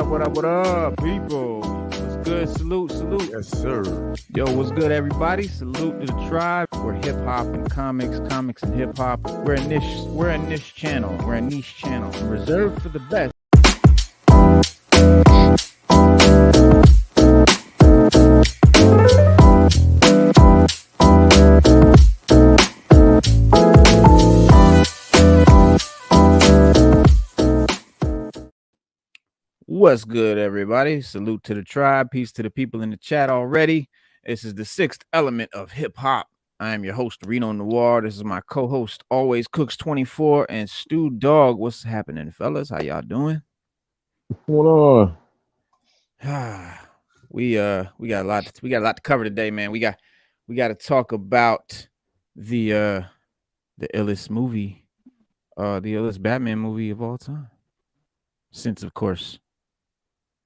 What up, people? What's good? Salute. Yes, sir. Yo, what's good, everybody? Salute to the tribe. We're hip hop and comics and hip hop. We're a niche channel. We're a niche channel reserved for the best. What's good, everybody? Salute to the tribe. Peace to the people in the chat already. This is the sixth element of hip hop. I am your host, Reno Noir. This is my co-host, Always Cooks 24, and Stu Dog. What's happening, fellas? How y'all doing? What's going on? we got a lot to cover today, man. We got to talk about the illest movie, the illest Batman movie of all time. Since, of course,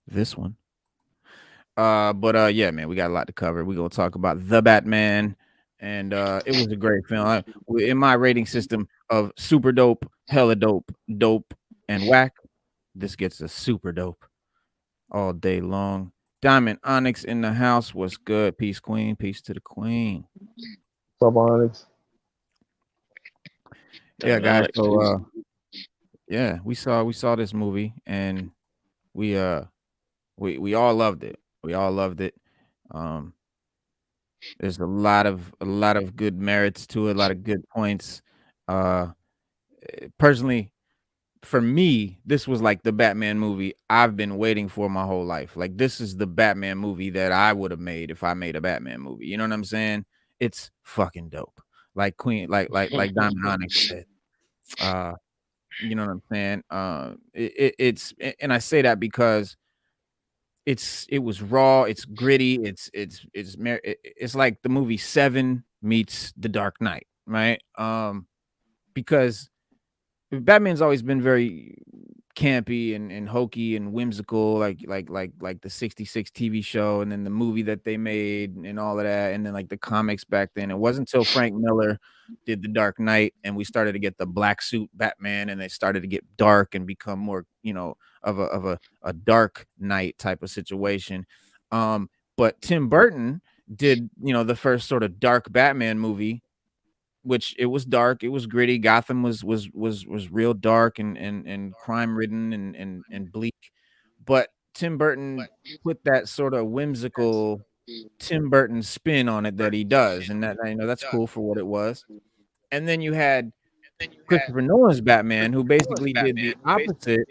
this one. But yeah, man, we got a lot to cover. We're gonna talk about The Batman, and it was a great film. In my rating system of super dope, hella dope, and whack, this gets a super dope all day long. Diamond Onyx in the house. What's good? Peace, Queen. Peace to the Queen. What's up, Onyx? Yeah, guys. So yeah, we saw this movie, and we all loved it. We all loved it. There's a lot of good merits to it, a lot of good points. Personally, for me, this was like the Batman movie I've been waiting for my whole life. Like, this is the Batman movie that I would have made if I made a Batman movie. You know what I'm saying? It's fucking dope. Like Queen, like Diamond Onyx said. You know what I'm saying? It's, and I say that because it was raw, it's gritty, it's like the movie Seven meets The Dark Knight, right? Because Batman's always been very campy and hokey and whimsical, like the 66 TV show, and then the movie that they made and all of that, and then like the comics back then. It wasn't until Frank Miller did The Dark Knight and we started to get the black suit Batman, and they started to get dark and become more, of a Dark Knight type of situation. But Tim Burton did, the first sort of dark Batman movie, which it was dark, it was gritty. Gotham was real dark and crime ridden and bleak. But Tim Burton put that sort of whimsical Tim Burton spin on it that he does, and that, that's cool for what it was. And then you had Christopher Nolan's Batman, who basically did the opposite.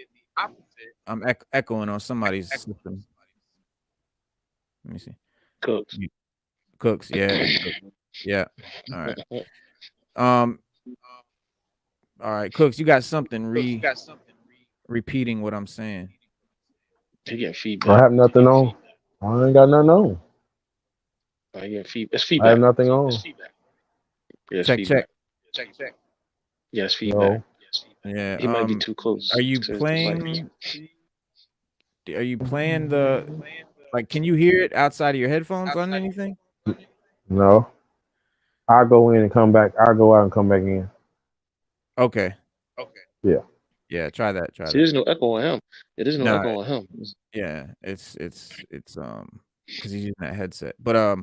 I'm echoing on somebody's system. Let me see. Cooks, yeah. Yeah. All right. All right, Cooks, you got something repeating what I'm saying. You get feedback. I have nothing on. I ain't got nothing on. I get feedback. It's feedback. I have nothing on. Yes, check. Yes, feedback. No. Yeah. It might be too close. Are you playing? Are you playing the? Like, can you hear it outside of your headphones on anything? No. I'll go in and come back. I'll go out and come back in. Okay. Yeah. Yeah. Try that. There's no echo on him. It is no echo on him. Yeah. It's because he's using that headset. But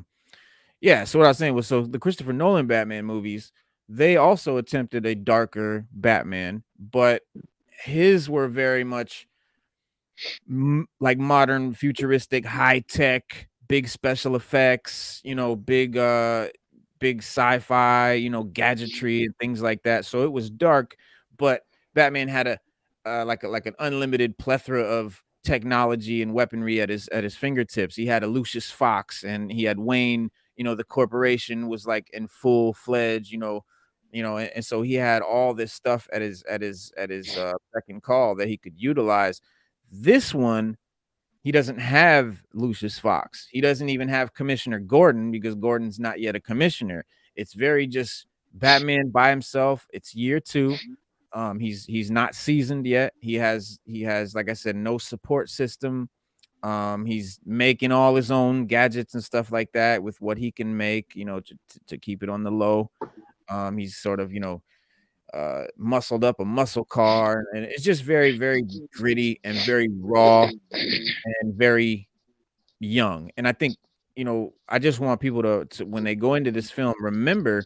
yeah. So what I was saying was, so the Christopher Nolan Batman movies, they also attempted a darker Batman, but his were very much like modern, futuristic, high tech, big special effects, big sci-fi, gadgetry and things like that. So it was dark, but Batman had like an unlimited plethora of technology and weaponry at his fingertips. He had a Lucius Fox, and he had Wayne. The corporation was like in full fledged, and so he had all this stuff at his beck and call that he could utilize. This one, he doesn't have Lucius Fox. He doesn't even have Commissioner Gordon, because Gordon's not yet a commissioner. It's very just Batman by himself. It's year 2. He's not seasoned yet. He has, like I said, no support system. He's making all his own gadgets and stuff like that with what he can make, to keep it on the low. He's sort of, muscled up a muscle car, and it's just very, very gritty and very raw and very young. And I think, I just want people to when they go into this film, remember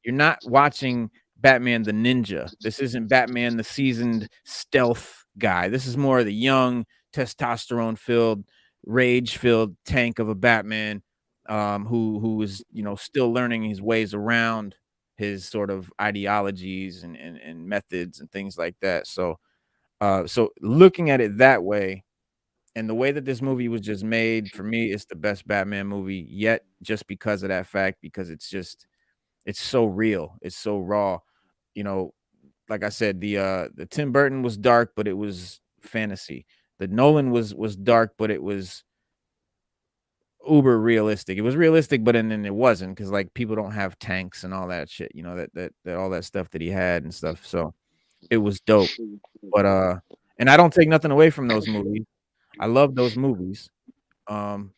you're not watching Batman the Ninja. This isn't Batman the seasoned stealth guy. This is more of the young, testosterone-filled, rage-filled tank of a Batman, who is, still learning his ways around his sort of ideologies and methods and things like that. So looking at it that way, and the way that this movie was just made, for me, it's the best Batman movie yet, just because of that fact, because it's so real, it's so raw. You know, like I said, the Tim Burton was dark, but it was fantasy. The Nolan was dark, but it was uber realistic. It was realistic, but then it wasn't, because like people don't have tanks and all that shit, that all that stuff that he had and stuff. So it was dope. But and I don't take nothing away from those movies. I love those movies. Um,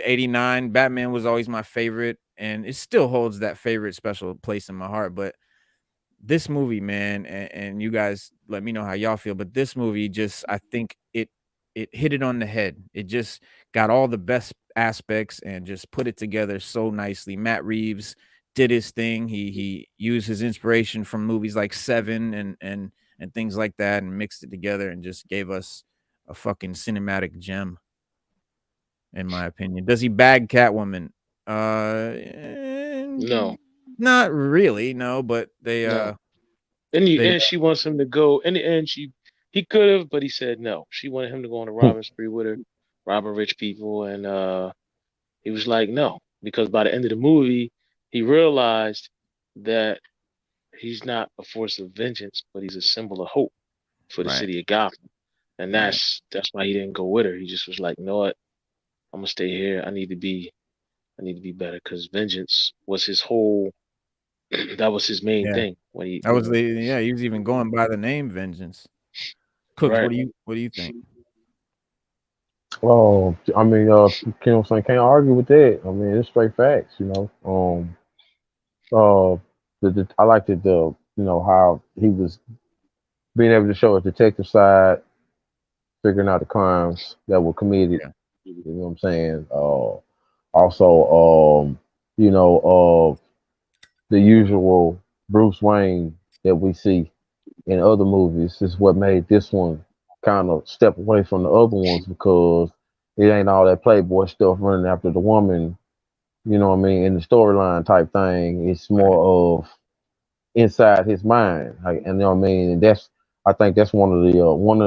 '89 Batman was always my favorite, and it still holds that favorite special place in my heart. But this movie, man, and you guys let me know how y'all feel, but this movie just, I think it hit it on the head. It just got all the best aspects and just put it together so nicely. Matt Reeves did his thing. He used his inspiration from movies like Seven and things like that, and mixed it together and just gave us a fucking cinematic gem, in my opinion. Does he bag Catwoman? No, Not really, no, but they no. In the they end, she wants him to go. In the end, he could have, but he said no. She wanted him to go on a robbing spree with her, robbing rich people, and he was like no, because by the end of the movie, he realized that he's not a force of vengeance, but he's a symbol of hope for the right, city of Gotham, and right. that's why he didn't go with her. He just was like, you know what, I'm gonna stay here. I need to be better, because vengeance was his whole. That was his main Yeah. thing when he That was the yeah, he was even going by the name Vengeance. Cooks, right. what do you think? Oh, I mean, saying can't argue with that. I mean, it's straight facts, you know. I liked it, how he was being able to show a detective side, figuring out the crimes that were committed. Yeah, You know what I'm saying? Also, you know, the usual Bruce Wayne that we see in other movies is what made this one kind of step away from the other ones, because it ain't all that playboy stuff running after the woman, you know what I mean, in the storyline type thing. It's right. more of inside his mind. Like, and you know what I mean? And I think that's one of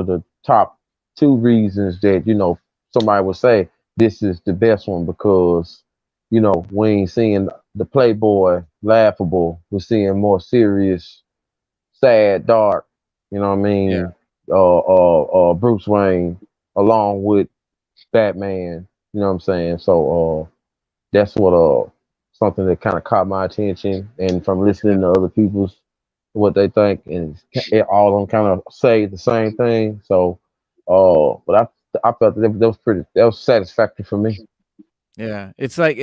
the top two reasons that, somebody would say this is the best one, because, we ain't seeing the playboy laughable. We're seeing more serious, sad, dark, you know what I Yeah, mean? Bruce Wayne along with Batman, you know what I'm saying? So that's what something that kind of caught my attention, and from yeah, listening to other people's what they think, and all of them kind of say the same thing. So, but I felt that was satisfactory for me. yeah. It's like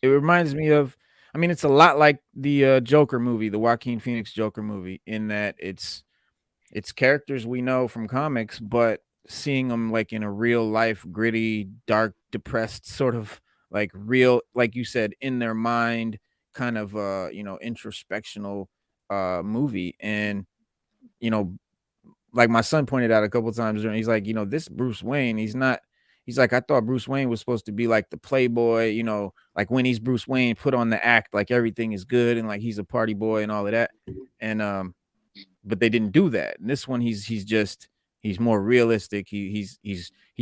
it reminds me of, I mean, it's a lot like the, Joker movie, the Joaquin Phoenix Joker movie, in that it's characters we know from comics, but seeing them like in a real life, gritty, dark, depressed sort of like real, like you said, in their mind, kind of introspectional movie. And you know, like my son pointed out a couple times during, he's like, this Bruce Wayne, he's not. He's like, I thought Bruce Wayne was supposed to be like the playboy, like when he's Bruce Wayne, put on the act like everything is good and like he's a party boy and all of that. And but they didn't do that. And this one, he's more realistic. He's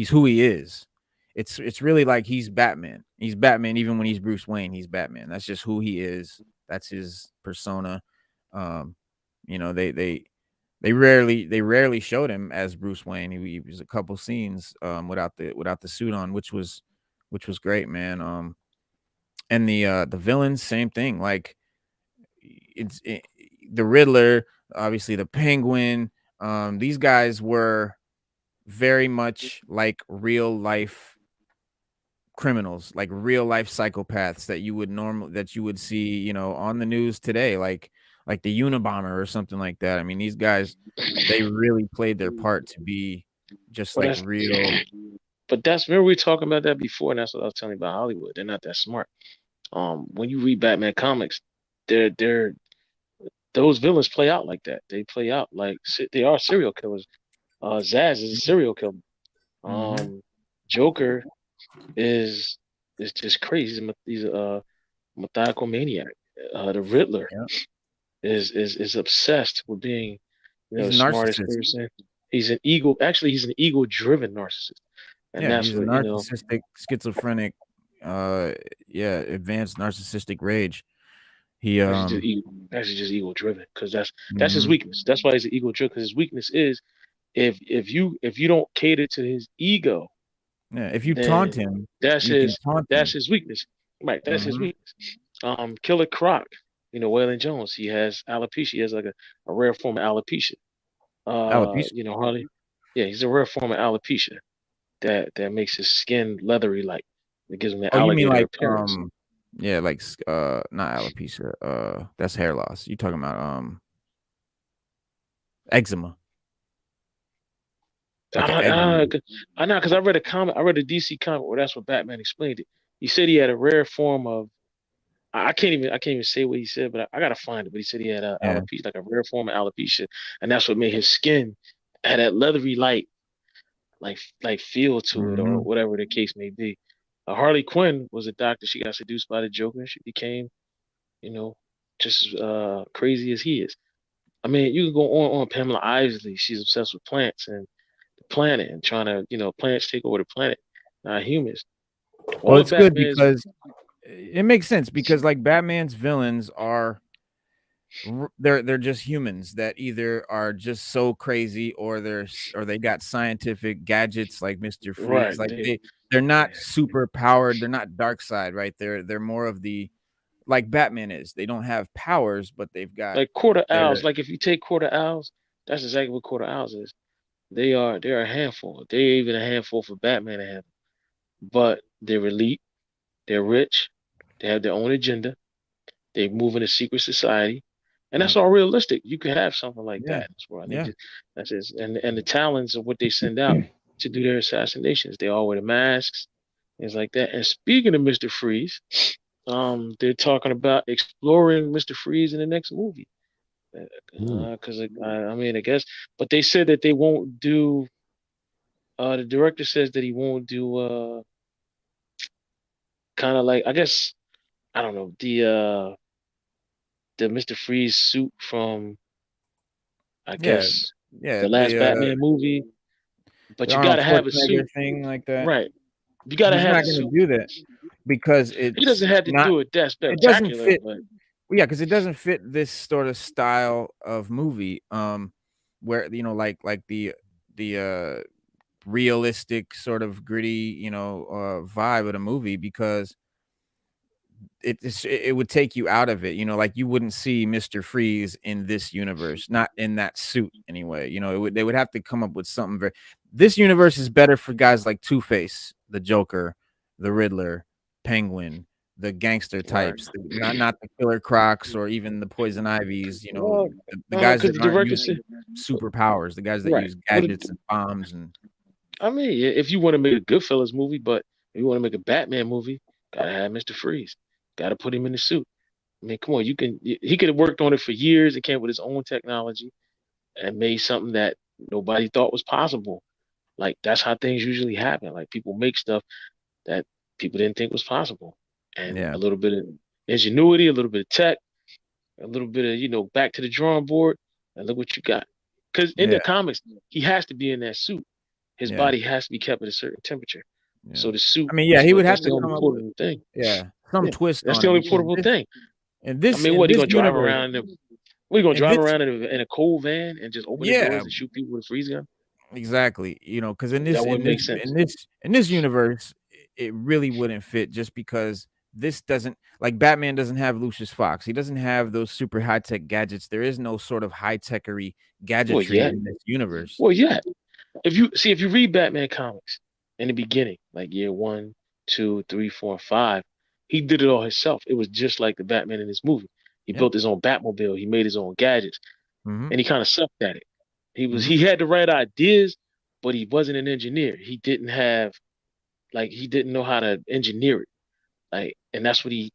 who he is. It's really like he's Batman. He's Batman even when he's Bruce Wayne. He's Batman. That's just who he is. That's his persona. Um, they rarely showed him as Bruce Wayne. He was a couple scenes without the suit on, which was great, man. And the villains, same thing. Like it's it, the Riddler, obviously the Penguin. These guys were very much like real life criminals, like real life psychopaths that you would see, on the news today, like the Unabomber or something like that. I mean, these guys, they really played their part to be just But like that's real. but that's remember we were talking about that before, and that's what I was telling you about Hollywood. They're not that smart. When you read Batman comics, they're those villains play out like that. They play out like they are serial killers. Zaz is a serial killer. Mhm. Um, Joker is just crazy. He's a maniacal maniac. The Riddler Yeah. is obsessed with being, He's the a smartest narcissist. person. He's an ego. Actually, he's an ego-driven narcissist, and Yeah, that's he's a what. narcissistic, schizophrenic, uh, yeah, advanced narcissistic rage. He, Actually just ego-driven because that's his mhm. weakness. That's why he's an ego-driven because his weakness is if you don't cater to his ego, Yeah, if you taunt then him, that's you can his taunt that's him. his weakness. Right, that's his Mhm. weakness. Killer Croc, Waylon Jones, he has alopecia. He has like a rare form of alopecia. Alopecia. Harley, yeah, he's a rare form of alopecia that makes his skin leathery, like it gives him the Oh, you mean alligator like, appearance. yeah, like, not alopecia, that's hair loss. You talking about, eczema, like a eczema. I know because I read a comic, I read a DC comic where that's what Batman explained it. He said he had a rare form of I can't even say what he said, but I gotta find it. But he said he had Yeah. alopecia, like a rare form of alopecia, and that's what made his skin had that leathery like feel to it, or Mhm. whatever the case may be. Harley Quinn was a doctor. She got seduced by the Joker. She became, you know, just as crazy as he is. I mean, you can go on Pamela Isley. She's obsessed with plants and the planet and trying to, plants take over the planet, not humans. Well, All of it's good Batman's because it makes sense because, like, Batman's villains are they're just humans that either are just so crazy or or they got scientific gadgets like Mr. Freeze. right. Like they're not super powered, they're not dark side, right? They're more of the like Batman is. They don't have powers, but they've got Like quarter owls. their Like if you take quarter owls, that's exactly what quarter owls is. They're a handful. They're even a handful for Batman to have. But they're elite. They're rich. They have their own agenda. They move in a secret society, and yeah. that's all realistic. You could have something like Yeah. that in this world. They Yeah. just that's just and the talents of what they send out to do their assassinations. They all wear the masks, things like that. And speaking of Mr. Freeze, they're talking about exploring Mr. Freeze in the next movie. Mm. Because I mean, I guess, but they said that they won't do. The director says that he won't do. Kind of like I guess I don't know the Mister Freeze suit from I Yeah. guess Yeah. the last Batman movie. But The you Arnold gotta have a Schwarzenegger suit, thing like that. right? You gotta He's have not the gonna suit. do that because He doesn't have to do it that it doesn't spectacular, fit. but Well, yeah, because it doesn't fit this sort of style of movie, where, like the realistic sort of gritty, vibe of the movie because it would take you out of it, like you wouldn't see Mr. Freeze in this universe, not in that suit anyway. They would have to come up with something very. This universe is better for guys like Two-Face, the Joker, the Riddler, Penguin, the gangster right. types, not the Killer Crocs or even the Poison Ivies, Well, the guys because that the aren't director said using superpowers, the guys that right. use But gadgets and bombs and I mean, if you want to make a Goodfellas movie, but if you want to make a Batman movie, gotta have Mister Freeze. Gotta put him in the suit. I mean, come on, he could have worked on it for years and came with his own technology and made something that nobody thought was possible. Like that's how things usually happen. Like people make stuff that people didn't think was possible. And yeah, a little bit of ingenuity, a little bit of tech, a little bit of, back to the drawing board, and look what you got. Because in yeah, the comics, he has to be in that suit. His yeah, body has to be kept at a certain temperature. yeah. So the suit I mean, yeah, is he would what have that's to the only come up with portable thing. yeah, some Yeah. twist That's on the it only because portable thing. I mean, in what, he this gonna drive universe around in what, he gonna in drive this around in a cold van and just open the yeah, doors and shoot people with a freeze gun? exactly, because That wouldn't make sense. in this universe, it really wouldn't fit just because this doesn't like Batman doesn't have Lucius Fox. He doesn't have those super high-tech gadgets. There is no sort of high-techery Well, gadgetry yeah. in this universe. Well, yeah. If you read Batman comics in the beginning, like year one, 2, 3, 4, and 5. He did it all himself. It was just like the Batman in this movie. He Yep. built his own Batmobile. He made his own gadgets, Mhm. and he kind of sucked at it. Mhm. He had the right ideas, but he wasn't an engineer. He didn't have he didn't know how to engineer it. And that's what he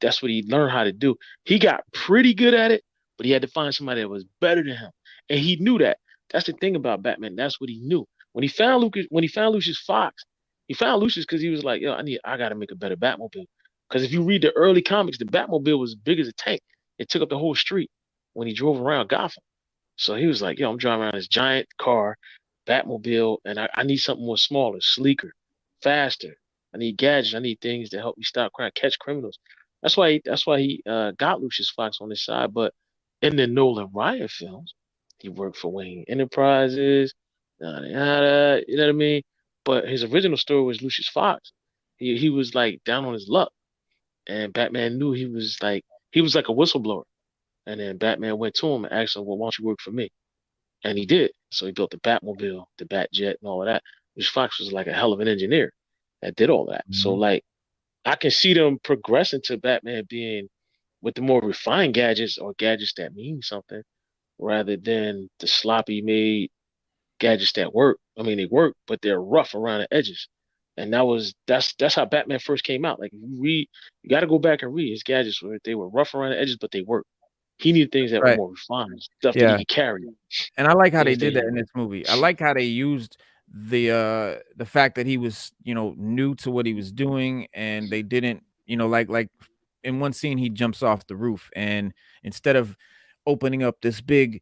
learned how to do. He got pretty good at it, but he had to find somebody that was better than him. And he knew that. That's the thing about Batman. That's what he knew. When he found Lucius Fox, he found Lucius because he was like, yo, I gotta make a better Batmobile. Because if you read the early comics, the Batmobile was as big as a tank. It took up the whole street when he drove around Gotham. So he was like, yo, I'm driving around this giant car, Batmobile, and I need something more smaller, sleeker, faster. I need gadgets. I need things to help me stop crime, catch criminals. That's why he got Lucius Fox on his side. But in the Nolan Ryan films, he worked for Wayne Enterprises, yada yada. You know what I mean? But his original story was Lucius Fox. He was like down on his luck, and Batman knew he was like a whistleblower. And then Batman went to him and asked him, "Well, why don't you work for me?" And he did. So he built the Batmobile, the Batjet, and all of that. Which Fox was like a hell of an engineer that did all that. So Mhm. like I can see them progressing to Batman being with the more refined gadgets or gadgets that mean something rather than the sloppy made gadgets that work. I mean, they work, but they're rough around the edges. And that's how Batman first came out. Like you got to go back and read his gadgets where they were rough around the edges, but they work. He needed things that were Right. more refined, stuff that he Yeah. could carry. And I like how they Things that did that he in this movie. I like how they used the fact that he was, new to what he was doing, and they didn't, like in one scene he jumps off the roof, and instead of opening up this big,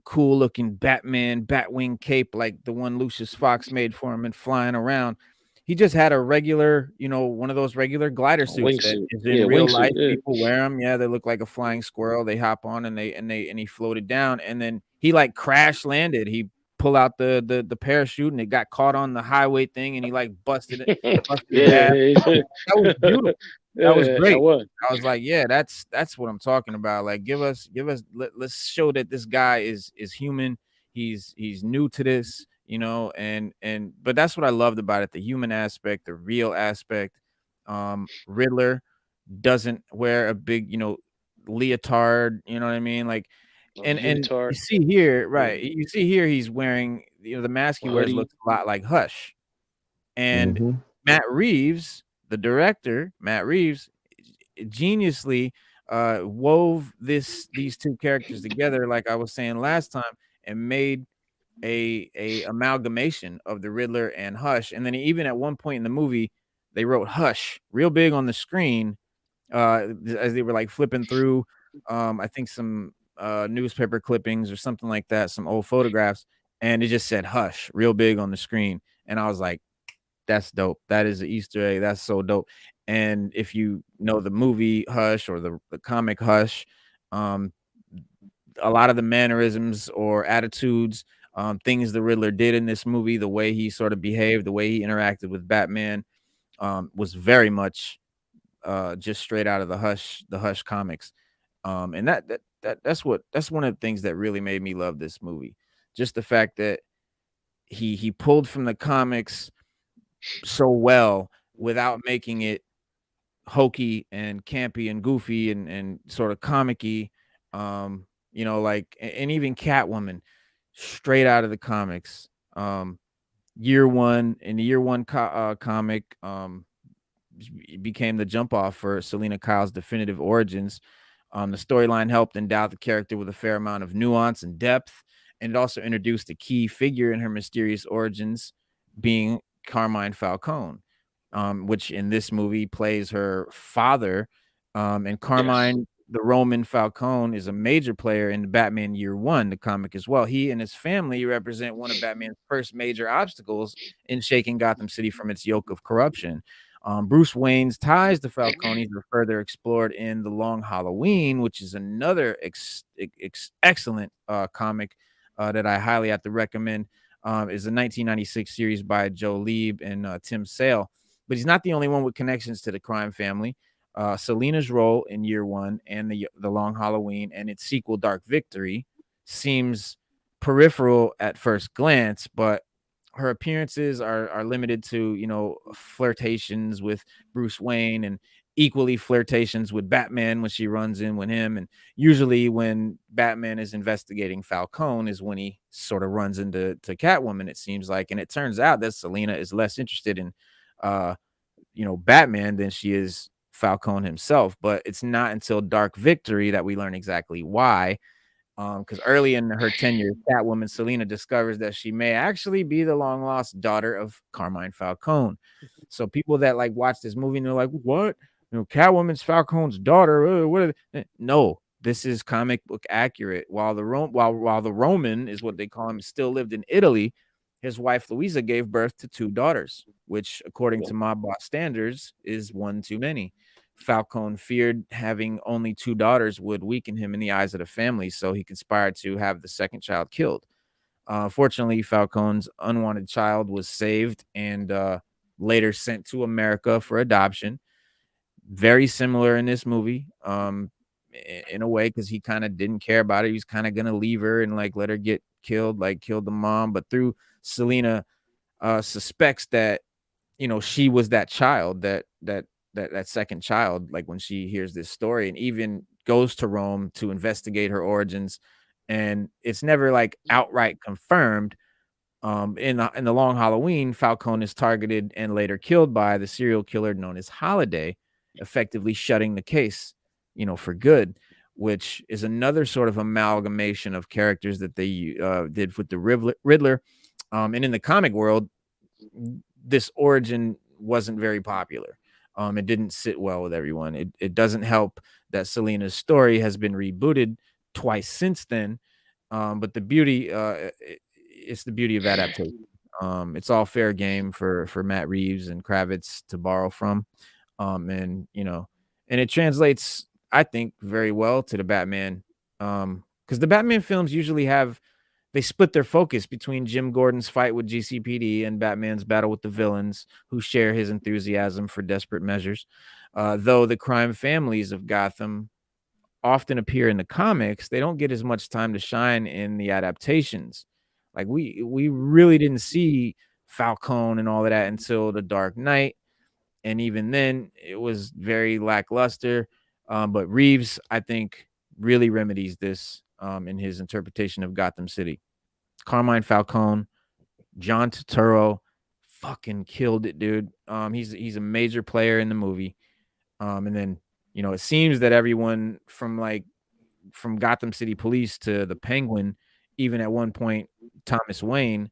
cool looking Batman Batwing cape like the one Lucius Fox made for him and flying around, he just had a regular, one of those regular glider a suits that wingsuit. is Yeah, in real wingsuit. life. Yeah. People wear them. Yeah, they look like a flying squirrel. They hop on and he floated down, and then he like crash landed. He pull out the parachute and it got caught on the highway thing, and he like busted his ass. Yeah. That was beautiful. That was Yeah, I great. was. I was like, yeah, that's what I'm talking about. Like, give us let's show that this guy is human. He's new to this, but that's what I loved about it, the human aspect, the real aspect. Riddler doesn't wear a big, leotard, you know what I mean? Like, and you Unitard. see here, Yeah. right? You see here he's wearing, the mask he A wears hoodie. looks a lot like Hush. And Mm-hmm. Matt Reeves, the director, Matt Reeves, geniusly wove these two characters together, like I was saying last time, and made a amalgamation of the Riddler and Hush. And then even at one point in the movie, they wrote Hush real big on the screen, as they were like flipping through, I think some newspaper clippings or something like that, some old photographs, and it just said Hush real big on the screen. And I was like, that's dope. That is an Easter egg. That's so dope. And if you know the movie Hush or the comic Hush, um, a lot of the mannerisms or attitudes, things the Riddler did in this movie, the way he sort of behaved, the way he interacted with Batman, was very much just straight out of the Hush comics. And that's one of the things that really made me love this movie. Just the fact that he pulled from the comics so well without making it hokey and campy and goofy and sort of comicky. Like and even Catwoman, straight out of the comics. Year one in the year one comic, became the jump off for Selena Kyle's definitive origins. The storyline helped endow the character with a fair amount of nuance and depth, and it also introduced a key figure in her mysterious origins, being Carmine Falcone, which in this movie plays her father. And Yes. Carmine, the Roman Falcone, is a major player in the Batman Year One, the comic as well. He and his family represent one of Batman's first major obstacles in shaking Gotham City from its yoke of corruption. Bruce Wayne's ties to Falcones were further explored in The Long Halloween, which is another excellent comic that I highly have to recommend. Is a 1996 series by Joe Lieb and Tim Sale. But he's not the only one with connections to the crime family. Selena's role in Year One and the Long Halloween and its sequel, Dark Victory, seems peripheral at first glance, but her appearances are limited to, you know, flirtations with Bruce Wayne and equally flirtations with Batman when she runs in with him. And usually when Batman is investigating Falcone is when he sort of runs into Catwoman, it seems like. And it turns out that Selina is less interested in uh you know, Batman than she is Falcone himself. But it's not until Dark Victory that we learn exactly why. Because early in her tenure, Catwoman Selina discovers that she may actually be the long lost daughter of Carmine Falcone. So people that like watch this movie and they're like, "What? You know, Catwoman's Falcone's daughter? What?" No, this is comic book accurate. While while the Roman is what they call him still lived in Italy, his wife Louisa gave birth to two daughters, which, according to mob boss standards, is one too many. Falcone feared having only two daughters would weaken him in the eyes of the family, so he conspired to have the second child killed. Fortunately, Falcone's unwanted child was saved and later sent to America for adoption. Very similar in this movie, in a way, because he kind of didn't care about it. He was kind of gonna leave her and like let her get killed, like killed the mom. But through Selena, suspects that, you know, she was that child, that second child, like when she hears this story, and even goes to Rome to investigate her origins. And it's never like outright confirmed. In the Long Halloween, Falcone is targeted and later killed by the serial killer known as Holiday, effectively shutting the case, you know, for good, which is another sort of amalgamation of characters that they did with the Riddler. And in the comic world, this origin wasn't very popular. It didn't sit well with everyone. It doesn't help that Selena's story has been rebooted twice since then. But the beauty, it's the beauty of adaptation. It's all fair game for Matt Reeves and Kravitz to borrow from. And you know, and it translates, I think, very well to the Batman. Because the Batman films usually have they split their focus between Jim Gordon's fight with GCPD and Batman's battle with the villains who share his enthusiasm for desperate measures. Though the crime families of Gotham often appear in the comics, they don't get as much time to shine in the adaptations. Like we really didn't see Falcone and all of that until The Dark Knight, and even then, it was very lackluster. But Reeves, I think, really remedies this in his interpretation of Gotham City. Carmine Falcone, John Turturro, fucking killed it, dude. He's a major player in the movie. And then, you know, it seems that everyone from Gotham City Police to the Penguin, even at one point, Thomas Wayne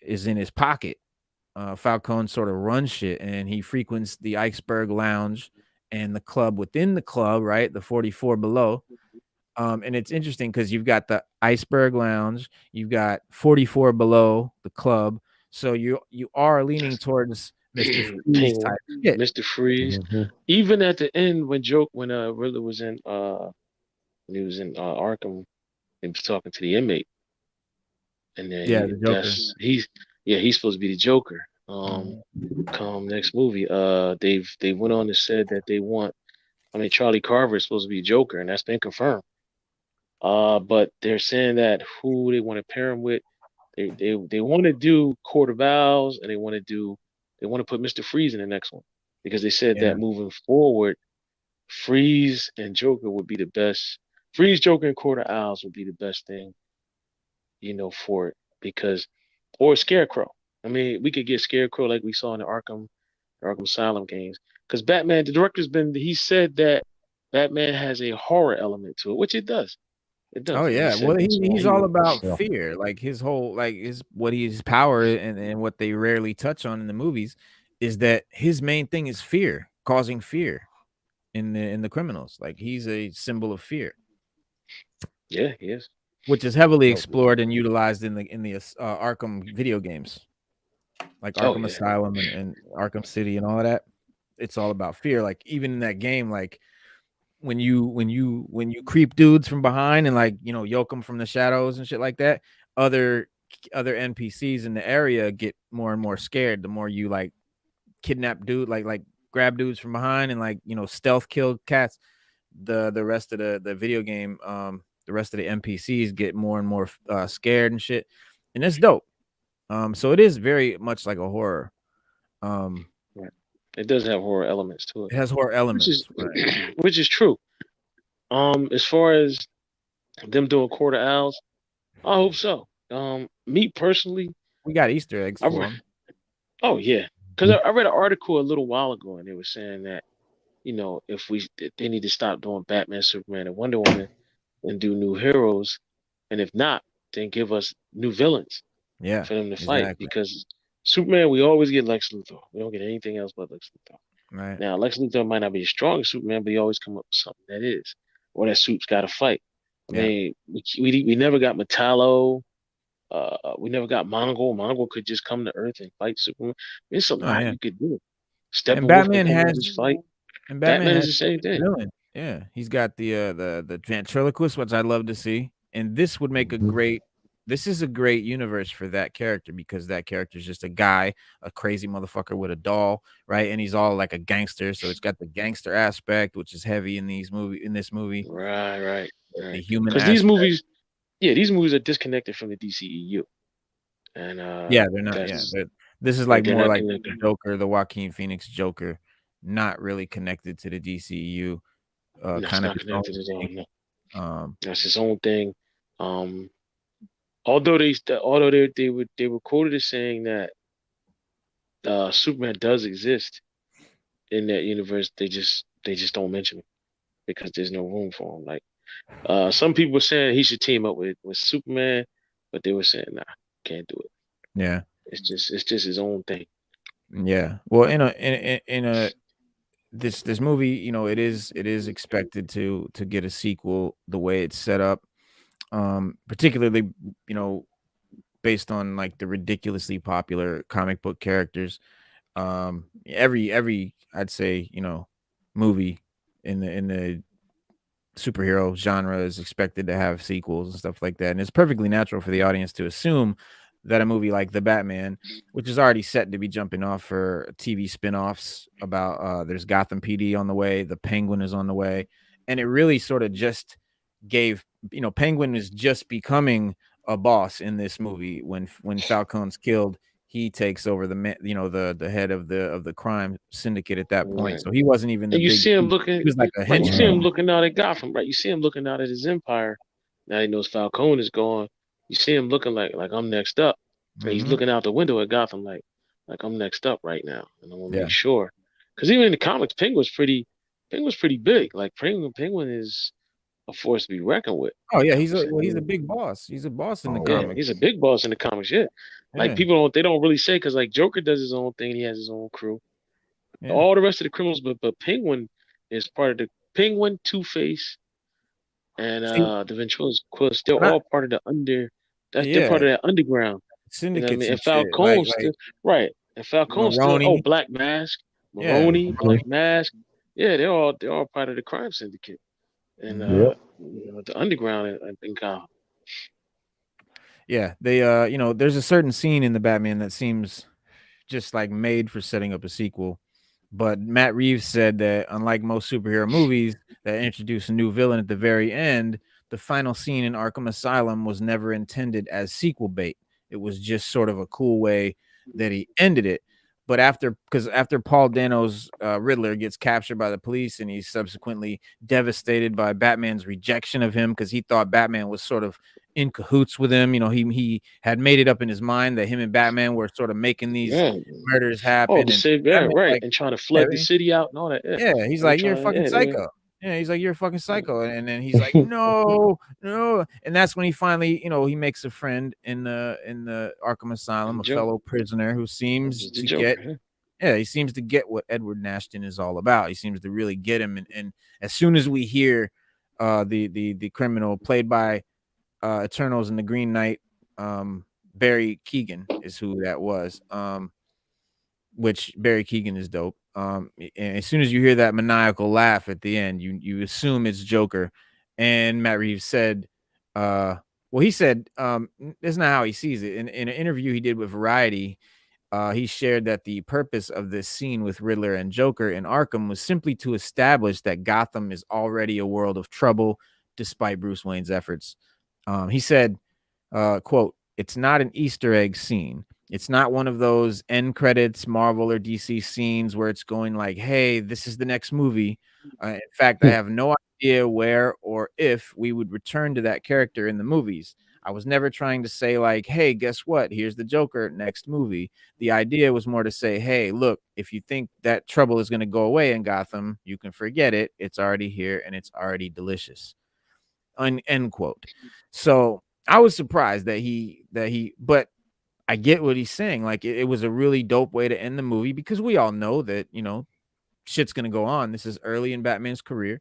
is in his pocket. Falcone sort of runs shit, and he frequents the Iceberg Lounge and the club within the club, right? The 44 Below. And it's interesting because you've got the Iceberg Lounge, you've got 44 Below the club, so you are leaning towards Mr. Freeze Penguin, type shit. Mr. Freeze. Hmm. Even at the end when Riddler was in when he was in Arkham, he was talking to the inmate, and then Yeah, the Joker. he's supposed to be the Joker. Mhm. Come next movie, they went on and said that they want. I mean, Charlie Carver is supposed to be Joker, and that's been confirmed. But they're saying that who they want to pair him with, they want to do Court of Owls, and they want to put Mr. Freeze in the next one because they said Yeah. that moving forward, Freeze and Joker would be the best. Freeze, Joker, and Court of Owls would be the best thing, for it because, or Scarecrow. I mean, we could get Scarecrow like we saw in the Arkham Asylum games. Because Batman, the director's he said that Batman has a horror element to it, which it does. It Oh does, and he yeah. said Well, that's why he's he all would. about Yeah. fear. Like his whole his power and what they rarely touch on in the movies is that his main thing is fear, causing fear in the criminals. Like he's a symbol of fear, Yeah, he is. which is heavily No, explored and utilized in the Arkham video games, like Oh Arkham yeah. Asylum and Arkham City and all of that. It's all about fear. Like even in that game, like when you creep dudes from behind and like, you know, yoke them from the shadows and shit like that, other other NPCs in the area get more and more scared the more you like kidnap dude, like grab dudes from behind and like, you know, stealth kill cats. The rest of the video game, the rest of the NPCs get more and more scared and shit, and it's dope. So it is very much like a horror. Um, Right. It does have horror elements to it, it has horror which is elements, right? which is true. As far as them doing quarter owls, I hope so. Me personally, We got Easter eggs I for re- them. oh yeah, because I read an article a little while ago, and they were saying that if they need to stop doing Batman, Superman, and Wonder Woman and do new heroes, and if not, then give us new villains Yeah, for them to fight. exactly. Because Superman, we always get Lex Luthor. We don't get anything else but Lex Luthor. Right. Now, Lex Luthor might not be as strong as Superman, but he always come up with something that is, or that Soup's got to fight. I Yeah. mean, we never got Metallo. We never got Mongol. Mongol could just come to Earth and fight Superman. There's a Oh lot yeah. you could do. And Steppenwolf can Batman come and has just fight. and Batman Batman is has the same thing. villain. Yeah, he's got the ventriloquist, which I'd love to see. And this would make a great. This is a great universe for that character because that character is just a guy, a crazy motherfucker with a doll, right? And he's all like a gangster, so it's got the gangster aspect, which is heavy in this movie, Right, right, the right. human Because these aspect. movies, yeah, these movies are disconnected from the DCEU, and Yeah, they're not. Yeah, that's this is right. like They're more not like the connected. Joker, the Joaquin Phoenix Joker, not really connected to the DCEU. That's Kind of not its own connected at all. thing. No, Um, that's his own thing. Um, although they were quoted as saying that Superman does exist in that universe, they just don't mention it because there's no room for him. Like some people were saying he should team up with Superman, but they were saying nah, can't do it. yeah, It's just his own thing. yeah. Well, in a this movie, it is expected to get a sequel the way it's set up. Particularly, you know, based on like the ridiculously popular comic book characters. Every I'd say, movie in the superhero genre is expected to have sequels and stuff like that. And it's perfectly natural for the audience to assume that a movie like The Batman, which is already set to be jumping off for TV spin-offs about there's Gotham PD on the way, the Penguin is on the way, and it really sort of just gave, Penguin is just becoming a boss in this movie when Falcone's killed. He takes over the head of the crime syndicate at that point. Right. So he wasn't even the And you big see him chief. looking He was like a right. You see him henchman. looking out at Gotham. Right. You see him looking out at his empire. Now he knows Falcone is gone. You see him looking like I'm next up. And he's Mhm. looking out the window at Gotham like I'm next up right now, and I'm gonna make Yeah. sure. Because even in the comics, Penguin's pretty big. Like Penguin is a force to be reckoned with. Oh, yeah, You know what I'm he's a saying? big boss. He's a boss in the Oh Yeah, yeah. comics. he's a big boss in the comics. Yeah, like Yeah, they don't really say because like Joker does his own thing. He has his own crew. yeah. All the rest of the criminals, but is part of the Penguin, Two Face, and See, the Ventriloquist. They're when I all part of the under. They're part yeah, of that underground. You know what I syndicates mean? and And shit, like Falcone's still right. And Falcone's still Maroni. Black Mask, Yeah, Maroni, Black Mask. Yeah, they're all part of the crime syndicate and mhm. Yep. the underground in Gotham. Yeah, there's a certain scene in the Batman that seems just like made for setting up a sequel. But Matt Reeves said that unlike most superhero movies that introduce a new villain at the very end, the final scene in Arkham Asylum was never intended as sequel bait. It was just sort of a cool way that he ended it. But after Paul Dano's Riddler gets captured by the police and he's subsequently devastated by Batman's rejection of him because he thought Batman was sort of in cahoots with him. He had made it up in his mind that him and Batman were sort of making these Yeah. murders Oh, happen, to and save yeah, Batman's right, like, and trying to yeah, flood the city out and all that. Yeah, yeah, he's they were like, "You're a trying. fucking Yeah, they were. psycho." Yeah, he's like, "You're a fucking psycho," and then he's like, "No, no," and that's when he finally, he makes a friend in the Arkham Asylum, And a Joker, fellow prisoner who seems the to get, Joker. Yeah. yeah, he seems to get what Edward Nashton is all about. He seems to really get him, and as soon as we hear, the criminal played by Eternals and the Green Knight, Barry Keoghan is who that was. Which Barry Keoghan is dope. And as soon as you hear that maniacal laugh at the end, you assume it's Joker. And Matt Reeves said, well, he said, that's not how he sees it. In an interview he did with Variety, he shared that the purpose of this scene with Riddler and Joker in Arkham was simply to establish that Gotham is already a world of trouble, despite Bruce Wayne's efforts. He said, quote, "It's not an Easter egg scene. It's not one of those end credits Marvel or DC scenes where it's going like, "Hey, this is the next movie." In fact, I have no idea where or if we would return to that character in the movies. I was never trying to say like, "Hey, guess what? Here's the Joker next movie." The idea was more to say, "Hey, look, if you think that trouble is gonna go away in Gotham, you can forget it. It's already here and it's already delicious." End quote. So, I was surprised but I get what he's saying. Like it was a really dope way to end the movie because we all know that, shit's gonna go on. This is early in Batman's career.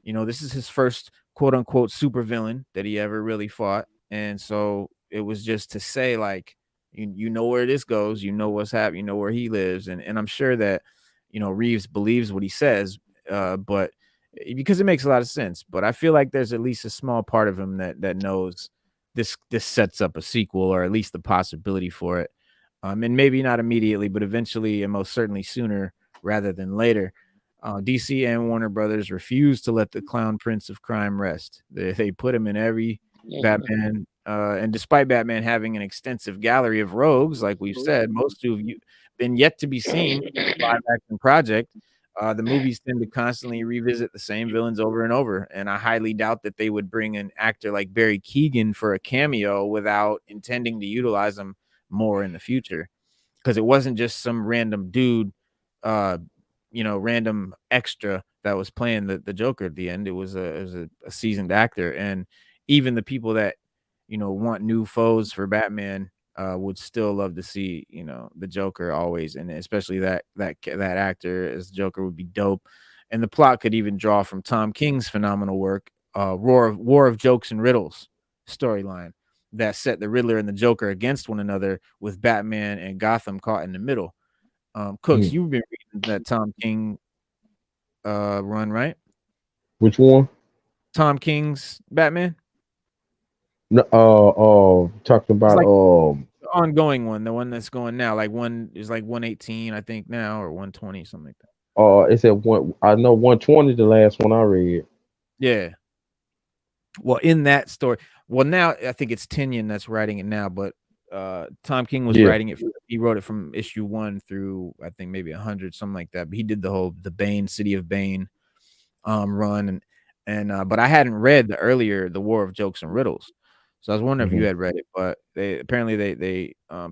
This is his first quote unquote supervillain that he ever really fought. And so it was just to say, like, you know where this goes, you know what's happening, you know where he lives. And I'm sure that, Reeves believes what he says, but because it makes a lot of sense. But I feel like there's at least a small part of him that knows this sets up a sequel or at least the possibility for it. And maybe not immediately, but eventually and most certainly sooner rather than later. DC and Warner Brothers refused to let the Clown Prince of Crime rest. They put him in every Batman, and despite Batman having an extensive gallery of rogues, like we've said, most who've been yet to be seen in a live action project, the movies tend to constantly revisit the same villains over and over. And I highly doubt that they would bring an actor like Barry Keoghan for a cameo without intending to utilize him more in the future. Because it wasn't just some random dude, uh, random extra that was playing the Joker at the end. It was a seasoned actor, and even the people that want new foes for Batman would still love to see the Joker always, and especially that actor as Joker would be dope. And the plot could even draw from Tom King's phenomenal work, War of Jokes and Riddles storyline that set the Riddler and the Joker against one another with Batman and Gotham caught in the middle. Cooks, Mm. you've been reading that Tom King run, right? Which one? Tom King's Batman? No, talking It's about like the ongoing one, the one that's going now. Like one is like 118, I think now, or 120, something like that. it's at one. I know 120. The last one I read. Yeah. Well, in that story, well, now I think it's Tinian that's writing it now, but Tom King was Yeah. writing it. He wrote it from issue 1 through I think maybe 100, something like that. But he did the Bane, City of Bane run, and but I hadn't read the War of Jokes and Riddles. So I was wondering if you Hmm. had read it, but they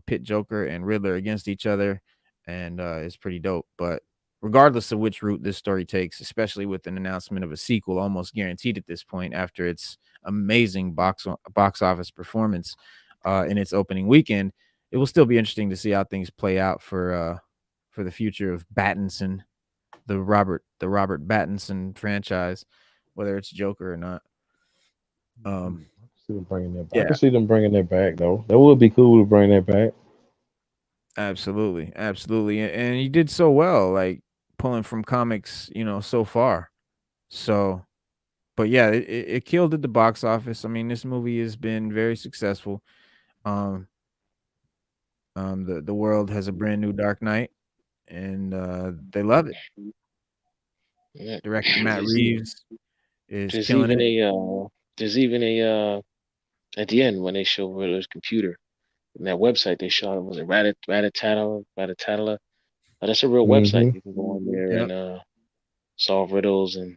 pit Joker and Riddler against each other, and it's pretty dope. But regardless of which route this story takes, especially with an announcement of a sequel almost guaranteed at this point after its amazing box office performance in its opening weekend, it will still be interesting to see how things play out for the future of Battinson, the Robert Pattinson franchise, whether it's Joker or not. Um, I can see them bringing that. I yeah, can see them bringing that back though. That would be cool to bring that back. absolutely, absolutely, and he did so well, like pulling from comics, so far. So, but yeah, it killed at the box office. I mean, this movie has been very successful. Um, the world has a brand new Dark Knight, and they love it. Yeah. Director Matt There's even Reeves is there's killing even it. a there's even a at the end when they show Riddler's computer in that website they showed it was it Ratatatala. That's a real website. Hmm. You can go on there Yep. and solve riddles and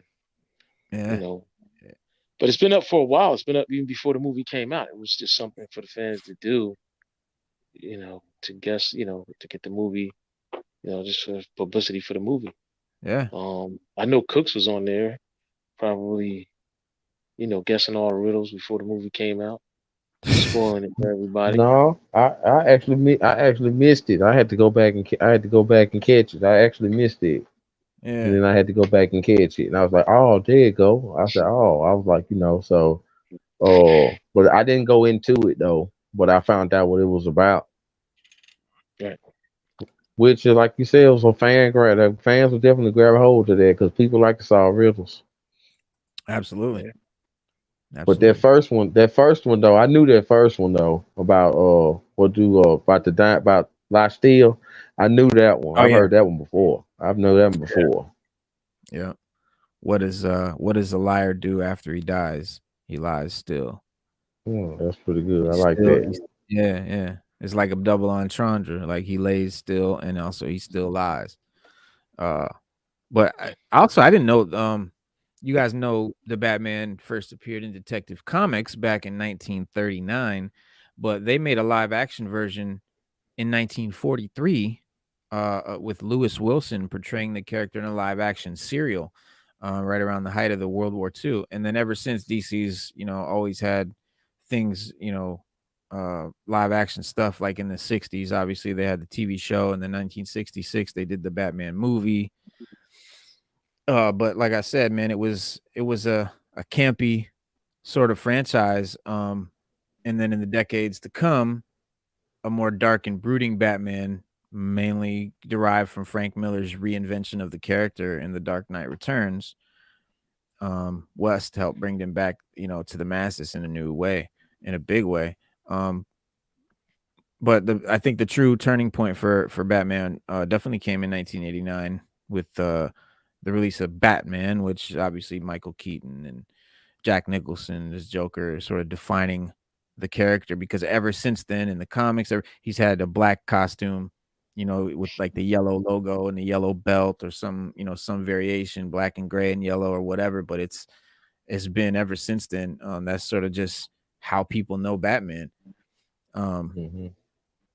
you Yeah. know. But it's been up for a while. It's been up even before the movie came out. It was just something for the fans to do, to guess, to get the movie, just for publicity for the movie. Yeah. I know Cooks was on there, probably, guessing all the riddles before the movie came out, spoiling it for everybody. No, I actually missed it. I had to go back and catch it. I actually missed it, and Yeah. then I had to go back and catch it. And I was like, oh, there you go. I said, oh, I was like, so. Oh, but I didn't go into it though. But I found out what it was about, Right. which is like you said, it was a fan grab. The fans will definitely grab a hold of that because people like to solve riddles. Absolutely. Yeah. But Absolutely. that first one though, I knew that first one though about about the about lie still. I knew that one. Oh I've yeah. heard that one before. I've known that one Yeah. before. Yeah. What does a liar do after he dies? He lies still. That's pretty good. I He's like still that. he's yeah, yeah. It's like a double entendre. Like he lays still, and also he still lies. Uh, but also I didn't know. You guys know the Batman first appeared in Detective Comics back in 1939, but they made a live action version in 1943 with Lewis Wilson portraying the character in a live action serial right around the height of the World War II. And then ever since, DC's, always had things, live action stuff. Like in the 60s, obviously they had the TV show. In the 1966 they did the Batman movie. But like I said, man, it was a campy sort of franchise. And then in the decades to come, a more dark and brooding Batman, mainly derived from Frank Miller's reinvention of the character in The Dark Knight Returns. West helped bring them back, to the masses in a new way, in a big way. But I think the true turning point for Batman definitely came in 1989 with the release of Batman, which obviously Michael Keaton and Jack Nicholson as Joker is sort of defining the character, because ever since then in the comics, he's had a black costume, with like the yellow logo and the yellow belt, or some variation, black and gray and yellow or whatever. But it's been ever since then. That's sort of just how people know Batman. Um, Hmm.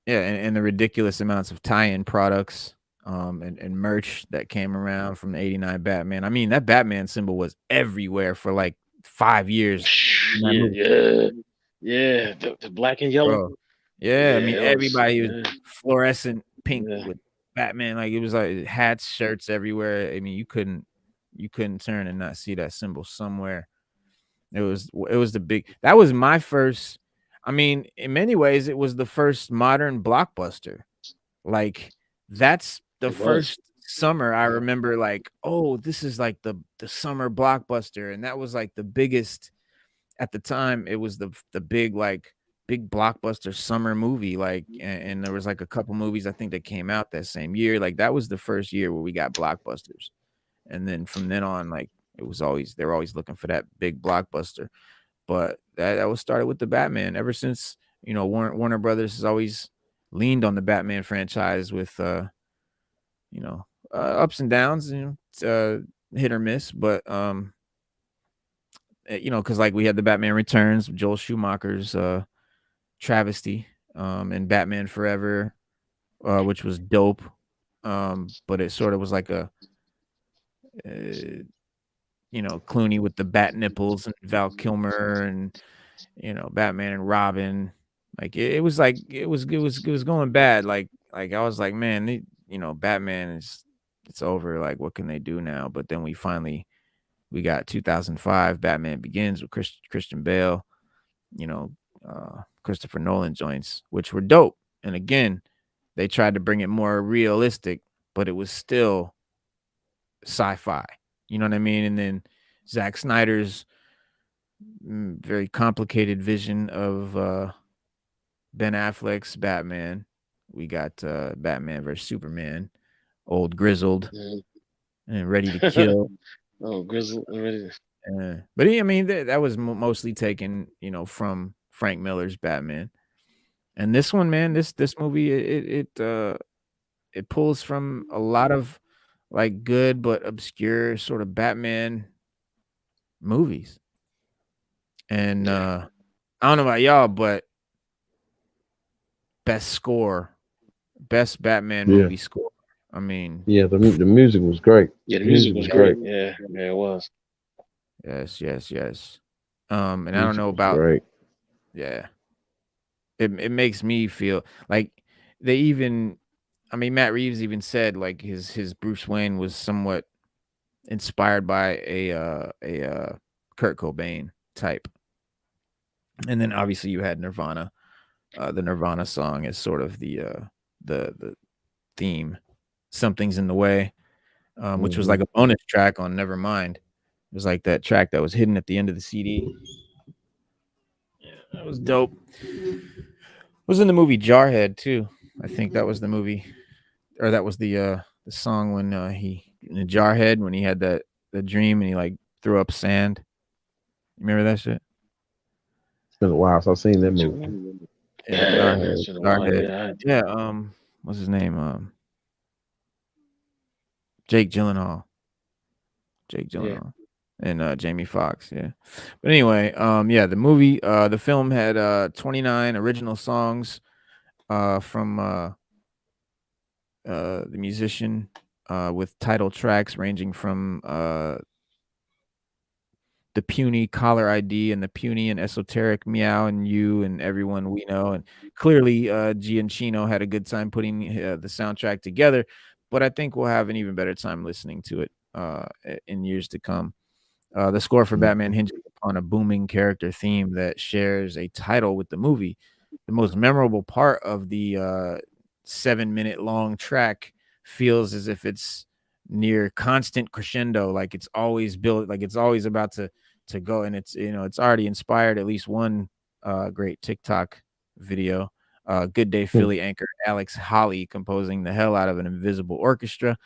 yeah, and the ridiculous amounts of tie-in products and merch that came around from the 89 Batman. I mean, that Batman symbol was everywhere for like 5 years in that Yeah, movie, yeah, yeah. The black and yellow. bro. Yeah, I Yeah, mean, it was. everybody was Yeah, fluorescent pink yeah. with Batman. Like it was like hats, shirts everywhere. I mean, you couldn't turn and not see that symbol somewhere. It was the big. That was my first. I mean, in many ways, it was the first modern blockbuster. Like that's the It was. first summer I remember, like, oh, this is like the summer blockbuster, and that was like the biggest at the time. It was the big, like, big blockbuster summer movie, like, and there was like a couple movies I think that came out that same year. Like that was the first year where we got blockbusters. And then from then on, like, they were always looking for that big blockbuster. But that was started with the Batman. Ever since, Warner Brothers has always leaned on the Batman franchise with you know, ups and downs, hit or miss. But because like we had the Batman Returns, Joel Schumacher's travesty, and Batman Forever, which was dope. But it sort of was like uh, Clooney with the bat nipples and Val Kilmer and Batman and Robin. Like it was going bad. Like I was like, man, Batman is it's over. Like what can they do now? But then we got 2005 Batman Begins with Christian Bale, Christopher Nolan joints, which were dope. And again, they tried to bring it more realistic, but it was still sci-fi. You know what I mean? And then Zack Snyder's very complicated vision of Ben Affleck's Batman. We got Batman versus Superman, old grizzled Mhm. and ready to kill. Oh, Grizzle. But I mean, that was mostly taken, from Frank Miller's Batman. And this one, man, this movie, it pulls from a lot of like good but obscure sort of Batman movies. And Yeah. I don't know about y'all, but best score, best Batman Yeah, movie score. I mean, yeah. The music was great. Yeah, the The music music was was great. great. Yeah, yeah, it was. yes, yes, yes. And I don't Music know was about, great. yeah. It makes me feel like they even, I mean, Matt Reeves even said like his Bruce Wayne was somewhat inspired by a Kurt Cobain type. And then obviously you had Nirvana. The Nirvana song is sort of the theme. Something's in the way, which was Hmm. like a bonus track on Nevermind. It was like that track that was hidden at the end of the CD. Yeah, that was dope. Was in the movie Jarhead too. I think that was the movie, or that was the song when he in the Jarhead when he had that dream and he like threw up sand. You remember that shit? It's been a while since I've seen that Which movie. one? Yeah, Yeah, man, it's been a while. Jarhead. Yeah, Yeah, what's his name? Jake Gyllenhaal. Jake yeah, Gyllenhaal. And Jamie Foxx, yeah. But anyway, yeah, the film had 29 original songs from the musician with title tracks ranging from the puny caller ID and the puny and esoteric meow and you and everyone we know. And clearly, Giancino had a good time putting the soundtrack together, but I think we'll have an even better time listening to it in years to come. The score for Batman hinges upon a booming character theme that shares a title with the movie. The most memorable part of the 7-minute long track feels as if it's near constant crescendo, like it's always built, like it's always about to go, and it's it's already inspired at least one great TikTok video. Good Day Philly anchor Alex Holly composing the hell out of an invisible orchestra,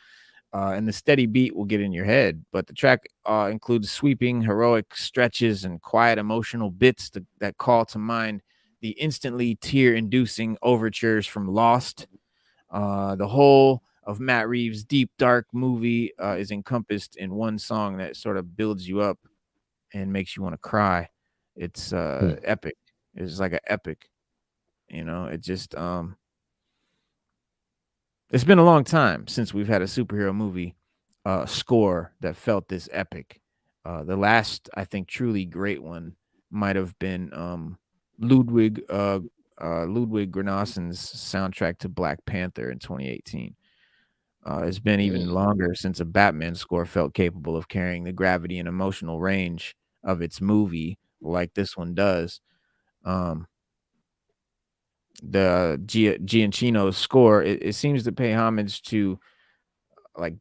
and the steady beat will get in your head. But the track includes sweeping, heroic stretches and quiet emotional bits that call to mind the instantly tear-inducing overtures from Lost. The whole of Matt Reeves' deep, dark movie is encompassed in one song that sort of builds you up and makes you want to cry. It's epic. It's like an epic. It just it's been a long time since we've had a superhero movie score that felt this epic. The last, I think, truly great one might have been Ludwig Ludwig Göransson's soundtrack to Black Panther in 2018. It's been even longer since a Batman score felt capable of carrying the gravity and emotional range of its movie like this one does. Um, the Giancino's score, it seems to pay homage to like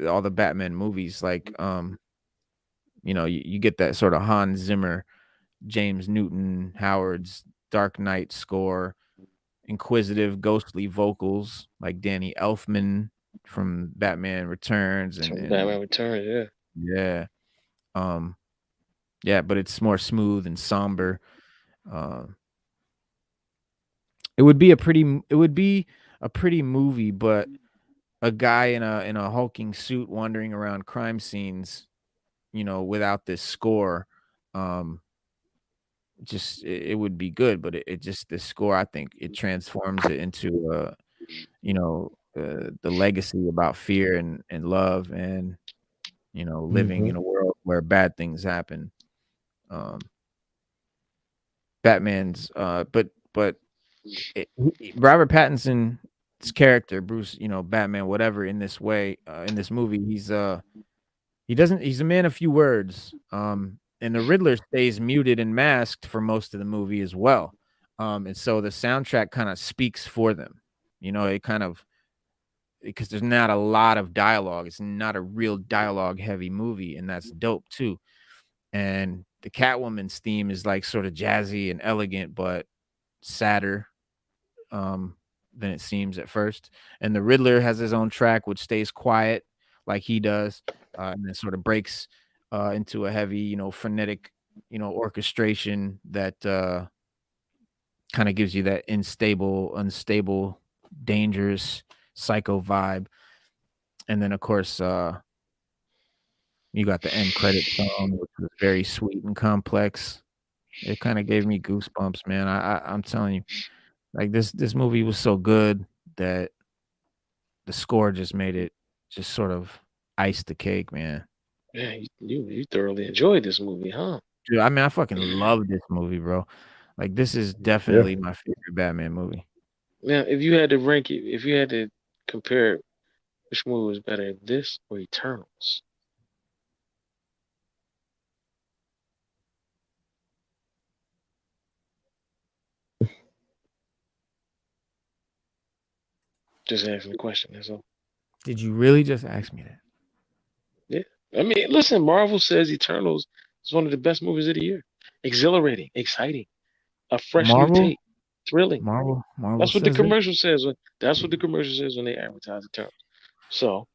all the Batman movies. Like, you get that sort of Hans Zimmer, James Newton Howard's Dark Knight score, inquisitive, ghostly vocals like Danny Elfman from Batman Returns, and from Batman Returns. Yeah, yeah, um, yeah, but it's more smooth and somber. Uh, it would be a pretty movie, but a guy in a hulking suit wandering around crime scenes, without this score, um, just it would be good, but it just the score, I think it transforms it into the legacy about fear and love and living Mm-hmm. in a world where bad things happen. Um, Batman's, but Robert Pattinson's character, Bruce, Batman, whatever, in this way, in this movie, he's a man of few words. And the Riddler stays muted and masked for most of the movie as well. And so the soundtrack kind of speaks for them. It kind of because there's not a lot of dialogue. It's not a real dialogue heavy movie, and that's dope too. And the Catwoman's theme is like sort of jazzy and elegant, but sadder um, than it seems at first. And the Riddler has his own track, which stays quiet like he does, and then sort of breaks into a heavy, frenetic, orchestration that kind of gives you that unstable, dangerous, psycho vibe. And then, of course, you got the end credit song, which was very sweet and complex. It kind of gave me goosebumps, man. I'm telling you, like this movie was so good that the score just made it just sort of ice the cake, man. man, you thoroughly enjoyed this movie, huh? Dude, I mean, I fucking love this movie, bro. Like, this is Yeah. definitely my favorite Batman movie. Now, if you had to rank it, if you had to compare which movie was better, this or Eternals? Just asking the question. That's all. Did you really just ask me that? Yeah. I mean, listen, Marvel says Eternals is one of the best movies of the year. Exhilarating, exciting, a fresh new Marvel? take, thrilling. Marvel That's what the says it? commercial says. That's what the commercial says when they advertise Eternals. So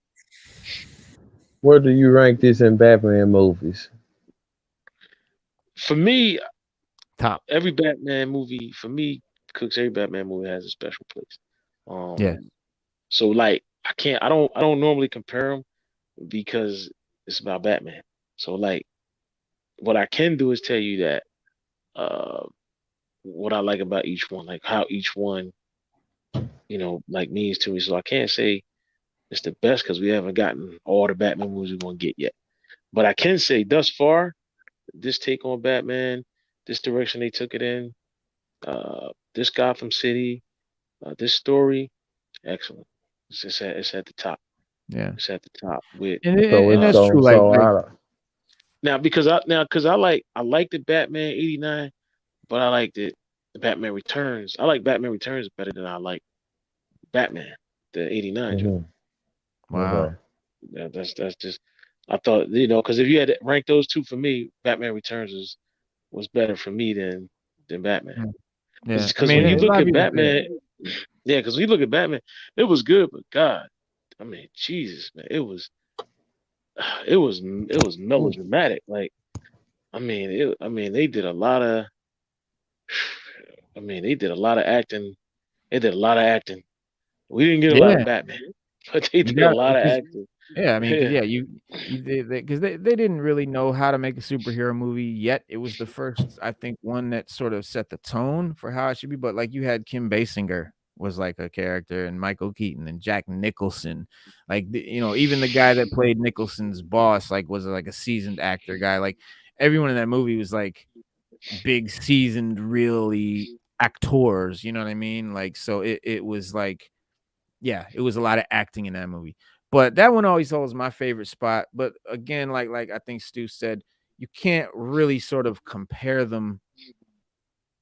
Where do you rank this in Batman movies? for me, Top. every Batman movie, for me, Cooks, every Batman movie has a special place. Yeah. So like I don't normally compare them because it's about Batman. So like what I can do is tell you that uh what I like about each one, like how each one, like means to me. So I can't say it's the best because we haven't gotten all the Batman movies we're gonna get yet. But I can say thus far, this take on Batman, this direction they took it in, this Gotham City, this story, excellent. It's at the top. Yeah. It's at the top with So And it's that's true. so Like I now because I like the Batman '89, but I like the Batman Returns. I like Batman Returns better than I like Batman the '89 joint. mhm, wow. okay. Yeah, that's just I thought because if you had to rank those two for me, Batman Returns was better for me than Batman. Mm. Because Yeah. I because mean, when you a look lot of at people say that. Batman, yeah, because when you look at Batman, it was good, but God, I mean, Jesus, man, it was melodramatic. Like, I mean, they did a lot of, they did a lot of acting. They did a lot of acting. We didn't get a lot of Yeah. Batman, but they You did a got lot of because acting. yeah, I mean, because Yeah, yeah, you did because they didn't really know how to make a superhero movie yet. It was the first, I think, one that sort of set the tone for how it should be. But like you had Kim Basinger was like a character, and Michael Keaton and Jack Nicholson, like even the guy that played Nicholson's boss, like was like a seasoned actor guy. Like everyone in that movie was like big seasoned, really actors. You know what I mean? Like so, it was like yeah, it was a lot of acting in that movie. But that one always holds my favorite spot. But again, like I think Stu said, you can't really sort of compare them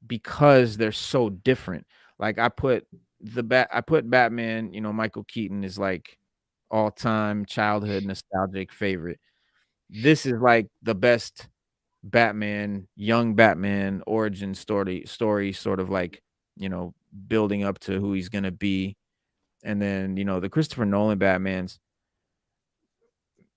because they're so different. Like I put Batman, Michael Keaton is like all-time childhood nostalgic favorite. This is like the best Batman, young Batman origin story sort of like, building up to who he's gonna be. And then, the Christopher Nolan Batmans,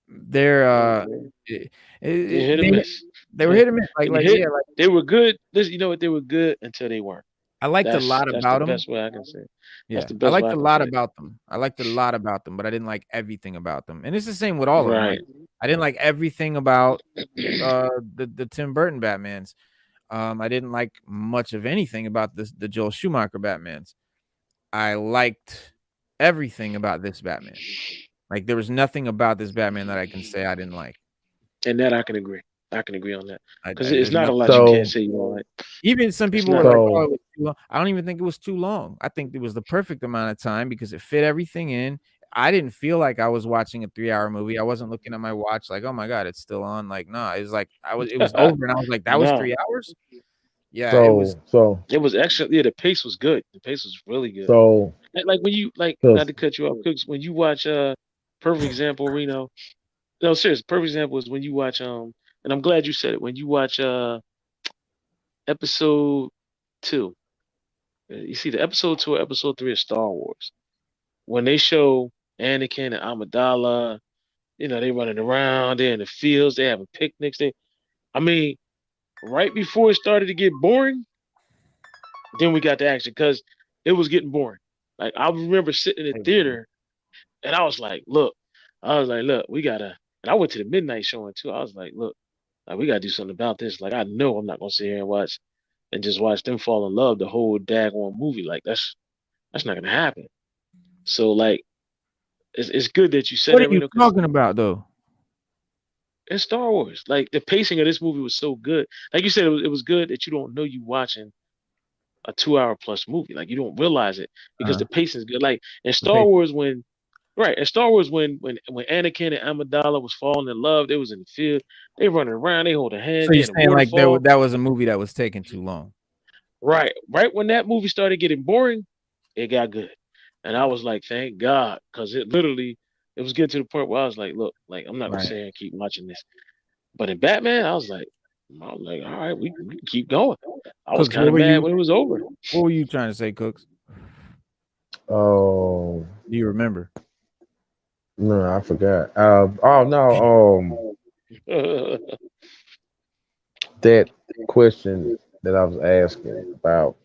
they're, eh, they hit or they miss. they were they hit or miss, hit. yeah, like, They were good. Listen, you know what? They were good until they weren't. I liked a That's lot that's the about them. best way I can say. It. That's Yeah, the I best way liked I a can lot put it. about them. I liked a lot about them, but I didn't like everything about them, and it's the same with all of them. Right. Like, I didn't like everything about, the Tim Burton Batmans. I didn't like much of anything about the Joel Schumacher Batmans. I liked everything about this Batman. Like, there was nothing about this Batman that I can say I didn't like. And that I can agree. I can agree on that because it's There's not a nothing lot you about it. can't So say you don't like. Even some It's people were not. like, "Oh, so it was too long." I don't even think it was too long. I think it was the perfect amount of time because it fit everything in. I didn't feel like I was watching a 3-hour movie. I wasn't looking at my watch like, "Oh my god, it's still on." Like, no, it was like it was over and I was like, "That was No, 3 hours?" Yeah, it was so so it was actually, yeah. The pace was good. The pace was really good. so Like when you like, not cause to cut you off, Cooks. When you watch perfect example, Reno. No, serious. Perfect example is when you watch and I'm glad you said it. When you watch episode 2, you see the episode 2 or episode 3 of Star Wars. When they show Anakin and Amidala, they running around, they're in the fields, they having picnics. I mean, right before it started to get boring, then we got the action because it was getting boring. Like I remember sitting in the theater and I was like, look, we gotta. And I went to the midnight showing too. I was like, look, like we gotta do something about this. Like I know I'm not gonna sit here and just watch them fall in love the whole daggone movie. Like that's not gonna happen. So like it's good that you said What are that, you Reno, because talking about though? in Star Wars, like the pacing of this movie was so good. Like you said, it was good that you don't know you watching a 2 hour plus movie. Like you don't realize it because Uh-huh. the pacing is good. Like in The Star pace. Wars, in Star Wars when Anakin and Amidala was falling in love, they was in the field, they running around, they holding hands, So they you're in a saying like waterfall. that was a movie that was taking too long. Right when that movie started getting boring, it got good, and I was like, thank God, because it was getting to the point where I was like, look, like I'm not gonna Right. sit here and keep watching this. But in Batman, I was like, all right, we can keep going. I was Cooks, kind of mad when it was over. what were you trying to say, Cooks? oh Do you remember? no, I forgot. Oh no, that question that I was asking about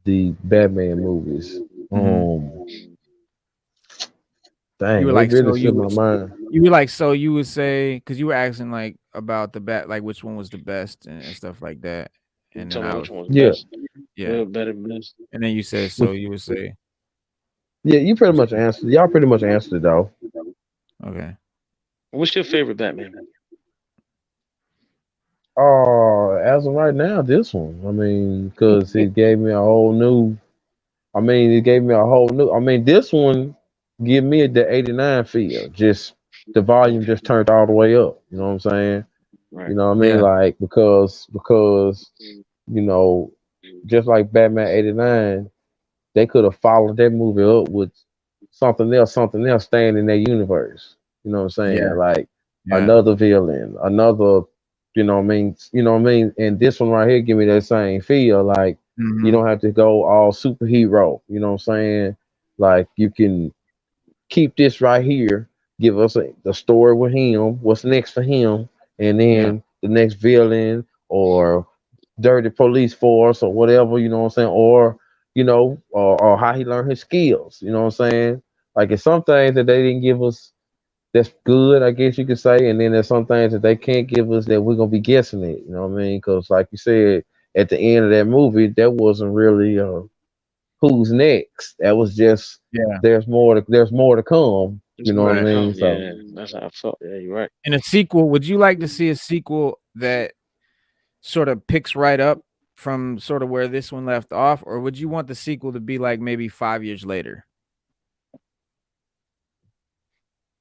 the Batman movies. Mhm. You Dang, were it like, really so slipped my mind. you were like, so you would say, because you were asking like about the like which one was the best and stuff like that, You and then talking I about was which one was Yeah, best? yeah, Well, better, best. and then you said, so which you would say, yeah, you pretty much answered. Y'all pretty much answered it though. okay, What's your favorite Batman movie? As of right now, this one. I mean, because it gave me a whole new. I mean, it gave me a whole new. I mean, this one give me the '89 feel. Just the volume Okay, just turned all the way up. You know what I'm saying? You right. know what I mean? yeah, Like because you know, just like Batman '89, they could have followed that movie up with something else staying in their universe. You know what I'm saying? yeah, Like yeah, another villain, another, you know what I mean? You know what I mean? And this one right here give me that same feel. Like you mhm, don't have to go all superhero. You know what I'm saying? Like you can keep this right here. Give us the story with him. What's next for him, and yeah, then the next villain or dirty police force or whatever, you know what I'm saying? Or, or how he learned his skills, you know what I'm saying? Like it's some things that they didn't give us that's good, I guess you could say, and then there's some things that they can't give us that we're gonna be guessing it, you know what I mean? Because like you said, at the end of that movie, that wasn't really who's next. That was just yeah, there's more to come, There's you know more what to I right. mean? come. So Yeah, that's how I felt. Yeah, you're right. In a sequel, would you like to see a sequel that sort of picks right up from sort of where this one left off, or would you want the sequel to be like maybe 5 years later?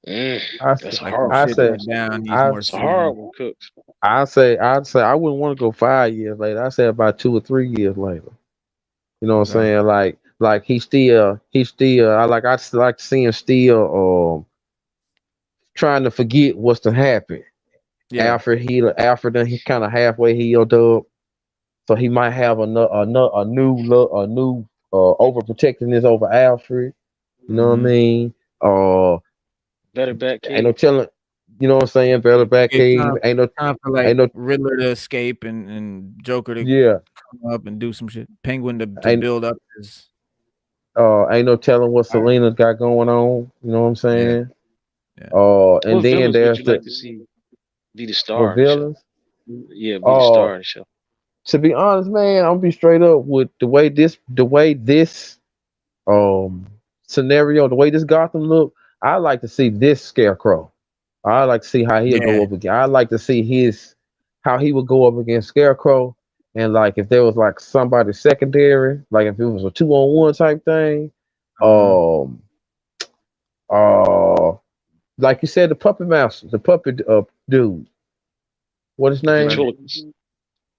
Mm, I that's say a Like some hard one, I shit say went Cooks. down, he's I more It's a hard seasoned. one, Cooks. I'd say I wouldn't want to go 5 years later. I say about 2 or 3 years later. You know what I'm Okay. saying? Like he still I still like to see him still trying to forget what's to happen. Yeah. Alfred done he kind of halfway healed up, so he might have a new overprotectiveness over Alfred. You know what I Mhm. mean? Uh, Better ain't no Batcave. telling. You know what I'm saying? Better back Gave cave. time time for, Ain't like, no Riddler to escape and Joker to yeah. come up and do some shit. Penguin to Ain't build up his ain't no telling what Alright. Selena's got going on. You know what I'm Yeah, saying? yeah. And What then villains would there's you like the to see be the what star in the show? villains. Yeah, be the Uh, star in the show. to be honest, man, I'm gonna be straight up with the way this um scenario, the way this Gotham look. I like to see this Scarecrow. I like to see how he'll go Yeah, up again. I like to see his how he would go up against Scarecrow, and like if there was like somebody secondary, like if it was a 2-on-1 type thing. uh-huh. Um, uh, like you said, the puppet master, the puppet dude. What his The name? Right. ventriloquist.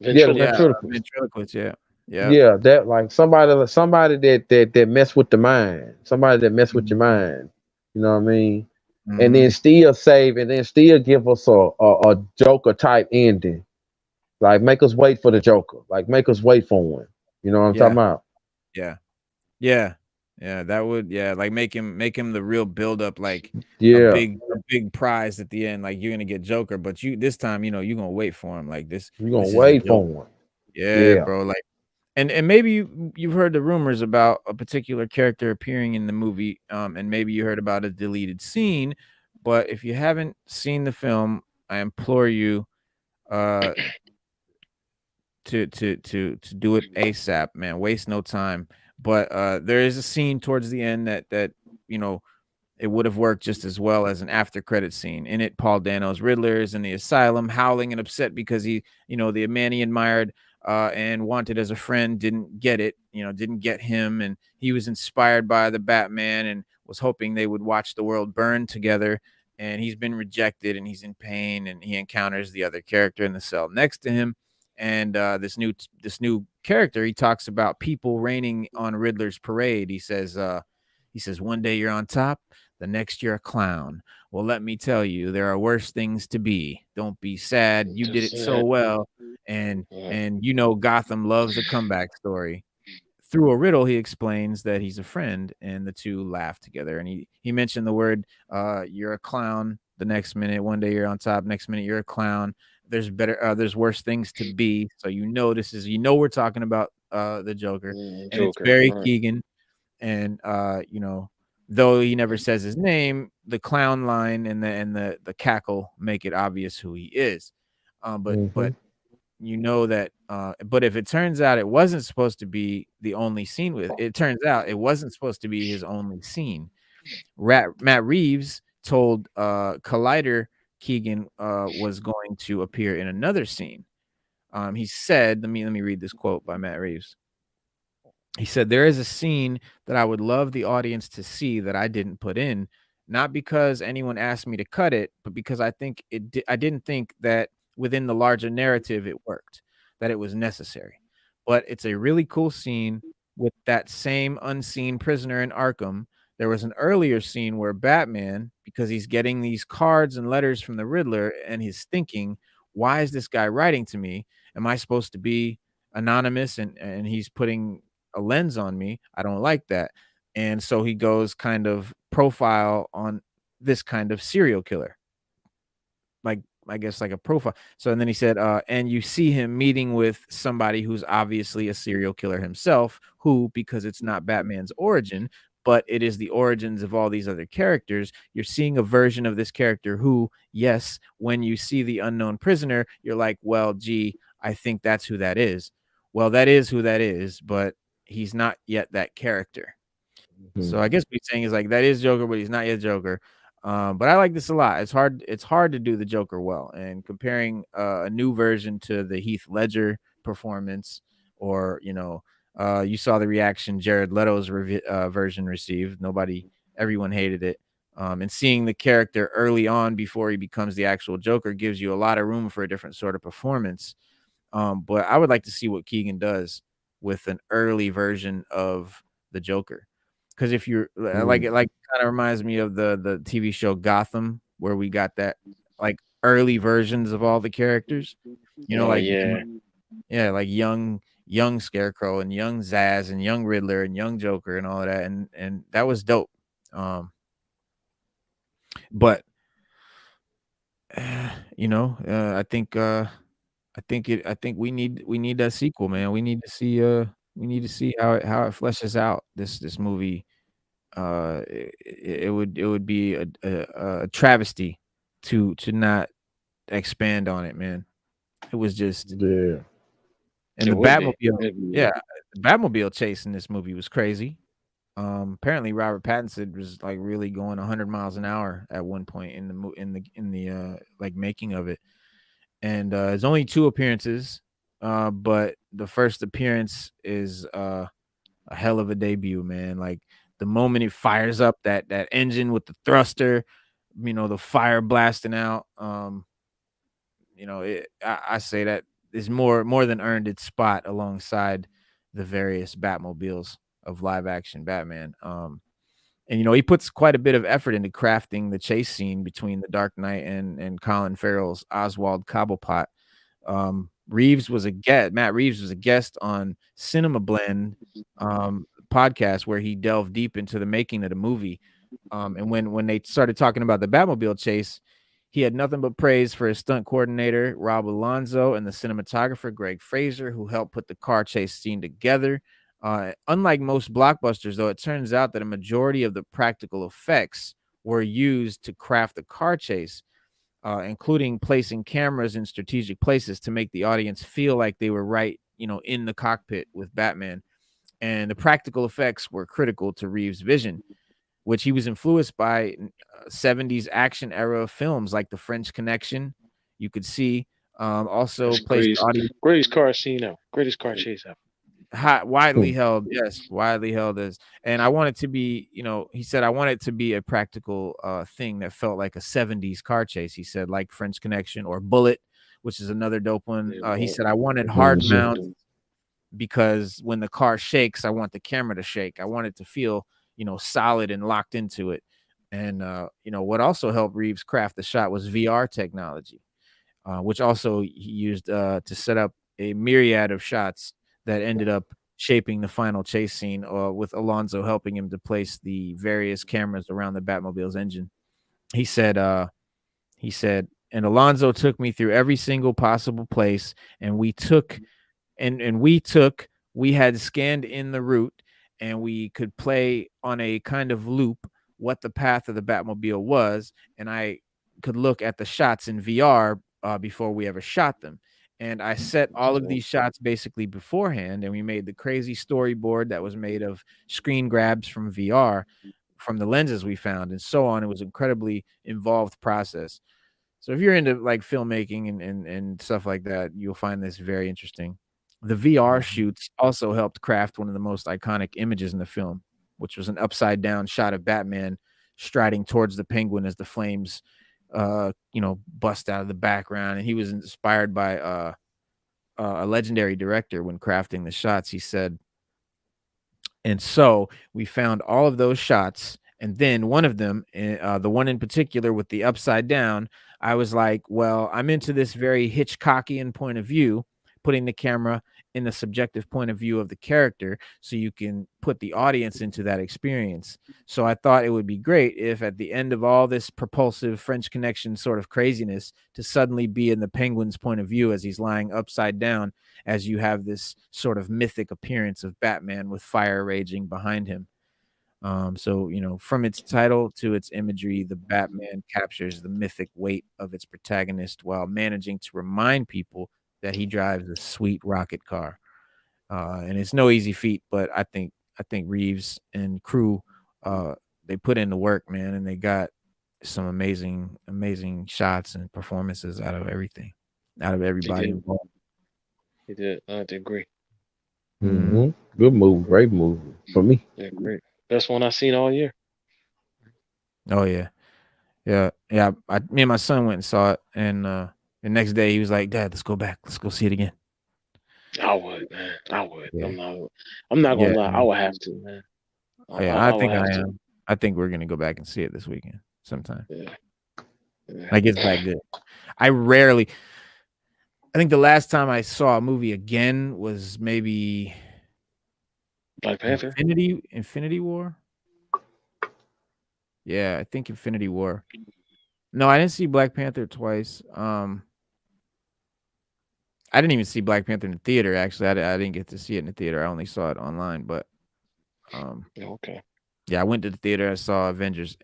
Yeah, the Yeah, Ventriloquist. ventriloquist. ventriloquist, yeah. Yep. Yeah, that like somebody that mess with the mind, somebody that mess with your Mhm, mind. You know what I mean? And then mhm. still save, and then still give us a Joker type ending. Like make us wait for the Joker. Like make us wait for him. You know what I'm talking Yeah, about? yeah, yeah, yeah, that would yeah, like, make him the real build up, like, Yeah, a big prize at the end, like, you're gonna get Joker, but you this time, you're gonna wait for him, like, you gonna this is the wait Joker. for him. Yeah, Yeah, bro, like and maybe you've heard the rumors about a particular character appearing in the movie, and maybe you heard about a deleted scene, but if you haven't seen the film, I implore you, uh, to do it ASAP, man, waste no time, but, there is a scene towards the end that, you know, it would have worked just as well as an after credit scene. In it, Paul Dano's Riddler is in the asylum, howling and upset because the man he admired and wanted as a friend didn't get it, didn't get him. And he was inspired by the Batman and was hoping they would watch the world burn together. And he's been rejected and he's in pain. And he encounters the other character in the cell next to him. And this new character, he talks about people raining on Riddler's parade. He says, one day you're on top, the next you're a clown. Well, let me tell you, there are worse things to be. Don't be sad. You did Just it so said. well. And Yeah. and Gotham loves a comeback story. Through a riddle, he explains that he's a friend, and the two laugh together. And he mentioned the word, you're a clown the next minute. One day you're on top, next minute you're a clown. There's worse things to be. So this is we're talking about the Joker, and it's Joker. Barry Right. Keoghan. And you know, though he never says his name, the clown line and the cackle make it obvious who he is. But Mm-hmm. you know that but if it turns out it wasn't supposed to be the only scene with it turns out it wasn't supposed to be his only scene. Matt Reeves told Collider Keegan was going to appear in another scene. He said, let me read this quote by Matt Reeves. He said, "There is a scene that I would love the audience to see that I didn't put in, not because anyone asked me to cut it, but because I didn't think that within the larger narrative it worked, that it was necessary. But it's a really cool scene with that same unseen prisoner in Arkham. There was an earlier scene where Batman, because he's getting these cards and letters from the Riddler and he's thinking, why is this guy writing to me? Am I supposed to be anonymous and he's putting a lens on me. I don't like that. And so he goes kind of profile on this kind of serial killer, like I guess like a profile. So and then he said, and you see him meeting with somebody who's obviously a serial killer himself, who, because it's not Batman's origin, but it is the origins of all these other characters, you're seeing a version of this character who, yes, when you see the unknown prisoner, you're like, well, gee, I think that's who that is. Well, that is who that is, but he's not yet that character. So I guess what he's saying is like that is Joker, but he's not yet Joker. But I like this a lot. It's hard to do the Joker well, and comparing a new version to the Heath Ledger performance, or you saw the reaction Jared Leto's version received. Everyone hated it. And seeing the character early on before he becomes the actual Joker gives you a lot of room for a different sort of performance. But I would like to see what Keegan does with an early version of the Joker. Because if you're like Mm. it like kind of reminds me of the TV show Gotham, where we got that like early versions of all the characters. Oh Like yeah. yeah, like young Scarecrow and young Zaz and young Riddler and young Joker and all of that, and that was dope. But I think we need that sequel, man. We need to see how it fleshes out this movie. It would be a travesty to not expand on it, man. It was just Yeah. and It the would be. Batmobile, It'd be. yeah, the Batmobile chase in this movie was crazy. Apparently Robert Pattinson was like really going 100 miles an hour at one point in the like making of it. And it's only two appearances, but the first appearance is a hell of a debut, man. Like the moment it fires up that engine with the thruster, the fire blasting out. I say that is more than earned its spot alongside the various Batmobiles of live action Batman. And he puts quite a bit of effort into crafting the chase scene between the Dark Knight and Colin Farrell's Oswald Cobblepot. Matt Reeves was a guest on Cinema Blend podcast where he delved deep into the making of the movie. And when they started talking about the Batmobile chase, he had nothing but praise for his stunt coordinator, Rob Alonzo, and the cinematographer, Greg Fraser, who helped put the car chase scene together. Unlike most blockbusters, though, it turns out that a majority of the practical effects were used to craft the car chase, including placing cameras in strategic places to make the audience feel like they were right, in the cockpit with Batman. And the practical effects were critical to Reeves' vision, which he was influenced by 70s action era films like The French Connection. You could see also That's placed the audience greatest car scene ever. Greatest car chase ever. widely Hmm. held, yes, widely held as, and I want it to be, he said, I want it to be a practical thing that felt like a 70s car chase. He said, like French Connection or Bullet, which is another dope one. Yeah, He but said, I wanted hard Mhm. mounts because when the car shakes, I want the camera to shake. I want it to feel, solid and locked into it. And what also helped Reeves craft the shot was VR technology, which also he used to set up a myriad of shots that ended up shaping the final chase scene, with Alonzo helping him to place the various cameras around the Batmobile's engine. He said, and Alonzo took me through every single possible place, and we took we had scanned in the route, and we could play on a kind of loop what the path of the Batmobile was, and I could look at the shots in VR before we ever shot them. And I set all of these shots basically beforehand, and we made the crazy storyboard that was made of screen grabs from VR, from the lenses we found, and so on. It was an incredibly involved process. So if you're into like filmmaking and stuff like that, you'll find this very interesting. The VR shoots also helped craft one of the most iconic images in the film, which was an upside down shot of Batman striding towards the Penguin as the flames bust out of the background. And he was inspired by a legendary director when crafting the shots. He said, and so we found all of those shots. And then one of them, the one in particular with the upside down, I was like, well, I'm into this very Hitchcockian point of view, putting the camera in the subjective point of view of the character so you can put the audience into that experience. So I thought it would be great if at the end of all this propulsive French Connection sort of craziness to suddenly be in the Penguin's point of view as he's lying upside down, as you have this sort of mythic appearance of Batman with fire raging behind him. So, from its title to its imagery, the Batman captures the mythic weight of its protagonist while managing to remind people that he drives a sweet rocket car. And it's no easy feat, but I think Reeves and crew, they put in the work, man, and they got some amazing shots and performances out of everything, out of They everybody did. involved. They did. I did agree. Mhm. Good movie, great movie for me. Yeah, great. Best one I've seen all year. Oh yeah. Yeah, yeah. Me and my son went and saw it, and the next day he was like, "Dad, let's go back. Let's go see it again." I would, man. I would. Yeah, I'm not gonna yeah, lie. I would have to, man. yeah. I I would think have I to. am. I think we're gonna go back and see it this weekend sometime. Yeah. Yeah. Like it's that good. I rarely. I think the last time I saw a movie again was maybe Black Panther. Infinity War. Yeah, I think Infinity War. No, I didn't see Black Panther twice. I didn't even see Black Panther in the theater. Actually, I didn't get to see it in the theater. I only saw it online. But Okay. yeah, I went to the theater. I saw Avengers,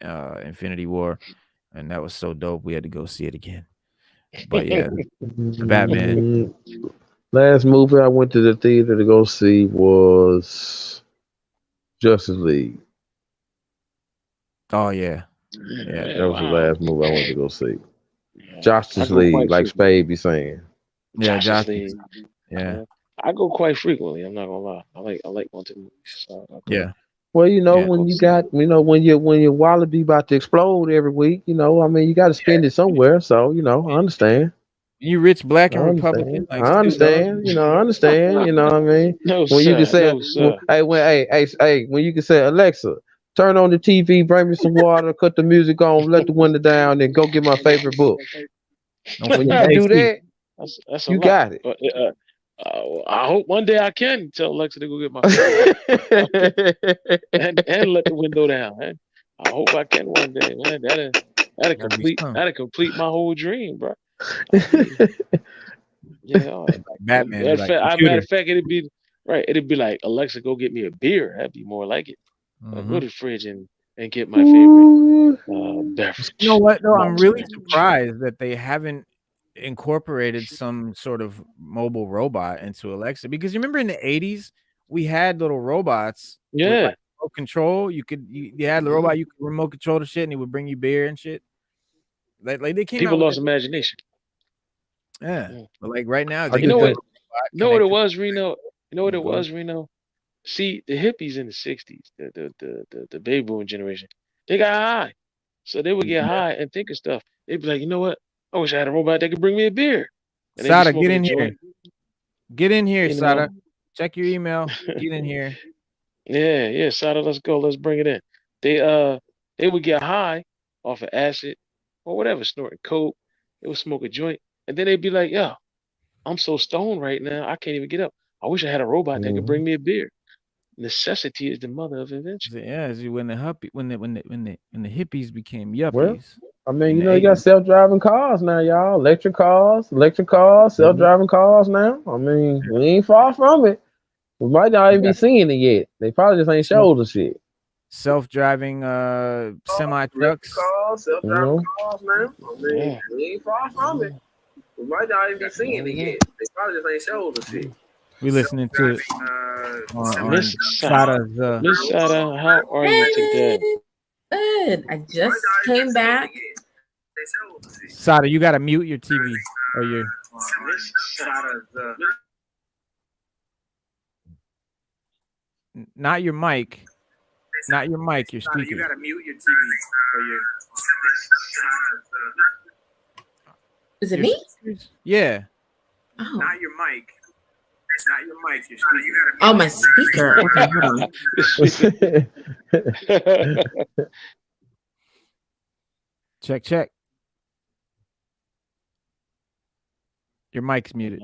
Infinity War, and that was so dope. We had to go see it again. But yeah, the Batman. Mm, Last movie I went to the theater to go see was Justice League. Oh yeah, yeah, That was the Wow. last movie I went to go see. I Justice go League, quite like frequently. Spade be saying. yeah. Justice Justice. League. Yeah, Yeah. I go quite frequently. I'm not gonna lie. I like going to the movies. So I go. yeah, Well, yeah. when Go you see it. got, when your wallet be about to explode every week, I mean, you got to spend it somewhere. So, I understand. You rich black I and Republican understand. like I Snoop Dogg. understand. I understand. You know what I mean? No When you can sir. say, No sir. when you can say, Alexa, turn on the TV, bring me some water, cut the music on, let the window down, and go get my favorite book. Don't When you forget can the do AC. that, That's a you lot. got it. But I hope one day I can tell Alexa to go get my favorite book and let the window down. Man. I hope I can one day, man. That'll That'd be complete some. that'll complete my whole dream, bro. I'll be yeah. Like Batman, be like Matter computer. of fact, it'd be right. It'd be like Alexa, go get me a beer. That'd be more like it. Go Hmm. to the fridge and get my favorite Ooh. You know beverage, what though? I'm really Monster. surprised that they haven't incorporated some sort of mobile robot into Alexa, because you remember in the 80s we had little robots with like Yeah, remote control. You had the robot, you could remote control the shit and it would bring you beer and shit. Like they came out people with lost that. imagination. Yeah. Yeah. But like right now I they You can know think have a what? that. robot You know what it connect to was, Reno? You know what it go ahead. was, Reno? See, the hippies in the '60s, the baby boom generation, they got high, so they would get Yeah. high and think of stuff. They'd be like, you know what? I wish I had a robot that could bring me a beer, and they'd be Sada, get smoking a in here. joint, Get in here, you know. Sada. Check your email. Get in here. Yeah, yeah, Sada, let's go, let's bring it in. They uh, they would get high off of acid or whatever, snorting coke. They would smoke a joint, and then they'd be like, yo, I'm so stoned right now, I can't even get up. I wish I had a robot that could Mhm. bring me a beer. Necessity is the mother of invention. Yeah, when the when the hippies became Well, yuppies I mean, in the you got 80s. self-driving cars now, y'all. Electric cars, Mhm. self-driving cars now. I mean, we ain't far from it. We might not even be seeing it yet. They probably just ain't Self showed us shit. self-driving semi trucks. You Self-driving know? cars, man. I mean, Yeah. we ain't far from it. We might not even be seeing it yet. They probably just ain't showed us shit. We listening to it on Miss Sada, Sada's Miss Sada, how are you today? Hey, good. I just came back. Sada, you gotta mute your TV or your Miss Sada, not your mic. Not your mic, your speaker. You gotta mute your TV or your. Is it Your me? speakers? Yeah. Oh, Not your mic. Not your mic. Your speaker. You gotta. oh, my speaker. Okay, hold on. Check. Your mic's muted.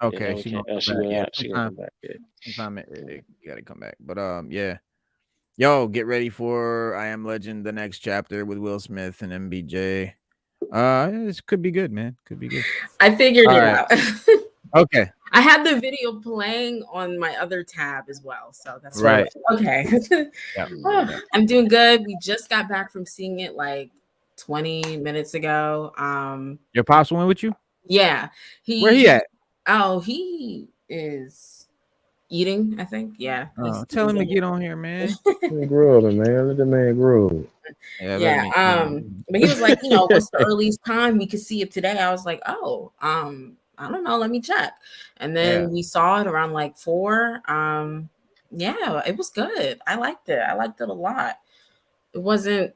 Okay, she gonna come she back. went Yeah, out. She gonna come back. Yeah. sometime it gotta come back. But yeah. Yo, get ready for I Am Legend, the next chapter with Will Smith and MBJ. This could be good, man. Could be good. I figured All it right. out. Okay. I had the video playing on my other tab as well, so that's Right. Okay. Yeah. Oh, I'm doing good. We just got back from seeing it like 20 minutes ago. Your pops went with you? Yeah. Where he at? Oh, he is eating, I think. Yeah. Tell him to get on here, man. Grubbing, man. Let the man grub. Yeah. But he was like, what's the earliest time we could see it today? I was like, oh, I don't know, let me check. And then we saw it around like 4. Yeah, it was good. I liked it a lot. It wasn't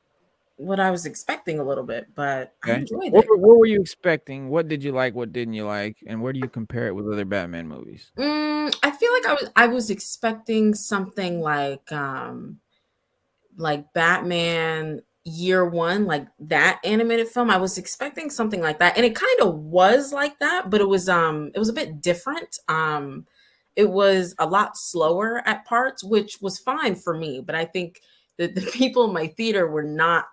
what I was expecting a little bit, but I enjoyed it. What were you expecting? What did you like? What didn't you like? And where do you compare it with other Batman movies? I feel like I was expecting something like Batman Year One, like that animated film. I was expecting something like that, and it kind of was like that, but it was a bit different. It was a lot slower at parts, which was fine for me, but I think that the people in my theater were not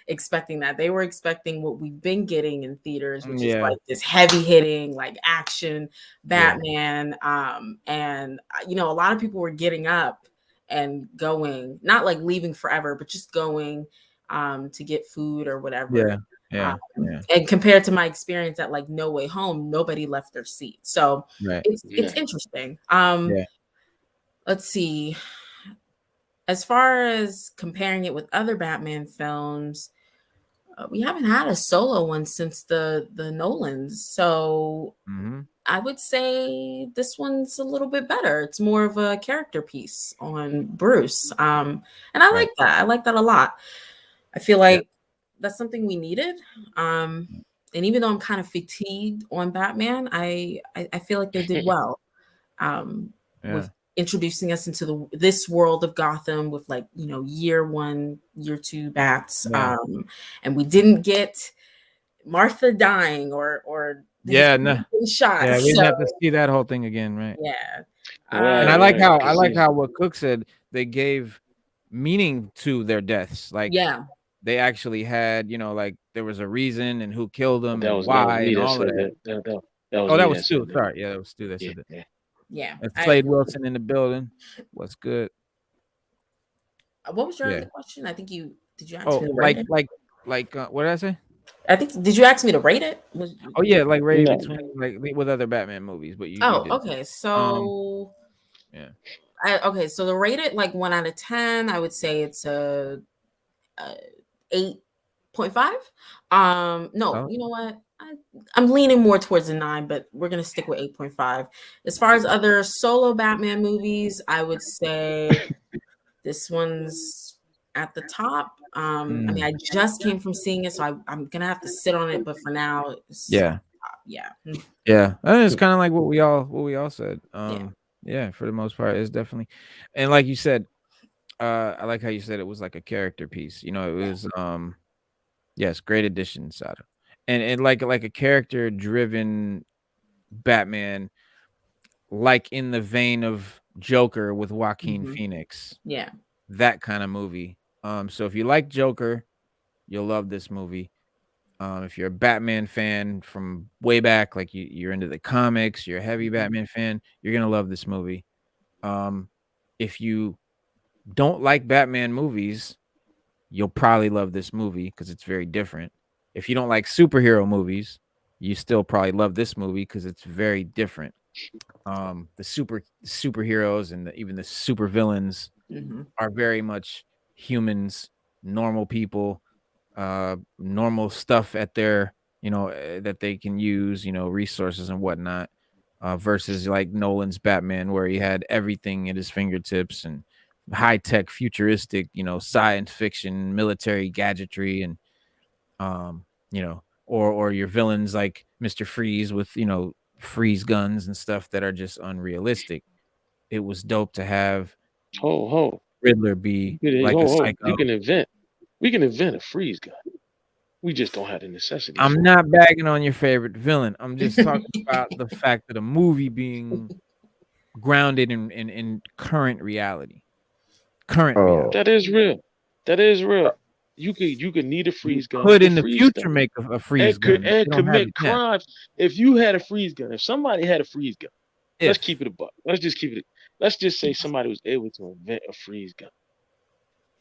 expecting that. They were expecting what we've been getting in theaters, which is like this heavy hitting, like action Batman. And a lot of people were getting up and going, not like leaving forever, but just going to get food or whatever. And compared to my experience at like No Way Home, nobody left their seat. So it's interesting. Let's see. As far as comparing it with other Batman films, we haven't had a solo one since the Nolans. So I would say this one's a little bit better. It's more of a character piece on Bruce. And I like that. I like that a lot. I feel like that's something we needed. And even though I'm kind of fatigued on Batman, I feel like they did well with introducing us into this world of Gotham with like, Year One, Year Two Bats. And we didn't get Martha dying or shot. Yeah, we didn't have to see that whole thing again, right? Yeah. And I like how what Cook said, they gave meaning to their deaths. Like they actually had, like there was a reason and who killed them and why and all of that. That was Stu. Sorry. Yeah, that was Stu that said that. Yeah. And Slade Wilson in the building. What's good? What was your other question? I think did you ask me to rate it? Like what did I say? I think did you ask me to rate it? Like rate it between like with other Batman movies, but you okay. So so to rate it like 1 out of 10, I would say it's a 8.5. No, you know what? I'm leaning more towards a 9, but we're gonna stick with 8.5. As far as other solo Batman movies, I would say this one's at the top. I mean, I just came from seeing it, so I'm gonna have to sit on it. But for now, it's yeah. It's kind of like what we all said. For the most part, it's definitely, and like you said, I like how you said it was like a character piece. It was yes, great addition, Sada, and like a character driven Batman, like in the vein of Joker with Joaquin Phoenix. Yeah, that kind of movie. So if you like Joker, you'll love this movie. If you're a Batman fan from way back, like you're into the comics, you're a heavy Batman fan, you're gonna love this movie. If you don't like Batman movies, you'll probably love this movie because it's very different. If you don't like superhero movies, you still probably love this movie because it's very different. The superheroes and even the super villains are very much humans, normal people, normal stuff at their, that they can use, resources and whatnot, versus like Nolan's Batman, where he had everything at his fingertips and high tech, futuristic, science fiction, military gadgetry, and or your villains like Mr. Freeze with, freeze guns and stuff that are just unrealistic. It was dope to have Ho. Riddler be You can, like a ho ho. psycho. We can invent a freeze gun. We just don't have the necessity I'm for not bagging on your favorite villain. I'm just talking about the fact that a movie being grounded in current reality. Current reality. That is real. That is real. You could need a freeze gun. Could You in could the freeze future stuff make a freeze gun, but and they don't have commit it yet. crimes. If you had a freeze gun, if somebody had a freeze gun, let's If keep it a buck. Let's just keep it. Let's just say somebody was able to invent a freeze gun.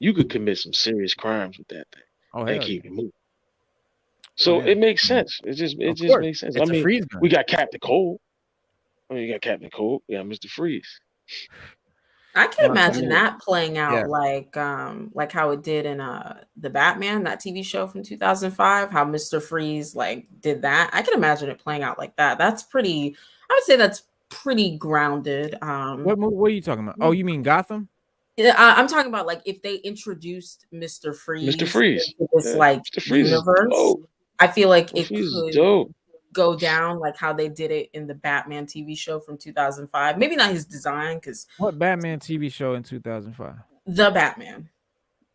You could commit some serious crimes with that thing and hell keep yeah. it moving. So yeah. it makes sense. It just Of course, makes sense. it's a freeze gun. we got Captain Cold. You got Captain Cold. Yeah, Mr. Freeze. I can imagine Yeah. that playing out Yeah. like how it did in the Batman, that TV show from 2005, how Mr. Freeze like did that. I can imagine it playing out like that. That's pretty, I would say that's pretty grounded. What are you talking about? Oh, you mean Gotham? Yeah, I'm talking about like if they introduced Mr. Freeze Mr. Freeze. into this like Mr. Freeze is universe, dope. I feel like Mr. it Freeze is could dope. go down like how they did it in the Batman TV show from 2005. Maybe not his design, because What Batman TV show in 2005? the Batman,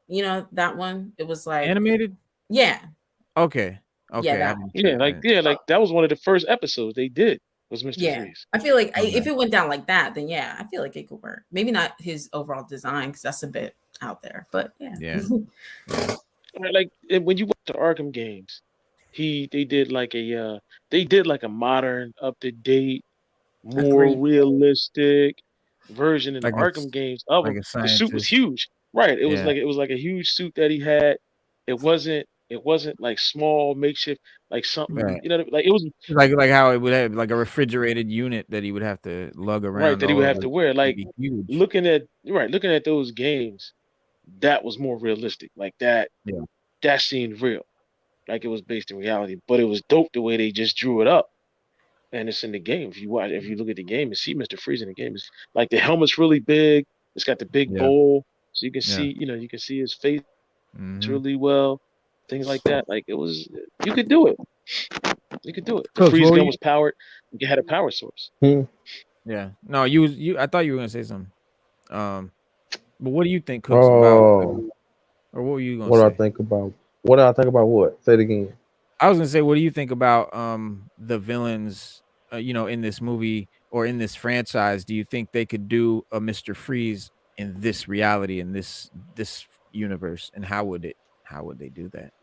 you know that one. It was like Animated? yeah, Okay. yeah, Okay. that Yeah, like that was one of the first episodes they did was Mr. yeah. Freeze. I feel like Okay. if it went down like that, then yeah, I feel like it could work. Maybe not his overall design because that's a bit out there, but yeah. Yeah. Like when you watch the Arkham games, they did like a modern, up to date, more Agreed. realistic version in the Like Arkham games of like him. a The suit was scientist. huge, right? It Yeah. was like a huge suit that he had. It wasn't like small makeshift like something. Right. You know, like it was Like how it would have like a refrigerated unit that he would have to lug right around that he all would over. have to wear. Like It'd be huge. looking at those games, that was more realistic. Like that Yeah. that seemed real. Like it was based in reality. But it was dope the way they just drew it up. And it's in the game. If you look at the game and see Mr. Freeze in the game, it's like the helmet's really big. It's got the big Yeah. bowl, so you can Yeah. see, you can see his face Mhm. really well. Things like that. Like it was, you could do it. You could do it. The Cooks, freeze what were gun you- was powered. You had a power source. Yeah. No, you I thought you were gonna say something. But what do you think, Cooks, about Oh, or what were you gonna what do I say? think about? What do I think about what? Say it again. I was gonna say, what do you think about the villains, in this movie or in this franchise? Do you think they could do a Mr. Freeze in this reality, in this universe, and how would they do that?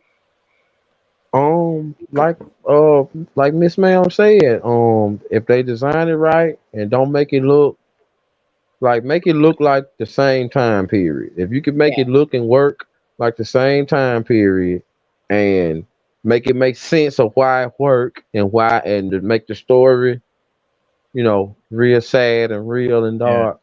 Like Miss Ma'am said, if they design it right and don't make it look like the same time period. If you could make it look and work like the same time period and make sense of why it work and why and to make the story, real sad and real and Yeah. dark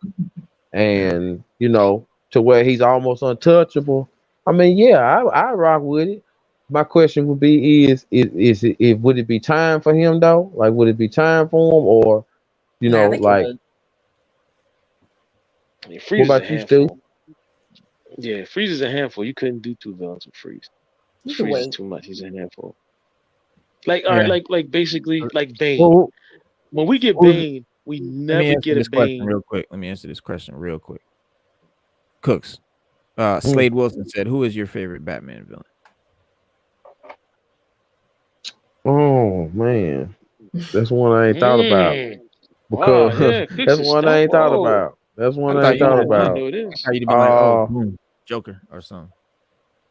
and to where he's almost untouchable. I mean, yeah, I rock with it. My question would be would it be time for him though? Like would it be time for him or Nah, they can like wait. Yeah, what Freeze is a about you, Stu? handful. Yeah, Freeze is a handful. You couldn't do two villains with Freeze. You can Freeze is wait. too much. He's a handful. Like all right, Yeah. like basically like Bane. Well, When we get well, Bane, we Let me never answer get a this question Bane. real quick. Cooks. mm, Slade Wilson said, "Who is your favorite Batman villain?" oh man, that's one I ain't thought about Wow, because yeah, Cooks that's is one I stumped. ain't thought Whoa. about. That's one I I thought ain't you thought would. I about. know it I is. thought you'd have been like, "Oh, Uh, Joker or something."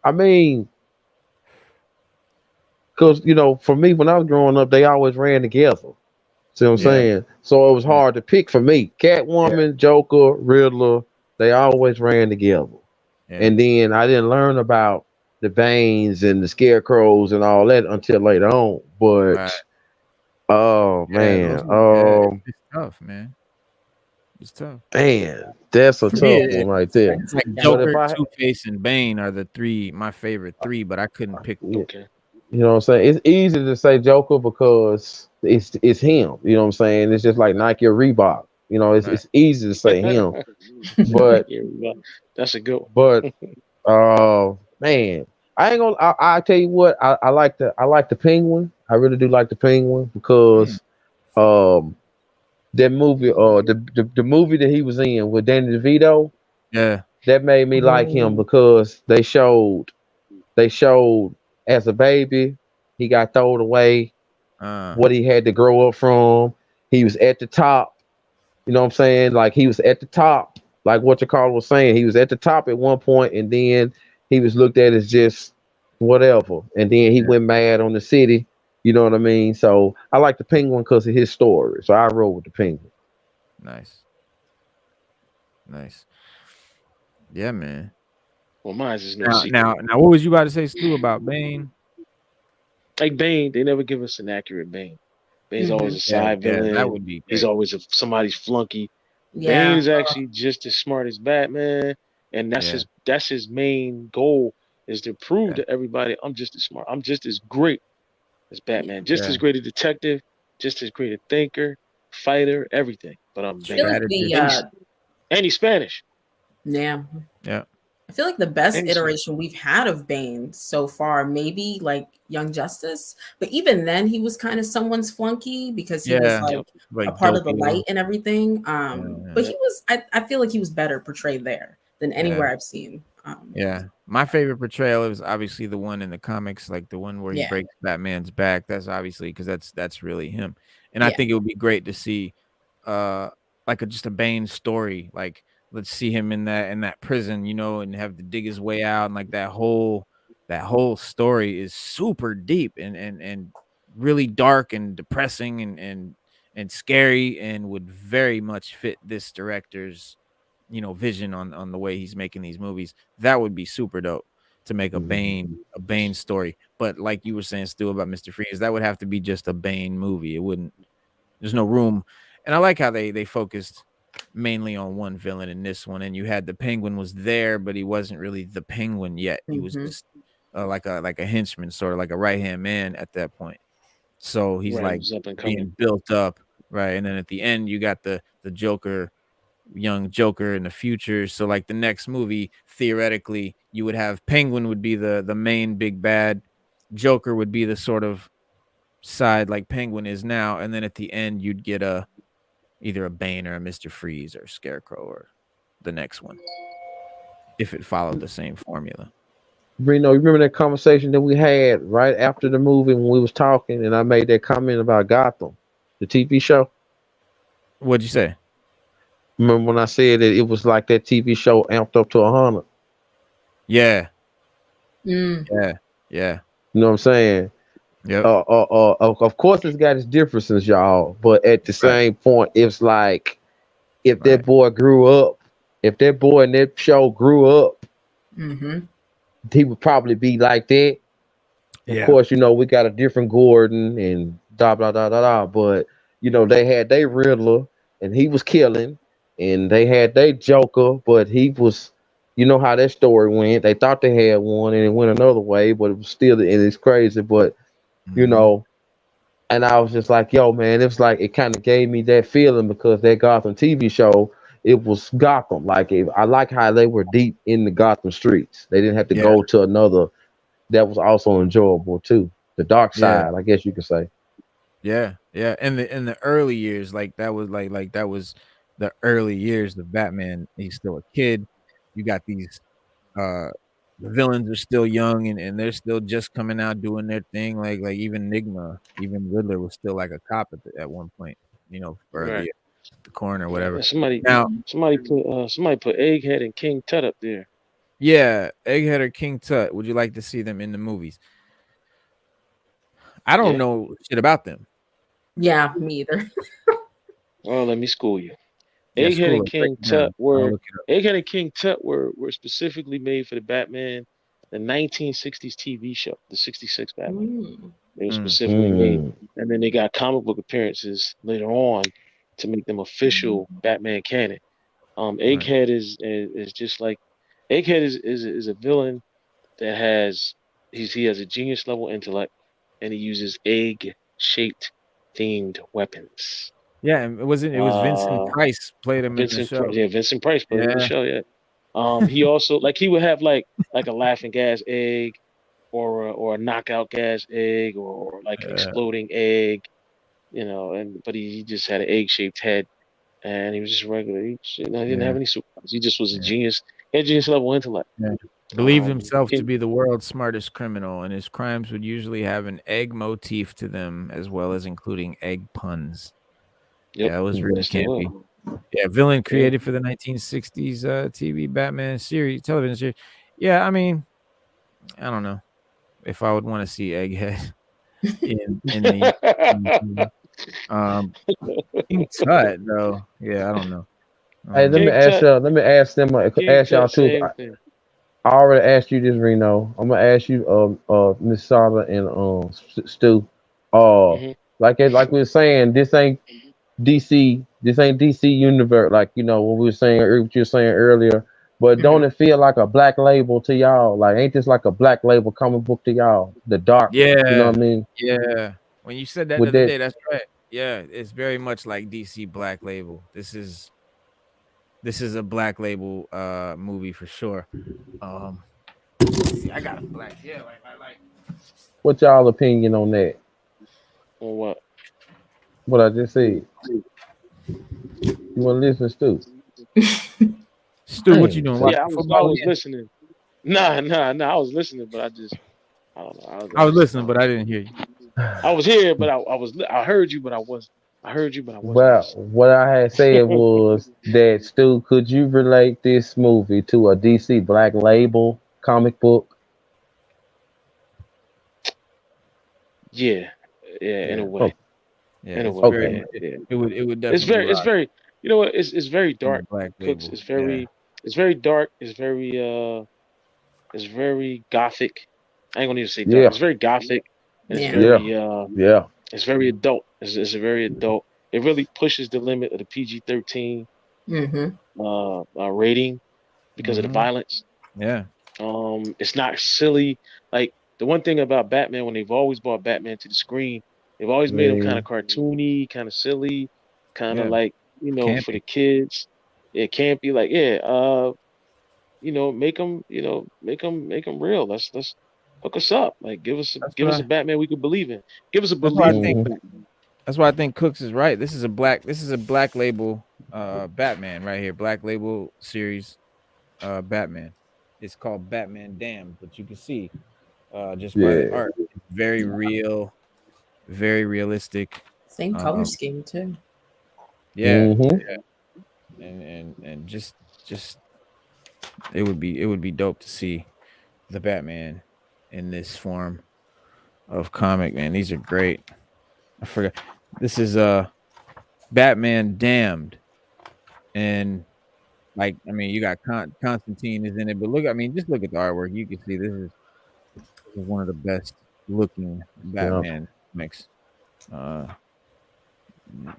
I mean, because for me when I was growing up, they always ran together. See what I'm Yeah, saying? So it was yeah, hard to pick for me. yeah, Catwoman, Joker, Riddler, they always ran together. yeah. And then I didn't learn about the Banes and the Scarecrows and all that until later on. Right. But oh Yeah, those man, are it's tough, man. It's tough. that's a For me, tough one right there. it's like But if Joker, I, Two-Face, and Bane are the three my favorite three, but I couldn't pick yeah, Okay. you know what I'm saying? It's easy to say Joker because it's him. You know what I'm saying? It's just like Nike or Reebok. You know, right. it's easy to say him. Like, But yeah, that's a good one. but man, I ain't gonna. I tell you what. I like the Penguin. I really do like the Penguin Mm, because um that movie the movie that he was in with Danny DeVito, yeah. that made me like him Oh, because they showed as a baby he got thrown away, Uh, what he had to grow up from. He was at the top. You know what I'm saying? Like he was at the top, like what your caller was saying. He was at the top at one point, and then he was looked at as just whatever. And then he yeah. went mad on the city. You know what I mean? So I like the Penguin because of his story. So I roll with the Penguin. Nice, nice. Yeah, man. Well, mine's is no Now, secret. now, now, what was you about to say, Stu, about Bane? Like Bane, they never give us an accurate Bane. Bane's always hmm a Yeah, side yeah, that villain. would be He's great. always somebody's flunky. Bane yeah. is actually just as smart as Batman, and Yeah, that's his main goal is to prove yeah, to everybody I'm just as smart. I'm just as great as Batman, just as yeah. great a detective, just as great a thinker, fighter, everything. But I'm I feel Bane, like the and Strategist. he's Spanish, yeah. Yeah, I feel like the best and he's iteration we've had of Bane so far, maybe like Young Justice, but even then he was kind of someone's flunky because he was yeah. like yep, a Like part of the dopey light little. and everything. Yeah, But yeah, he was, I feel like he was better portrayed there than yeah. anywhere I've seen. Yeah. My favorite portrayal is obviously the one in the comics, like the one where he Yeah, breaks Batman's back. That's obviously because that's really him. And I yeah. think it would be great to see like just a Bane story. Like let's see him in that prison, and have to dig his way out, and like that whole story is super deep and really dark and depressing and scary and would very much fit this director's vision on the way he's making these movies. That would be super dope to make a Mhm. Bane story. But like you were saying, Stu, about Mr. Freeze, that would have to be just a Bane movie. It wouldn't. There's no room. And I like how they focused mainly on one villain in this one. And you had the Penguin was there, but he wasn't really the Penguin yet. He was hmm just like a henchman, sort of like a right hand man at that point. So he's right. like He's up and coming. being built up, right? And then at the end, you got the Joker, young Joker in the future. So like the next movie, theoretically, you would have Penguin would be the main big bad, Joker would be the sort of side like Penguin is now, and then at the end you'd get either a Bane or a Mr. Freeze or Scarecrow or the next one if it followed the same formula. Reno, you remember that conversation that we had right after the movie when we was talking, and I made that comment about Gotham, the TV show. What'd you say? Remember when I said that it was like that TV show amped up to 100? Yeah, Mm, yeah, yeah. You know what I'm saying? Yep. Of course, it's got its differences, y'all. But at the Right, same point, it's like if that right. boy grew up, if that boy in that show grew up, hmm he would probably be like that. Of Yeah, course, we got a different Gordon and blah blah blah blah blah. But they had their Riddler and he was killing, and they had their Joker, but he was. You know how that story went. They thought they had one, and it went another way, but it was still, and it's crazy. But you mhm. know, and I was just like, yo, man, it was like it kind of gave me that feeling because that Gotham TV show, it was Gotham. Like I like how they were deep in the Gotham streets. They didn't have to Yeah, go to another. That was also enjoyable too. The dark yeah. side, I guess you could say. Yeah, yeah. In the early years, like that was like that was the early years of Batman. He's still a kid. You got these uh the villains are still young and they're still just coming out doing their thing. Like even Enigma, even Riddler was still like a cop at one point, for Right. the coroner or Right. whatever. And somebody Now, somebody put Egghead and King Tut up there. yeah, Egghead or King Tut, would you like to see them in the movies? I don't Yeah. know shit about them. Yeah, me either. Well, let me school you. Yeah, Egghead school and it. Break King it Tut down. I'll look it up. Were specifically made for the Batman, the 1960s TV show, the 66 Batman. Mm. They were Mm. specifically made, Mm. and then they got comic book appearances later on to make them official Batman canon. Right. Egghead is just like Egghead is a villain that he has a genius level intellect, and he uses egg shaped themed weapons. Yeah, and it was Vincent Uh, Price played him in the show. Vincent Price played him in the Yeah. show. Yeah. He also like he would have like a laughing gas egg, or a knockout gas egg, or like an Uh, exploding egg. But he just had an egg shaped head, and he was just regular. He didn't have yeah. any superpowers. He just was a Yeah. genius. He had genius level intellect. Yeah. Believed himself to He- be the world's smartest criminal, and his crimes would usually have an egg motif to them, as well as including egg puns. yep, Yeah, it was really yes they campy. will. Yeah, villain Yeah. created for the 1960s TV Batman series, television series. Yeah, I mean, I don't know if I would want to see Egghead in the um King Tut though. Yeah, I don't know. Hey, let me King ask Tut, y'all. Let me ask them. King Ask y'all Tut, too. same thing. I already asked you this, Reno. I'm gonna ask you, Miss Sada and Stu. Uh, Hmm. like we were saying, this ain't DC. This ain't DC universe. Like what we were saying, what you were saying earlier. But don't Mhm. it feel like a black label to y'all? Like, ain't this like a black label comic book to y'all? The dark. You know Yeah, what I mean? yeah. When you said that the With other that, day, that's right. Yeah, it's very much like DC Black Label. This is a Black Label movie for sure. Um, let's see, I got a black. Yeah, like. what y'all opinion on that? Or what? What I just said. You want to listen, Stu? Stu, what you Damn, doing? see. Yeah, Watching I football was again? listening. Nah. I was listening, but I don't know. I was listening, but I didn't hear you. I was here, but I heard you, but I was. I heard you, but I wasn't Well, listening. what I had said was that Stu, could you relate this movie to a DC Black Label comic book? Yeah, yeah, in a Yeah, way, Oh, yeah. in a It's way, very. okay. yeah, yeah. It would definitely It's rock very, you know what? It's very in the dark. Black Cooks. Label. Yeah, It's very dark. It's very gothic. I ain't gonna even say dark. Yeah, It's very gothic, and Yeah. yeah, yeah. it's very adult. It's very adult. It really pushes the limit of the PG-13 Mhm. rating because of the hmm violence. yeah, It's not silly. Like the one thing about Batman, when they've always brought Batman to the screen, they've always made him kind of Man, cartoony, kind of silly, kind of yeah. like for the Campy. kids. It can't be like make them real. Let's hook us up. Like That's give what us a I. Batman we could believe in. Give us a That's why I believable think. hmm Batman. That's why I think Cooks is right. This is a Black Label Batman right here. Black Label series Batman. It's called Batman Damned, but you can see just by the yeah. art, it's very real, very realistic. Same color Um, scheme too. yeah, hmm and just it would be dope to see the Batman in this form of comic. Man, these are great. I forgot. This is Batman Damned, and like I mean, you got Constantine is in it, but look, I mean, just look at the artwork. You can see this is one of the best looking Yeah. Batman comics. Uh,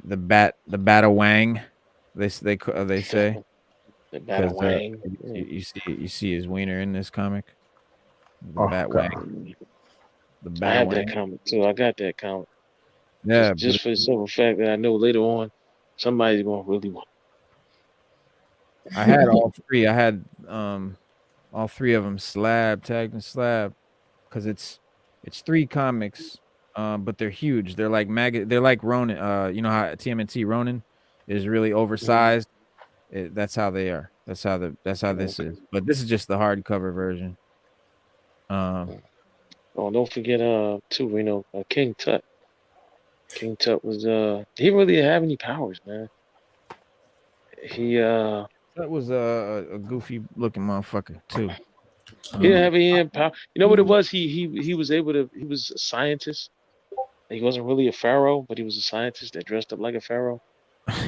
the Batawang, they say The because Batawang. Yeah. you see his wiener in this comic, the Oh Batwang, God. the I have that Batawang. comic too. I got that comic. Yeah, but Just for the simple fact that I know later on somebody's gonna really want I had all three. I had all three of them tagged and slab because it's three comics, but they're huge. They're like they're like Ronin. You know how TMNT Ronin is really it. Mhm. oversized. That's how they are. That's how this Okay. is. But this is just the hardcover version. Um, Oh, don't forget too, King Tut. King Tut was he didn't really have any powers, man. He that was a goofy looking motherfucker too. he didn't Um, have any power. You know what it was? He was able to he was a scientist He wasn't really a pharaoh, but he was a scientist that dressed up like a pharaoh.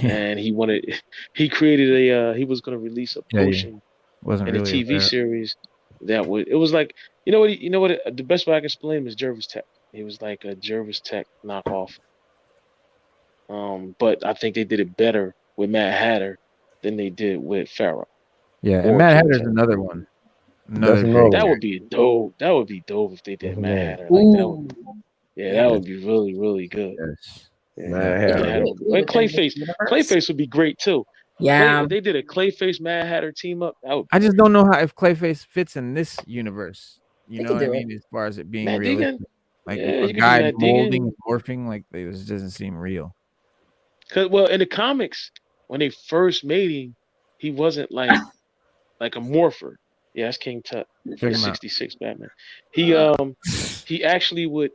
Yeah. And he created he was going to release a Yeah. potion Wasn't in a really a TV pharaoh. series it was like, the best way I can explain him is Jervis Tech. He was like a Jervis Tech knockoff. But I think they did it better with Mad Hatter than they did with Pharaoh Yeah, and or Mad King Hatter's Tut. another one. That's Another another great That one. would character. be dope. That would be dope if they That's did Mad another one. Hatter. Like that would Ooh, be, yeah, that yeah. would be really, really good. Yes. Yeah, Mad Yeah. Mad Hatter. Hatter Maybe would be. be And within this Clayface, universe. Clayface would be great too. Yeah. If they did a Clayface Mad Hatter team up, that would I be just great. don't know how if Clayface fits in this universe. You They know can what I do it. mean? As far as it being Matt Deegan, realistic, like yeah, a you could do guy Matt Deegan. molding and morphing, like it was, doesn't seem real. Cause well, in the comics, when they first made him, he wasn't like a morpher. Yeah, that's King Tut for Check the him out. '66 Batman. He Uh, um he actually would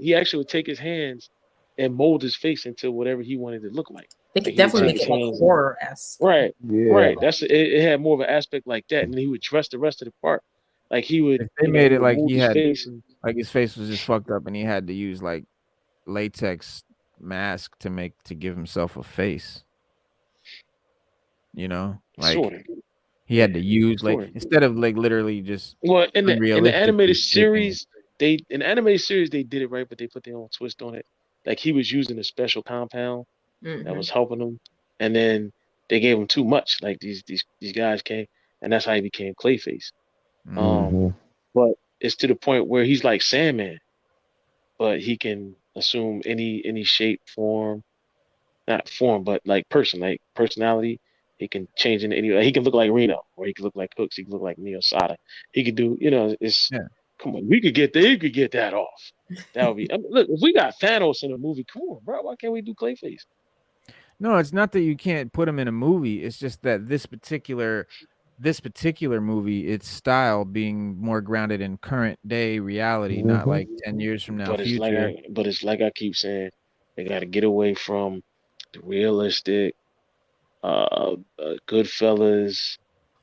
take his hands and mold his face into whatever he wanted to look like. they Like could he would definitely take make his it like hands and horror esque. right, Yeah. right. It had more of an aspect like that, and he would dress the rest of the part. Like he would, If they he made it would like mold he his had, face and like his face was just fucked up, and he had to use like latex mask to give himself a face. You know, sort like of, he yeah, had to use like sort of. instead of like literally just Well, in the animated unrealistically shaping. series, they did it right, but they put their own twist on it. Like he was using a special compound that Hmm. was helping him, and then they gave him too much. Like these guys came, and that's how he became Clayface. Mm. Um, Mm-hmm. but it's to the point where he's like Sandman, but he can assume any shape, form, not form, but like personality. He can change into any. Like, he can look like Reno, or he can look like Hooks. He can look like Neo Sada. He could do. It's Yeah. come on. We could get that. You could get that off. That would be. I mean, look, if we got Thanos in a movie, come on, bro. Why can't we do Clayface? No, it's not that you can't put him in a movie. It's just that this particular movie, its style being more grounded in current day reality, not Mm-hmm. like 10 years from now future. But it's like I keep saying, they got to get away from the realistic, Goodfellas,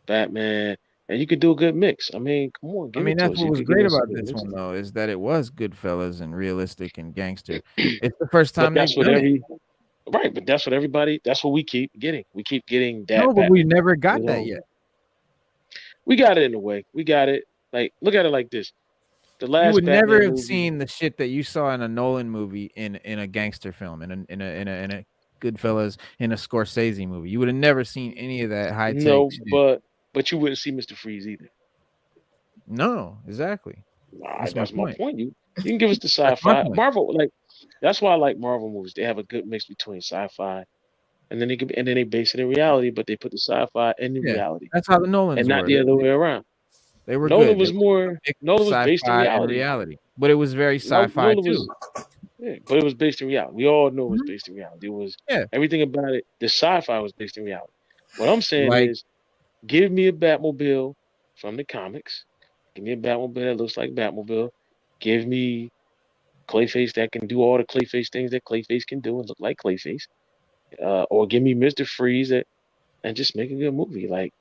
Batman, and you could do a good mix. I mean, come on, I give mean, it to that's us. what You was could give great us a about good this mix. one though, is that it was Goodfellas and realistic and gangster. It's the first But time they've done it. that's what everybody, that's what we keep getting. We keep getting No, that but we Batman. never We got that don't. yet. We got it in a way. We got it. Like, look at it like this: the You last would never Batman have movie. seen the shit that you saw in a Nolan movie in a gangster film, in a Goodfellas, in a Scorsese movie. You would have never seen any of that high tech No, shit. but you wouldn't see Mr. Freeze either. No, exactly. Nah, That's my that's my point. point. You can give us the That's my sci-fi point. Marvel. Like that's why I like Marvel movies. They have a good mix between sci-fi and then they base it in reality, but they put the sci-fi in the Yeah, reality that's how the and Nolans not were. the other way around. They were Nolan good. They was were a more. mix of Nolan was based in sci-fi and reality. reality, but it was very No, sci-fi Nolan too. was, yeah, but it was based in reality. We all know it was Mhm. based in reality. It was Yeah, everything about it. The sci-fi was based in reality. What I'm saying like is, give me a Batmobile from the comics. Give me a Batmobile that looks like Batmobile. Give me Clayface that can do all the Clayface things that Clayface can do and look like Clayface. Or give me Mr. Freeze and just make a good movie. Like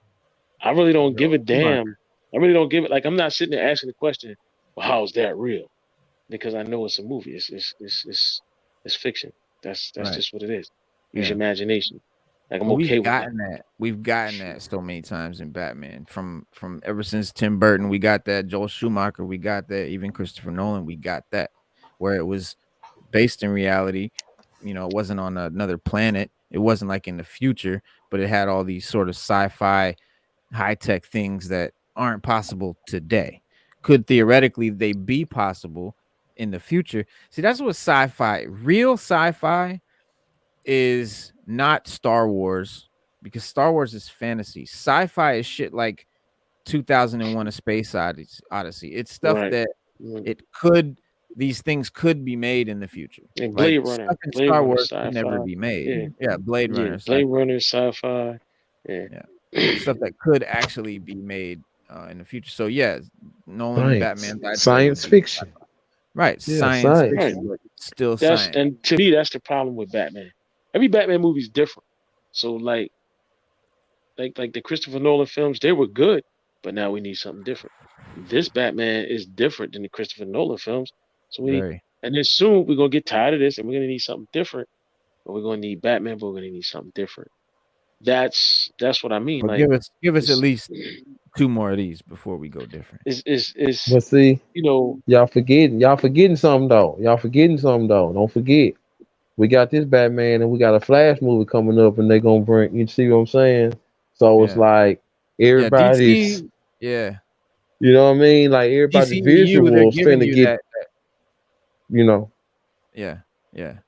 I really don't give a Joel damn. Schumacher, I really don't give it. Like I'm not sitting there asking the question, well, how is that real? Because I know it's a movie. It's fiction. That's right? just what it is. Use your Yeah. imagination. Like I'm But okay with that. we've gotten that so many times in Batman. From ever since Tim Burton, we got that. Joel Schumacher, we got that. Even Christopher Nolan, we got that. Where it was based in reality. You know, it wasn't on another planet. It wasn't like in the future, but it had all these sort of sci-fi, high-tech things that aren't possible today. Could theoretically they be possible in the future? See, that's what sci-fi, real sci-fi is not Star Wars, because Star Wars is fantasy. Sci-fi is shit like 2001: A Space Odyssey. It's stuff Right. that Mm. it could these things could be made in the future. And Like stuff in Blade Star Runner, Wars could never sci-fi. be made. Yeah, Yeah, Blade yeah. Runner, Blade sci-fi. Runner, sci-fi. Yeah. Yeah. Stuff that could actually be made in the future. So yeah, Nolan Science. Batman, I'd say would Science be fiction. right, Yeah, science science. Right. fiction, but still That's science. and to me that's the problem with Batman. Every Batman movie is different. So like the Christopher Nolan films, they were good, but now we need something different. This Batman is different than the Christopher Nolan films, so we need Very. And then soon we're gonna get tired of this, and we're gonna need something different. But we're gonna need Batman, but we're gonna need something different. That's what I mean. Well, Like give us at it's least 2 more of these before we go different. it's But see, you know, y'all forgetting something though. Don't forget. We got this Batman and we got a Flash movie coming up, and they gonna bring. You see what I'm saying? So it's Yeah. like Yeah, everybody's. DC, yeah. You know what I mean? Like everybody's DCEU, they're visuals giving finna you get. that You know, yeah, yeah.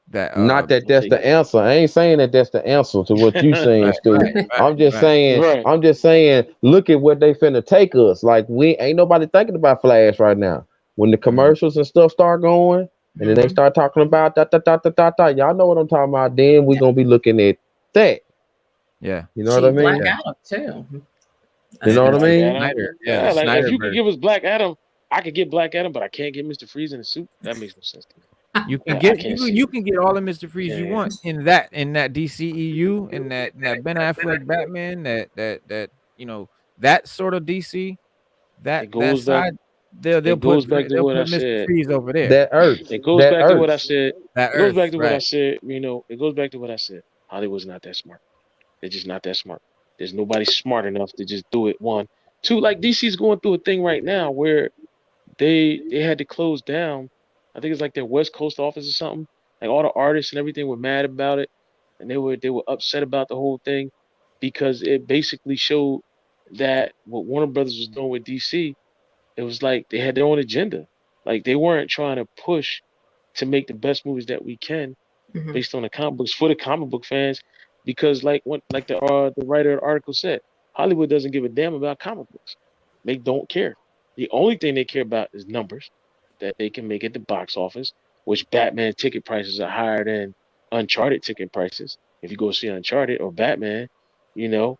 That, not that what that's they the answer. I ain't saying that that's the answer to what you saying, right, Stu. right, right, I'm just right. saying. right. I'm just saying. Look at what they finna take us. Like we ain't nobody thinking about Flash right now. When the Mhm, commercials and stuff start going, and then they Mhm. start talking about that. Y'all know what I'm talking about. Then we're gonna be looking at that. yeah, You know what I Shoot, Black mean? yeah, Adam too. You That's know yeah. what I gonna Black mean? Adam. The Yeah, like if you could Snyderverse. give us Black Adam, I could get Black Adam, but I can't get Mr. Freeze in a suit. That makes no sense to me. You can I get can't see you it. can get all the Mr. Freeze you Yeah, want in that DCEU, in that Ben Affleck Batman, you know, that sort of DC, it that goes back. side, It goes back to they'll what I put Mr. said. Freeze over there. That Earth. It goes That back to what I Earth. said. That It goes back Earth, to what I right. said. It goes back to what I said. Hollywood's not that smart. They're just not that smart. There's nobody smart enough to just do it. One, two. Like DC's going through a thing right now where they had to close down. I think it's like their West Coast office or something. Like all the artists and everything were mad about it, and they were upset about the whole thing because it basically showed that what Warner Brothers was doing with DC, it was like they had their own agenda. Like they weren't trying to push to make the best movies that we can Mhm. based on the comic books for the comic book fans, because like the writer of the article said, Hollywood doesn't give a damn about comic books. They don't care. The only thing they care about is numbers that they can make at the box office, which Batman ticket prices are higher than Uncharted ticket prices. If you go see Uncharted or Batman, you know,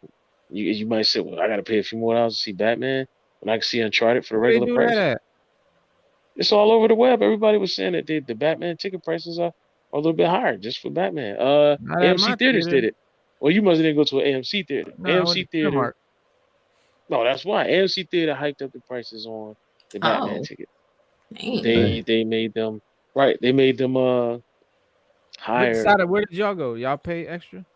you might say, well, I got to pay a few more dollars to see Batman when I can see Uncharted for the Where they regular do that price. at? It's all over the web. Everybody was saying that the Batman ticket prices are a little bit higher just for Batman. Not at AMC my theaters theater. did it. Well, you must didn't go to an AMC theater. No, I went AMC to theater. Cinemark. No, that's why AMC theater hiked up the prices on the Batman Oh, ticket. dang. Dang. They made them right. They made them higher. Where did y'all go? Y'all pay extra?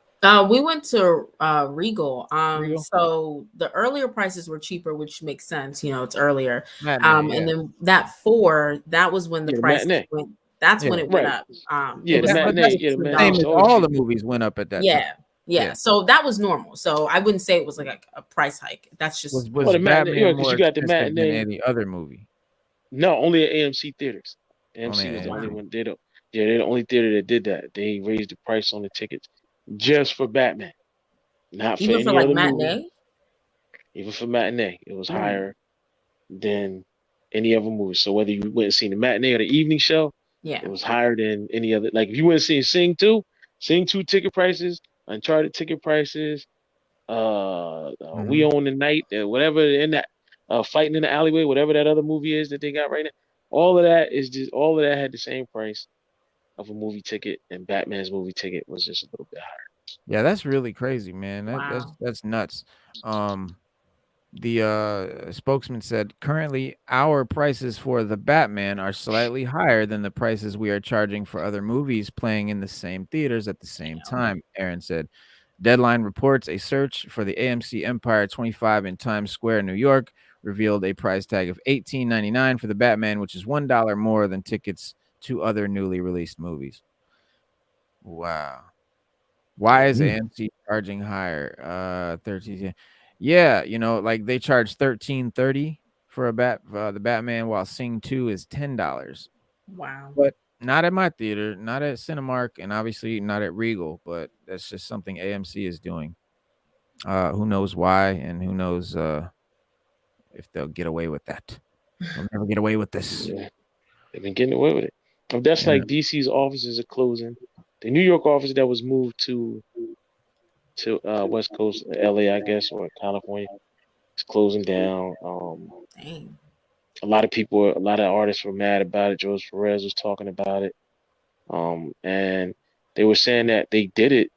We went to Regal. Regal? So the earlier prices were cheaper, which makes sense. You know, it's earlier. Matinee, And yeah. then that was when the Yeah, the prices matinee. went. That's when Yeah. it went Right. up. It Yeah, the was like matinee. Yeah, the $16. matinee Same is as always all the cheaper. movies went up at that time. Yeah, yeah. Yeah. So that was normal. So I wouldn't say it was like a price hike. That's just Well, Was the matinee, Batman because more you got the expensive than matinee. any other movie? No, only at AMC theaters. Only AMC at was the only AMC. one. They're the only theater that did that. They raised the price on the tickets just for Batman, not for even for any like other movie. matinee. Even for matinee, it was Mm, higher than any other movie. So whether you went and seen the matinee or the evening show, yeah. it was higher than any other. Like if you went and seen Sing 2 ticket prices, Uncharted ticket prices, We Mhm. Own the Night, whatever in that Fighting in the Alleyway, whatever that other movie is that they got right now. All of that had the same price of a movie ticket, and Batman's movie ticket was just a little bit higher. Yeah, that's really crazy, man. Wow. That's nuts. Um, the spokesman said currently our prices for the Batman are slightly higher than the prices we are charging for other movies playing in the same theaters at the same time, Aaron said. Deadline reports a search for the AMC Empire 25 in Times Square, New York, revealed a price tag of $18.99 for the Batman, which is $1 more than tickets to other newly released movies. Wow. Why is Mm. AMC charging higher? 13. Yeah, you know, like they charge 13.30 for the Batman, while Sing 2 is $10. Wow. But not at my theater, not at Cinemark, and obviously not at Regal, but that's just something AMC is doing. Who knows why, and who knows if they'll get away with that. They'll never get away with this. Yeah, they've been getting away with it. If that's Yeah. like DC's offices are closing. The New York office that was moved to West Coast, LA, I guess, or California, is closing down. Dang. A lot of artists were mad about it. George Perez was talking about it. And they were saying that they did it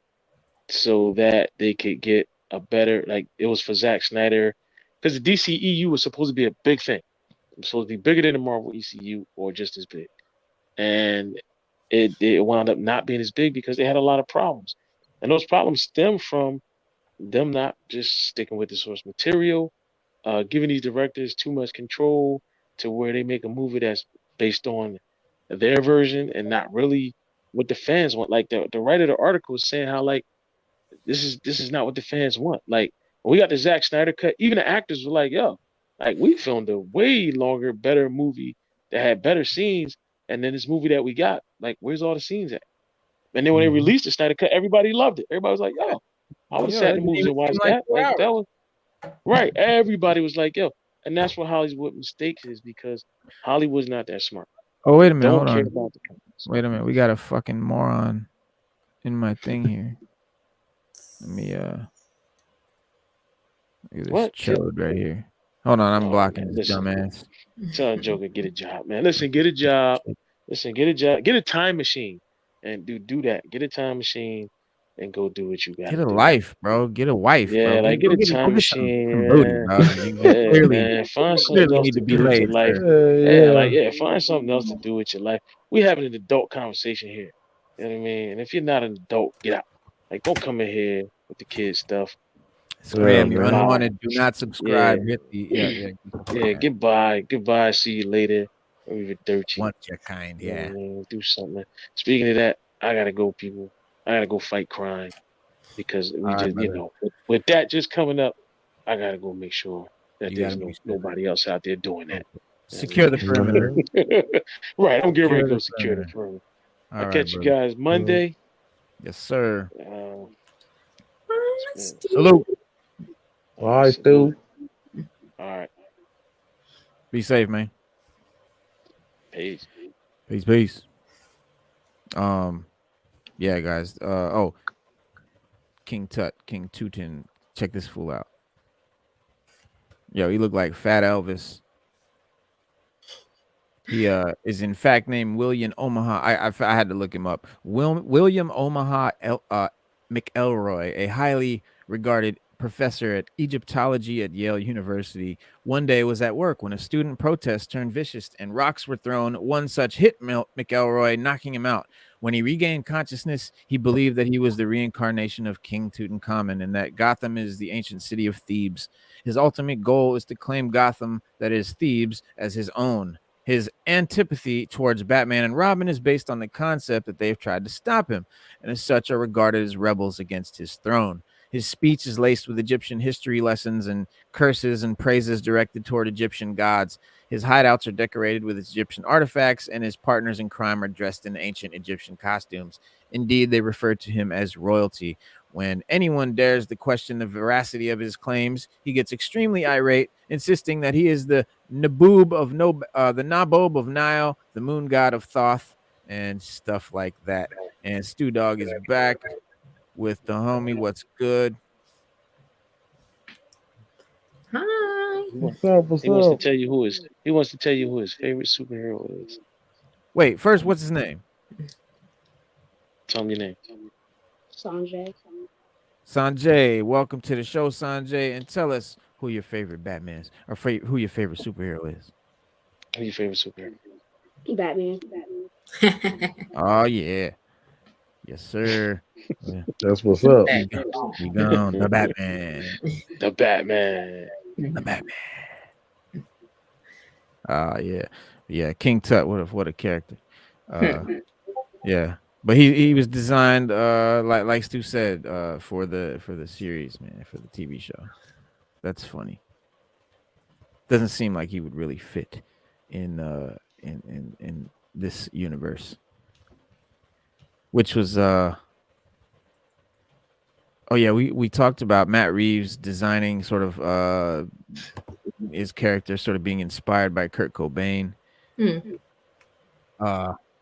so that they could get a better, like it was for Zack Snyder, because the DCEU was supposed to be a big thing. It was supposed to be bigger than the Marvel ECU or just as big. and it wound up not being as big because they had a lot of problems, and those problems stem from them not just sticking with the source material, giving these directors too much control to where they make a movie that's based on their version and not really what the fans want. Like the writer of the article is saying how like this is not what the fans want. Like when we got the Zack Snyder cut, even the actors were like, "Yo, like we filmed a way longer, better movie that had better scenes, and then this movie that we got, like, where's all the scenes at?" And then when they Mhm. released the Snyder cut, everybody loved it. Everybody was like, "Yo, I would have Yo, sat that in the didn't movies even and seem watched like that. 4 Like hours. that was right." Everybody was like, "Yo," and that's what Hollywood mistakes is because Hollywood's not that smart. Oh, wait They a minute, don't hold care on. about the companies. Wait a minute, we got a fucking moron in my thing here. Let me look at this What? chode right here. Hold on, I'm Oh blocking man, this listen. dumbass. Tell a Joker get a job, man. Listen, get a job. Listen, get a job. Get a time machine, and do that. Get a time machine, and go do what you got Get to a do. life, bro. Get a wife, bro. Yeah, like get a Go time get some booty, machine. dog. You Yeah, clearly man. Find you something clearly else need to to be do with your laid, life. sir. Yeah, Yeah. like find something else to do with your life. We having an adult conversation here. You know what I mean? And if you're not an adult, get out. Like, don't come in here with the kid stuff. Yeah, Scram, you're man. Goodbye. unwanted. Do not Yeah, subscribe. Hit the yeah. yeah. Goodbye. Goodbye. See you later. Leave it dirty. Want your kind, You know yeah. what I mean? Do something. Speaking of that, I gotta go, people. I gotta go fight crime because we All right, just, brother. with that just coming up, I gotta go make sure that You there's gotta make sure. nobody else out there doing that. Okay. You know what Secure the perimeter. Mhm. I mean? Right, I'm getting ready Secure to go the secure the perimeter. perimeter. I'll All right, catch you brother. guys Mhm. Monday. Yes, sir. Spend Salute. All right, dude. all right, Be safe, man. peace. Peace, peace. Yeah, guys. King Tut, King Tutin. Check this fool out. Yo, he looked like Fat Elvis. He is in fact named William Omaha. I had to look him up. William Omaha McElroy, a highly regarded professor at Egyptology at Yale University, one day was at work when a student protest turned vicious and rocks were thrown. One such hit McElroy, knocking him out. When he regained consciousness, he believed that he was the reincarnation of King Tutankhamun and that Gotham is the ancient city of Thebes. His ultimate goal is to claim Gotham, that is Thebes, as his own. His antipathy towards Batman and Robin is based on the concept that they've tried to stop him, and as such are regarded as rebels against his throne. His speech is laced with Egyptian history lessons and curses and praises directed toward Egyptian gods. His hideouts are decorated with Egyptian artifacts, and his partners in crime are dressed in ancient Egyptian costumes. Indeed, they refer to him as royalty. When anyone dares to question the veracity of his claims, he gets extremely irate, insisting that he is the the Nabob of Nile, the moon god of Thoth, and stuff like that. And Stu Dog is back with the homie. What's good? Hi. He What's up? What's wants to up? tell you who his he wants to tell you who his favorite superhero is. Wait, first, what's his name? Tell him your name. Sanjay. Sanjay. Welcome to the show, Sanjay, and tell us who your favorite Batman is, or who your favorite superhero is. Who's your favorite superhero? Batman. Oh yeah, yes sir. Yeah. That's what's up. We gone the Batman. The Batman. The Batman. Yeah. King Tut. What a character. Yeah. But he was designed like Stu said for the series, man, for the TV show. That's funny. Doesn't seem like he would really fit in this universe. Which was oh yeah, we talked about Matt Reeves designing sort of his character sort of being inspired by Kurt Cobain.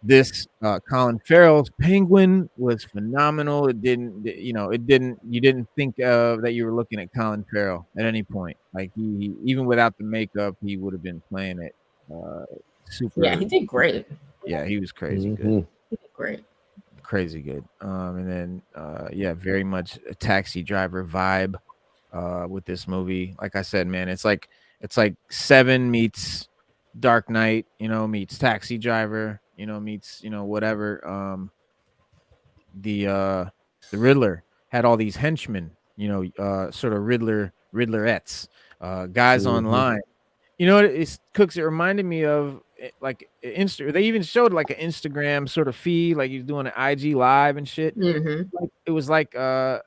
This Colin Farrell's Penguin was phenomenal. You didn't think that you were looking at Colin Farrell at any point. Like he even without the makeup, he would have been playing it super. Yeah, he did great. Yeah, he was crazy good. Mhm. He did great. Crazy good. And then yeah, very much a Taxi Driver vibe with this movie. Like I said, man, it's like Seven meets Dark Knight, meets Taxi Driver. meets, whatever. The Riddler had all these henchmen, sort of Riddlerettes, guys Mm-hmm. online. You know what it's Cooks, it reminded me of like they even showed like an Instagram sort of feed, like he's doing an IG live and shit. Mm-hmm. Like it was like a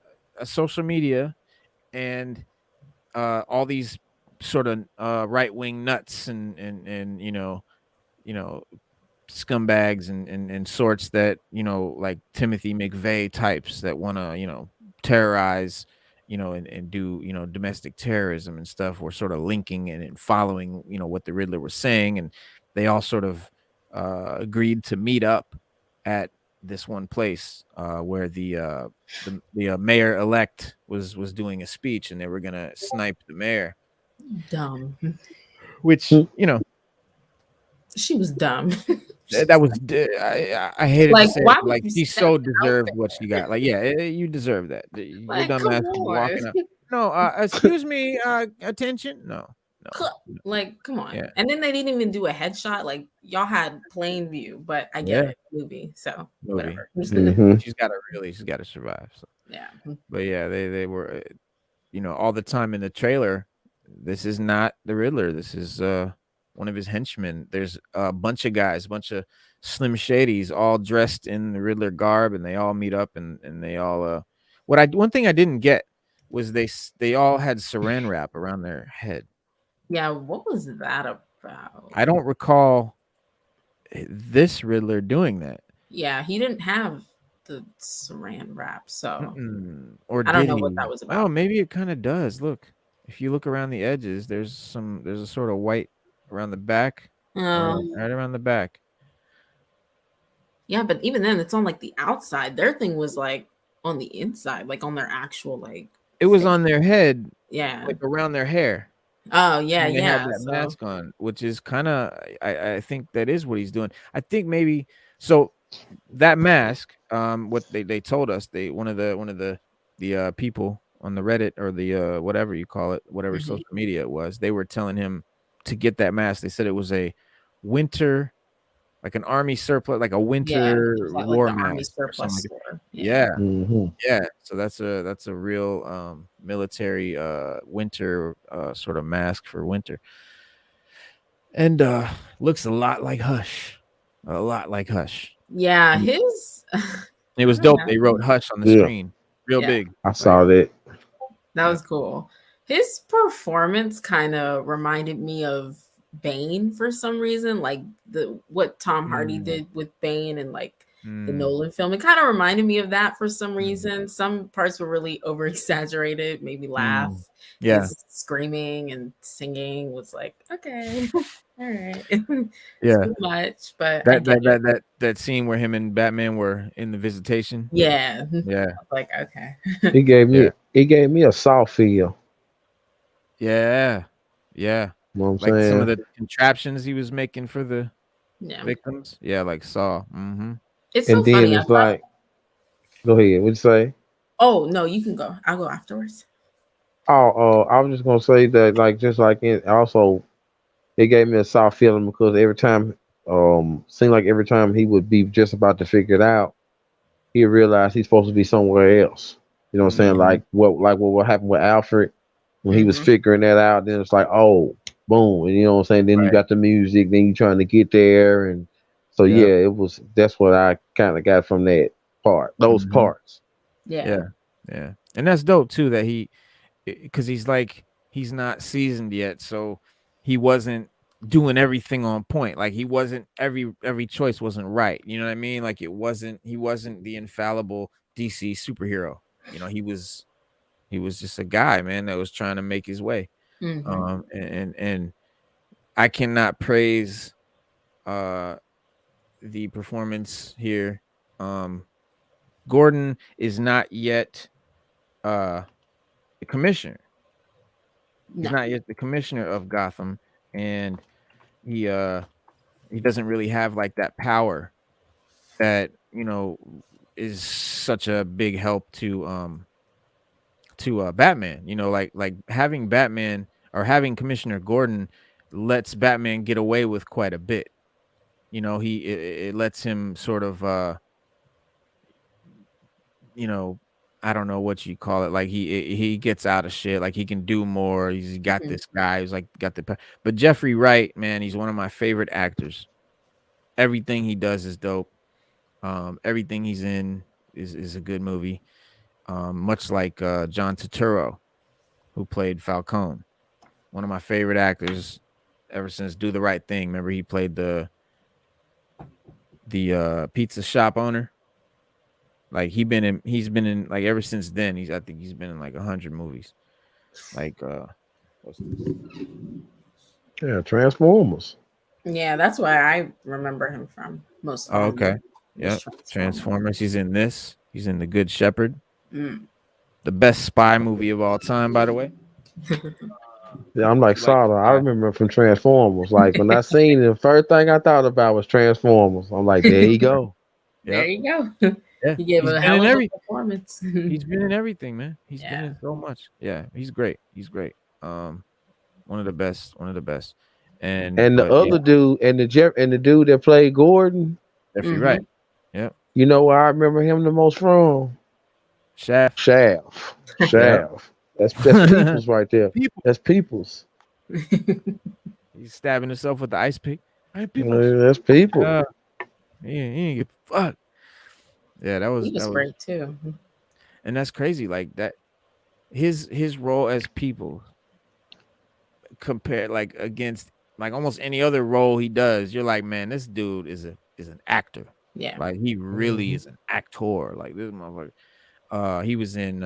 social media and all these sort of right wing nuts and you know scumbags and sorts that like Timothy McVeigh types that want to terrorize and do domestic terrorism and stuff were sort of linking and following what the Riddler was saying, and they all sort of agreed to meet up at this one place where the mayor elect was doing a speech, and they were gonna snipe the mayor, Dumb. which She was dumb. that was I hated to Like, say it, why but, would like, you she step so out deserved what she there? got. Like, yeah, you deserve that. Your Like, dumb come ass could be on. walking up. No, excuse me, attention. No, Like, come on. yeah, And then they didn't even do a headshot. Like, y'all had plain view, but I get yeah, it. Movie. So movie. whatever. Mm-hmm. She's got to survive. So, Yeah. but yeah, they were, all the time in the trailer. This is not the Riddler. This is one of his henchmen. There's a bunch of guys, bunch of Slim Shadys, all dressed in the Riddler garb, and they all meet up and they all. One thing I didn't get was they all had Saran wrap around their head. Yeah. What was that about? I don't recall this Riddler doing that. Yeah, he didn't have the saran wrap, so Or I don't did know what that he? was Oh, about. maybe it kind of does. Look, if you look around the edges, there's a sort of white around the back, Um, right around the back. yeah, but even then, it's on like the outside. Their thing was like on the inside, like on their actual like It was face. on their head, Yeah. like around their hair. Oh yeah, And they have yeah. that So mask on, which is kinda I think that is what he's doing. I think maybe so that mask, what they told us, one of the people on the Reddit or the, whatever you call it, whatever mhm. social media it was, they were telling him to get that mask. They said it was a winter like an army surplus, like a Yeah, winter it's at like war the army mask or something surplus like that. store. Yeah. Yeah. Mm-hmm. Yeah, so that's a real military winter sort of mask for winter, and looks a lot like Hush, a lot like Hush. Yeah, his It was dope. They wrote Hush on the Yeah, screen, real yeah, big. I Like, saw that. that yeah. was cool. His performance kind of reminded me of Bane for some reason, like the what Tom Hardy Mm, did with Bane and like the mm, Nolan film. It kind of reminded me of that for some mm, reason. Some parts were really over exaggerated, made me laugh. mm. Yeah, His screaming and singing was like, okay, all right, it's yeah. too much, but I That get that it. that that that scene where him and Batman were in the visitation. Yeah, I Yeah, was like, okay, yeah, It gave me a soft feel. yeah, yeah. You know what I'm Like some of saying? the contraptions he was making for the yeah. victims. Yeah, like Saw. Mm-hmm. It's so And then funny. I it's thought, like, go ahead. What'd you say? oh no, you can go. I'll go afterwards. Oh, I was just gonna say that, like, just like it also, it gave me a soft feeling because every time, seemed like every time he would be just about to figure it out, he realized he's supposed to be somewhere else. You know what I'm saying? Mm-hmm. Like what happened with Alfred when he was Hmm. figuring that out. Then it's like, oh, boom, and you know what I'm saying. Then you Right. got the music. Then you trying to get there, and so yeah, Yep. it was. That's what I kind of got from that part. Those Mhm. parts. Yeah. Yeah, yeah, and that's dope too that because he's not seasoned yet, so he wasn't doing everything on point. Like he wasn't every choice wasn't right. You know what I mean? Like he wasn't the infallible DC superhero. He was just a guy, man, that was trying to make his way. Hmm. And I cannot praise uh the performance here. Um, Gordon is not yet uh the commissioner. He's No. not yet the commissioner of Gotham, and he uh he doesn't really have like that power that is such a big help to Batman. Like having Batman or having Commissioner Gordon lets Batman get away with quite a bit. You know, it lets him sort of you know, I don't know what you call it. Like he gets out of shit. Like he can do more. He's got Mhm. this guy who's like got the. But Jeffrey Wright, man, he's one of my favorite actors. Everything he does is dope. Everything he's in is a good movie. Much like John Turturro, who played Falcone, one of my favorite actors ever since Do the Right Thing. Remember he played the pizza shop owner. Like he's been in like ever since then. I think he's been in like 100 movies. Like what's this? Yeah, Transformers. Yeah, that's where I remember him from most of Oh, all. okay. Was Yep. Transformers. Transformers. He's in this. He's in The Good Shepherd. Mm. The best spy movie of all time, by the way. Yeah, I'm If like you like Sada. I spy. remember him from Transformers. Like when I seen it, the first thing I thought about was Transformers. I'm like, there you go. There Yep. you go. Yeah. He gave He's a been in hell of a every performance. he's been in everything, man. He's been Yeah. in so much. Yeah, he's great. He's great. One of the best. One of the best. And And the but yeah, other dude, and the dude that played Gordon, Jeffrey Hmm. Wright. Yep. you know where I remember him the most from? Shaft. Shaft. Yep. Shaft. That's people's right there. People. That's people's. He's stabbing himself with the ice pick. Hey, people. That's people. Uh, he ain't get fucked. Yeah, He was that was great too. and that's crazy. Like that his role as people compared like against like almost any other role he does, you're like, man, this dude is an actor. Yeah. Like he really Mhm. is an actor. Like this motherfucker. He was in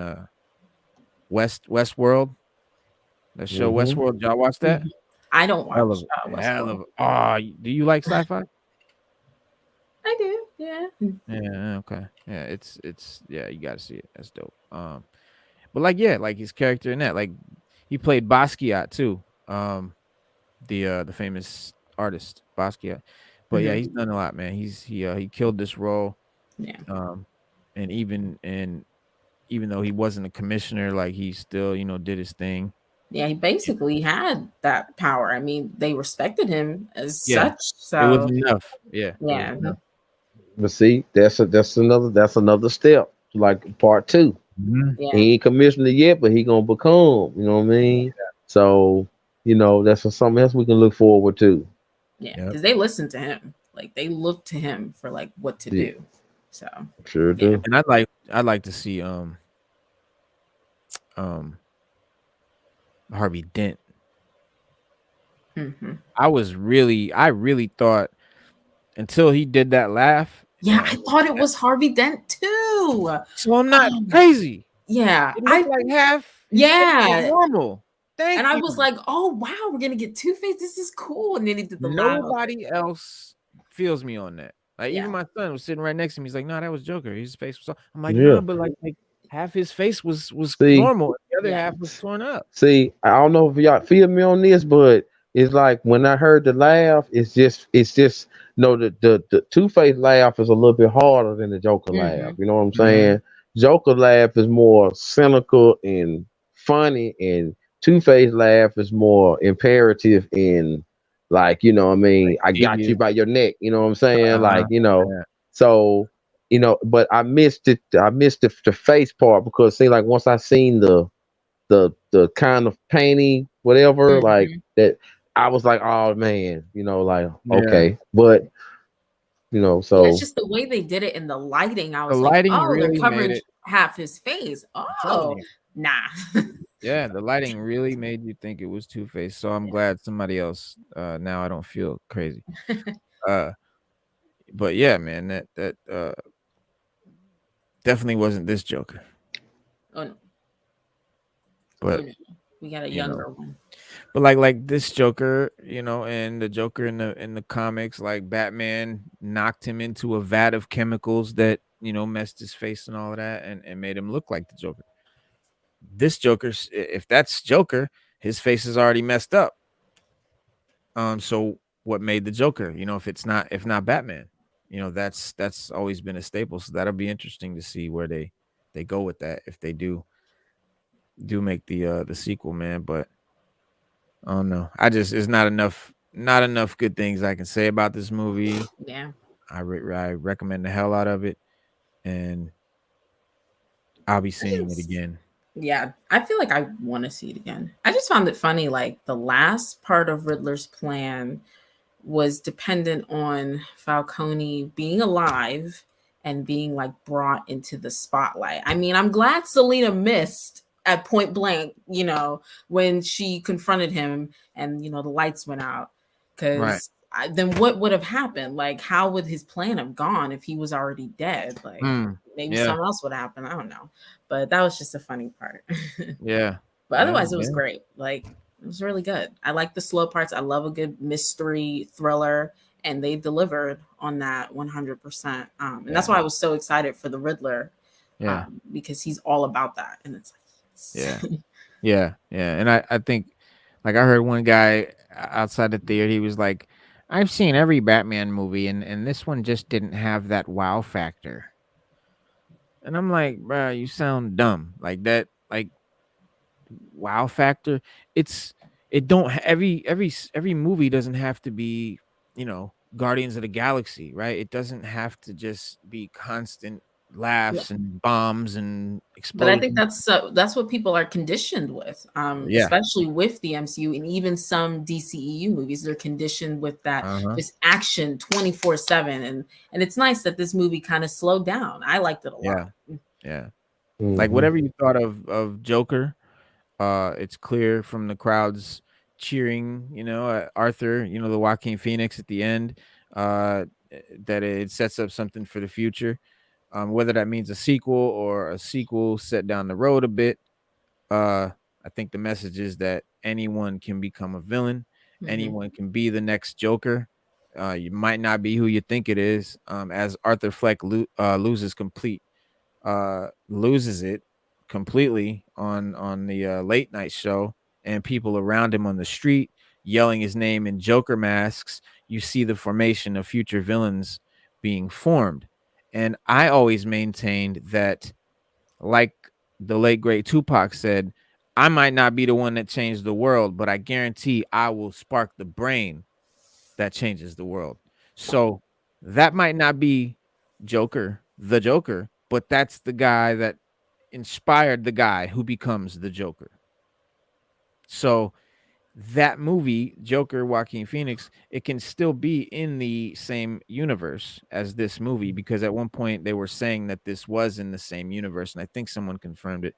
Westworld, that show Mhm. Westworld. Did y'all watch that? Mhm. I don't Hell watch of hell Westworld. of do you like sci-fi? I do. Yeah. Yeah, okay. Yeah, it's yeah, you gotta see it. That's dope. But like yeah, like his character in that, like he played Basquiat too. The famous artist Basquiat. But yeah, Hmm. he's done a lot, man. He killed this role. Yeah. Um, and even though he wasn't a commissioner, like he still did his thing. Yeah. He basically had that power. I mean, they respected him as Yeah, such. it was So enough. Yeah, it was yeah. enough. But see, that's another step. Like part two. Mhm. Yeah. He ain't commissioner yet, but he gonna become. You know what I mean? So that's something else we can look forward to. Yeah. Yep. Because they listened to him. Like they looked to him for like what to Yeah, do. So sure yeah. do. And I'd like to see um Harvey Dent. Hmm. I really thought until he did that laugh. Yeah. I thought it was Harvey Dent too. So I'm not Um, crazy. yeah. It looked like half his face was Yeah. normal. And Thank I you. was like, oh wow, we're gonna get Two-Face. This is cool. And then he did the laugh. I was like, Nobody else feels me on that. Like yeah. even my son was sitting right next to me. He's like, "No, that was Joker. His face was." I'm like, Yeah. "No, but like half his face was See, normal. And the other Yeah. half was torn up." see, I don't know if y'all feel me on this, but it's like when I heard the laugh, it's just no the Two Face laugh is a little bit harder than the Joker laugh. Hmm. You know what I'm Mhm. saying? Joker laugh is more cynical and funny, and Two Face laugh is more imperative and like what I mean. Like I got you devious. by your neck. You know what I'm saying? Uh-huh. Like Yeah. so. But I missed it. I missed the face part because see, like once I seen the kind of painting, whatever, like Hmm. that, I was like, oh man, like Yeah. okay, but Yeah, it's so just the way they did it in the lighting. I The was like, lighting oh, they're really made covering it. half his face. I'm telling Oh, you. nah. Yeah, the lighting really made you think it was Two-Face. So I'm glad somebody else now I don't feel crazy. Uh but yeah, man, that definitely wasn't this Joker. Oh no, oh But no, we got a you know, younger one. but like this Joker, and the Joker in the comics, like Batman knocked him into a vat of chemicals that, messed his face and all of that and made him look like the Joker. This Joker, if that's Joker, his face is already messed up. So what made the Joker? If not Batman, that's always been a staple. So that'll be interesting to see where they go with that if they do make the sequel, man. But I don't know. It's not enough not enough good things I can say about this movie. Yeah. I recommend the hell out of it, and I'll be seeing it again. Yeah, I feel like I want to see it again. I just found it funny, like the last part of Riddler's plan was dependent on Falcone being alive and being like brought into the spotlight. I mean, I'm glad Selena missed at point blank, when she confronted him and the lights went out. Right. Because then what would have happened? Like, how would his plan have gone if he was already dead? Like, maybe Yeah. something else would happen. I don't know. But that was just a funny part. Yeah. But Yeah. otherwise, it was Yeah. great. Like, it was really good. I like the slow parts. I love a good mystery thriller, and they delivered on that 100%. And that's Yeah. why I was so excited for the Riddler, Yeah. because he's all about that. And it's Yeah. like, Yeah. Yeah. And I think, like, I heard one guy outside the theater, he was like, I've seen every Batman movie, and this one just didn't have that wow factor. And I'm like, bro, you sound dumb. Like that, like wow factor. It don't every movie doesn't have to be, Guardians of the Galaxy, right? It doesn't have to just be constant yeah. laughs and bombs and But I think explosions. that's what people are conditioned with, Yeah. especially with the MCU and even some DCEU movies. They're conditioned with that Uh-huh. this action 24/7, and it's nice that this movie kind of slowed down. I liked it a Yeah. lot. Yeah. Like Mm-hmm. whatever you thought of Joker, it's clear from the crowds cheering, Arthur, the Joaquin Phoenix at the end, that it sets up something for the future. Whether that means a sequel or a sequel set down the road a bit. I think the message is that anyone can become a villain. Mhm. Anyone can be the next Joker. You might not be who you think it is. As Arthur Fleck loses it completely on the late night show, and people around him on the street yelling his name in Joker masks, you see the formation of future villains being formed. And I always maintained that, like the late great Tupac said, I might not be the one that changed the world, but I guarantee I will spark the brain that changes the world. So that might not be the Joker, but that's the guy that inspired the guy who becomes the Joker. So that movie, Joker, Joaquin Phoenix, it can still be in the same universe as this movie, because at one point they were saying that this was in the same universe, and I think someone confirmed it,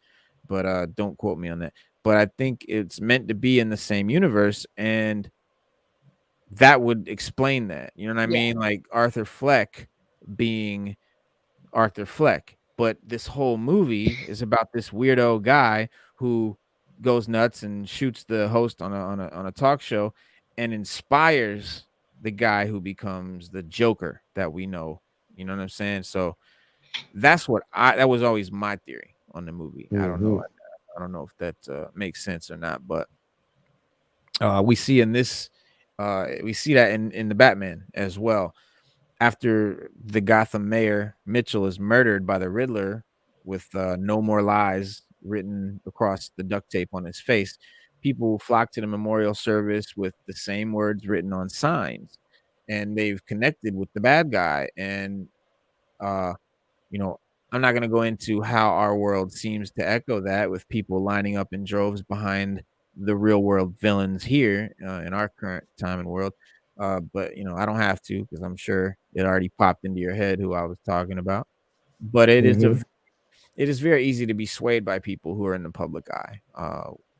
but don't quote me on that. But I think it's meant to be in the same universe, and that would explain that. You know what I Yeah. mean? Like Arthur Fleck being Arthur Fleck. But this whole movie is about this weirdo guy who goes nuts and shoots the host on a talk show and inspires the guy who becomes the Joker that we know. You know what I'm saying? So that was always my theory on the movie. I don't know. Mm-hmm. I don't know if that makes sense or not, but we see in this we see that in the Batman as well. After the Gotham mayor Mitchell is murdered by the Riddler with "No more lies" written across the duct tape on his face, people flock to the memorial service with the same words written on signs, and they've connected with the bad guy. And uh, you know, I'm not gonna go into how our world seems to echo that, with people lining up in droves behind the real world villains here, in our current time and world. But, I don't have to, because I'm sure it already popped into your head who I was talking about. But Mm-hmm. it is very easy to be swayed by people who are in the public eye.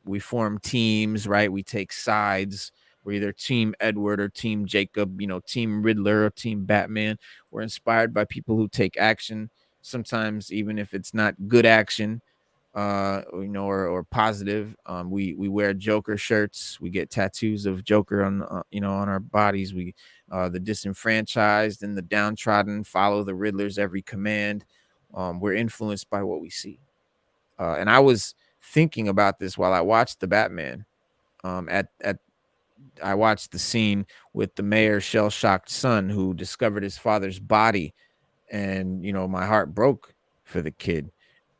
We form teams, right? We take sides. We're either Team Edward or Team Jacob, Team Riddler or Team Batman. We're inspired by people who take action, sometimes even if it's not good action, or positive. We wear Joker shirts. We get tattoos of Joker on our bodies. The disenfranchised and the downtrodden follow the Riddler's every command. We're influenced by what we see. And I was thinking about this while I watched the Batman. At I watched the scene with the mayor's shell-shocked son who discovered his father's body, and my heart broke for the kid.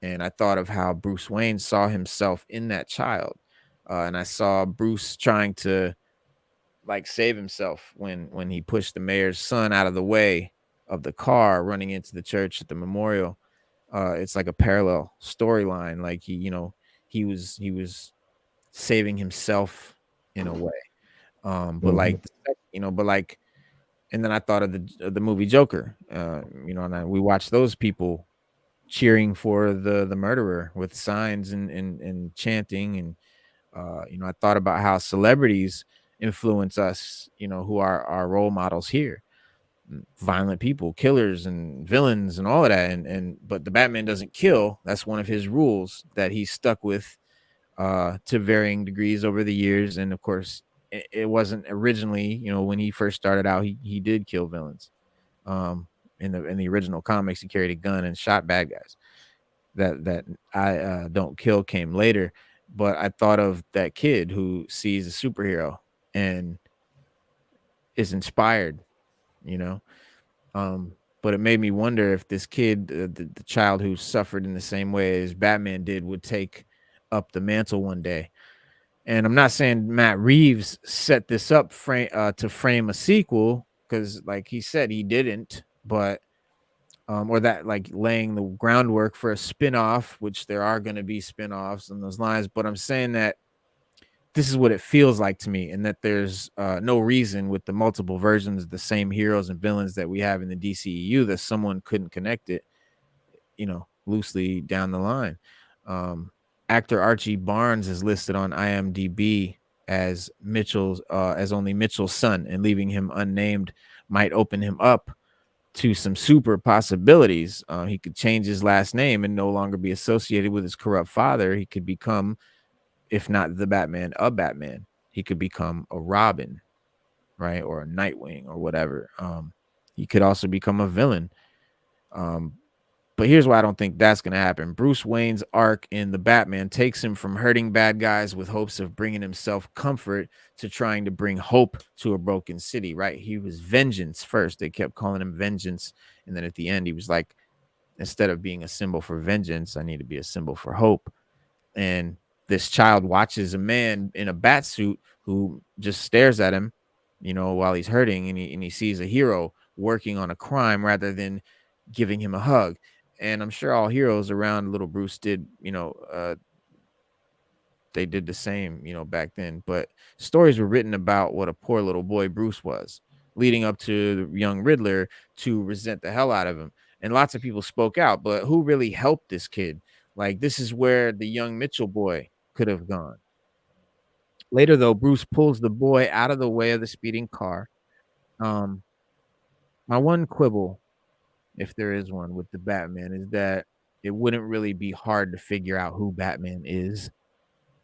And I thought of how Bruce Wayne saw himself in that child, and I saw Bruce trying to like save himself when he pushed the mayor's son out of the way of the car running into the church at the memorial. It's like a parallel storyline. Like he was saving himself in a way. But like but like, and then I thought of the movie Joker. And we watched those people cheering for the murderer with signs and chanting. And I thought about how celebrities influence us, who are our role models here. Violent people, killers and villains and all of that. But the Batman doesn't kill. That's one of his rules that he's stuck with to varying degrees over the years. And of course, it wasn't originally, when he first started out, he did kill villains. In the original comics, he carried a gun and shot bad guys. That I don't kill came later. But I thought of that kid who sees a superhero and is inspired, you know. But it made me wonder if this kid, the child who suffered in the same way as Batman did, would take up the mantle one day. And I'm not saying Matt Reeves set this up to frame a sequel, because, like he said, he didn't. But or that, like, laying the groundwork for a spin-off, which there are going to be spin-offs in those lines. But I'm saying that this is what it feels like to me, and that there's no reason, with the multiple versions of the same heroes and villains that we have in the DCEU, that someone couldn't connect it, loosely down the line. Actor Archie Barnes is listed on IMDb as only Mitchell's son, and leaving him unnamed might open him up to some super possibilities. He could change his last name and no longer be associated with his corrupt father. He could become, if not the Batman, a Batman. He could become a Robin, right? Or a Nightwing or whatever. He could also become a villain. But here's why I don't think that's going to happen. Bruce Wayne's arc in The Batman takes him from hurting bad guys with hopes of bringing himself comfort to trying to bring hope to a broken city, right? He was vengeance first. They kept calling him vengeance. And then at the end, he was like, instead of being a symbol for vengeance, I need to be a symbol for hope. And this child watches a man in a bat suit who just stares at him, while he's hurting, and he sees a hero working on a crime rather than giving him a hug. And I'm sure all heroes around little Bruce did, they did the same, back then. But stories were written about what a poor little boy Bruce was, leading up to the young Riddler to resent the hell out of him. And lots of people spoke out, but who really helped this kid? Like, this is where the young Mitchell boy could have gone. Later, though, Bruce pulls the boy out of the way of the speeding car. My one quibble, if there is one, with the Batman is that it wouldn't really be hard to figure out who Batman is,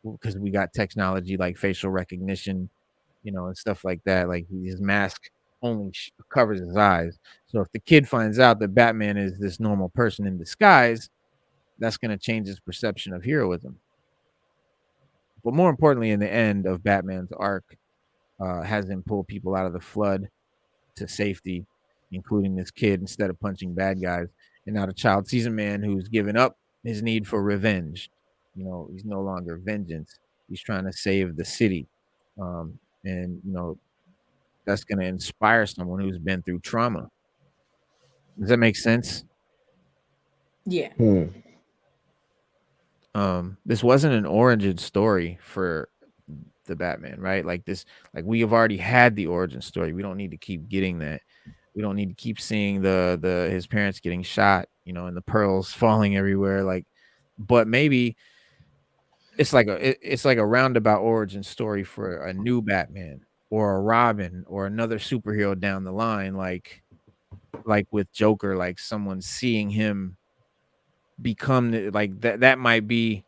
because we got technology like facial recognition, and stuff like that. Like, his mask only covers his eyes. So if the kid finds out that Batman is this normal person in disguise, that's going to change his perception of heroism. But more importantly, in the end of Batman's arc, has him pull people out of the flood to safety, including this kid, instead of punching bad guys. And now the child sees a man who's given up his need for revenge. He's no longer vengeance. He's trying to save the city. And that's going to inspire someone who's been through trauma. Does that make sense? Yeah. This wasn't an origin story for the Batman, right? Like we have already had the origin story. We don't need to keep getting that. We don't need to keep seeing his parents getting shot, and the pearls falling everywhere. Like, but maybe it's like a roundabout origin story for a new Batman or a Robin or another superhero down the line, like with Joker, like someone seeing him become like that. That might be,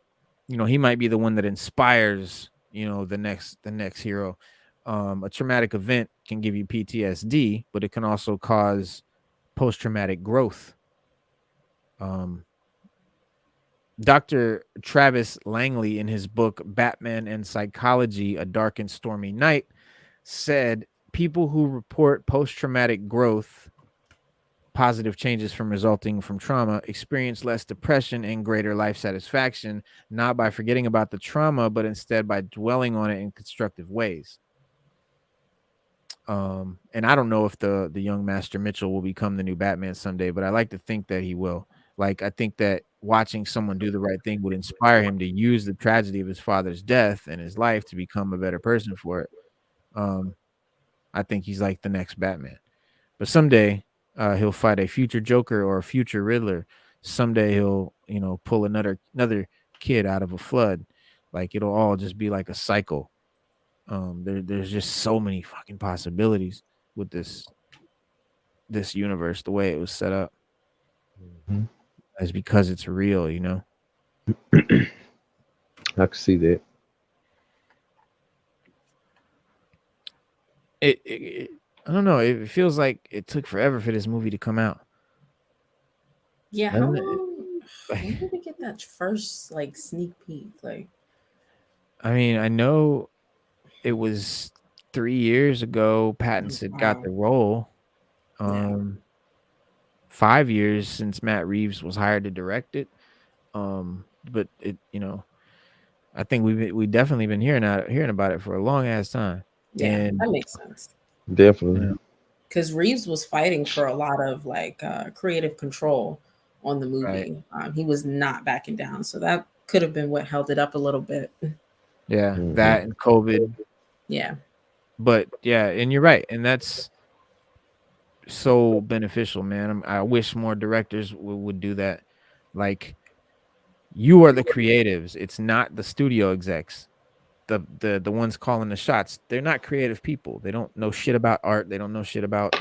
he might be the one that inspires, the next hero. A traumatic event can give you PTSD, but it can also cause post-traumatic growth. Dr. Travis Langley, in his book Batman and Psychology: A Dark and Stormy Night, said people who report post-traumatic growth, positive changes resulting from trauma, experience less depression and greater life satisfaction, not by forgetting about the trauma, but instead by dwelling on it in constructive ways. And I don't know if the young Master Mitchell will become the new Batman someday, but I like to think that he will. Like, I think that watching someone do the right thing would inspire him to use the tragedy of his father's death and his life to become a better person for it. Um, I think he's like the next Batman. But someday, he'll fight a future Joker or a future Riddler. Someday he'll, pull another kid out of a flood. Like, it'll all just be like a cycle. There's just so many fucking possibilities with this universe, the way it was set up. Mhm. Is because it's real, I can see that. It I don't know. It feels like it took forever for this movie to come out. Yeah, how Doesn't it? long? When did we get that first like sneak peek? Like, I mean, I know it was 3 years ago. Pattinson got wow. the role. Yeah. 5 years since Matt Reeves was hired to direct it. But I think we definitely been hearing about it for a long ass time. Yeah, And that makes sense. Definitely. yeah, Because Reeves was fighting for a lot of like creative control on the right. movie. He was not backing down, so that could have been what held it up a little bit. Yeah, Hmm. that and COVID. Yeah. But yeah, and you're right. And that's so beneficial, man. I wish more directors would do that. Like, you are the creatives. It's not the studio execs. The ones calling the shots. They're not creative people. They don't know shit about art. They don't know shit about,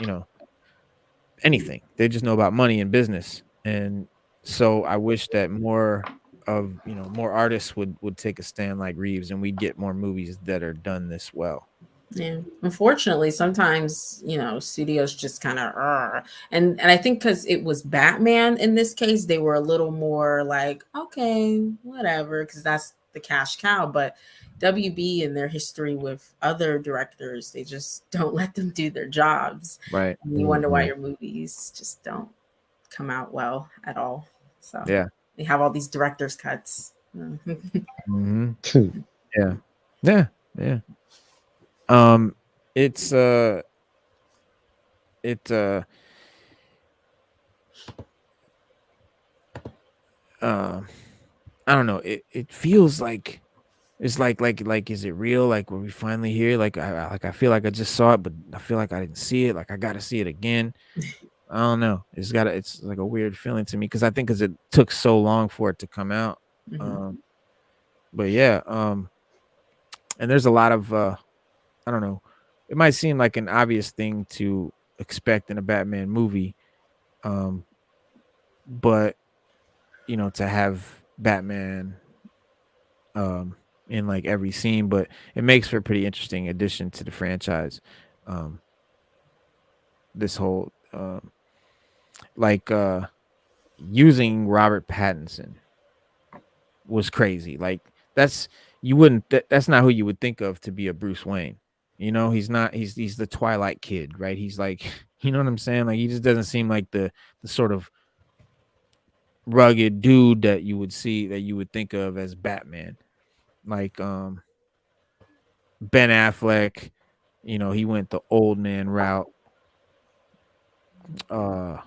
anything. They just know about money and business. And so I wish that more artists would take a stand like Reeves, and we'd get more movies that are done this well. Yeah. Unfortunately, sometimes, studios just kind of and I think because it was Batman in this case, they were a little more like, okay, whatever, because that's the cash cow. But WB and their history with other directors, they just don't let them do their jobs. Right. And you wonder why Hmm. your movies just don't come out well at all. So Yeah. they have all these director's cuts. Hmm. Yeah. Yeah. Yeah. Um, it's it uh, I don't know. It feels like it's like is it real? Like, were we finally here? Like, I feel like I just saw it, but I feel like I didn't see it. Like, I got to see it again. I don't know. It's like a weird feeling to me because I think because it took so long for it to come out. Mhm. Um, but yeah. And there's a lot of I don't know. It might seem like an obvious thing to expect in a Batman movie, um, but to have Batman um in like every scene, but it makes for a pretty interesting addition to the franchise. Um, this whole like using Robert Pattinson was crazy. Like, that's you wouldn't that's not who you would think of to be a Bruce Wayne. He's not he's the Twilight kid, right? He's like, you know what I'm saying? Like, he just doesn't seem like the sort of rugged dude that you would think of as Batman. Like Ben Affleck, he went the old man route. Uh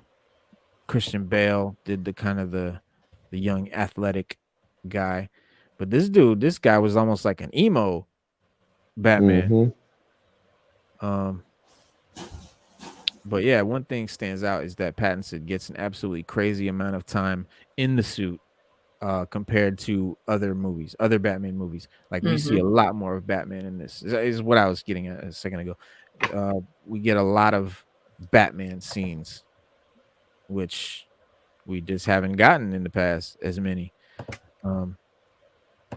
Christian Bale did the kind of the young athletic guy. But this guy was almost like an emo Batman. Hmm. Um, but yeah, one thing stands out is that Pattinson gets an absolutely crazy amount of time in the suit compared to other Batman movies. Like, we see a Mhm. lot more of Batman in this. Is what I was getting at a second ago. We get a lot of Batman scenes, which we just haven't gotten in the past as many. Um,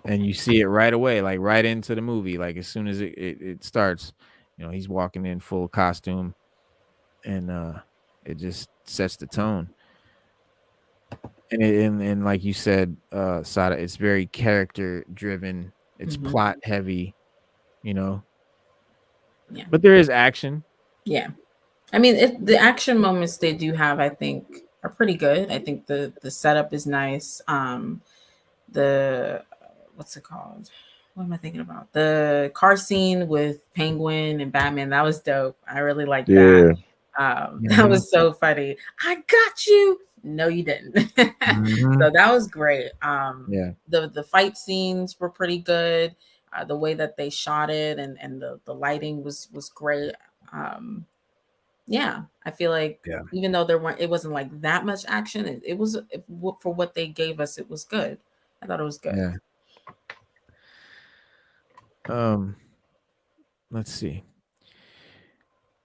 and you see it right away, like right into the movie, like as soon as it starts. He's walking in full costume, and it just sets the tone. And like you said, Sada, it's very character driven. It's Mhm. plot heavy, you know. Yeah. But there is action. Yeah. I mean, the action moments they do have, I think, are pretty good. I think the setup is nice. The what's it called? what am I thinking about? The car scene with Penguin and Batman. That was dope. I really liked that. Yeah. That Mhm. was so funny. I got you. No, you didn't. Mhm. So that was great. Yeah. The fight scenes were pretty good. The way that they shot it and the lighting was great. Um, yeah, I feel like Yeah. even though it wasn't like that much action, it was for what they gave us. It was good. I thought it was good. Yeah. Um, let's see.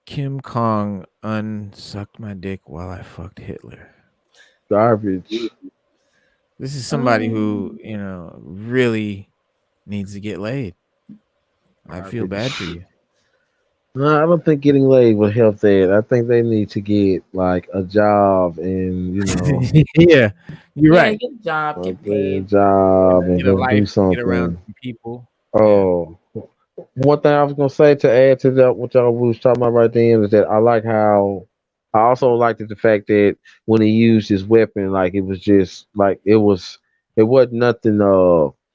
Kim Kong unsucked my dick while I fucked Hitler. Garbage. This is somebody who, Um, really needs to get laid. I feel bad for Garbage. you. No, I don't think getting laid will help that. I think they need to get like a job and Yeah, you're yeah, right. get a job, a get paid. job and Get a go do life, get around something. some people. Yeah. Oh, one thing I was gonna say to add to that, what y'all was talking about right then, is that I like how I also liked the fact that when he used his weapon, like it was just like it wasn't nothing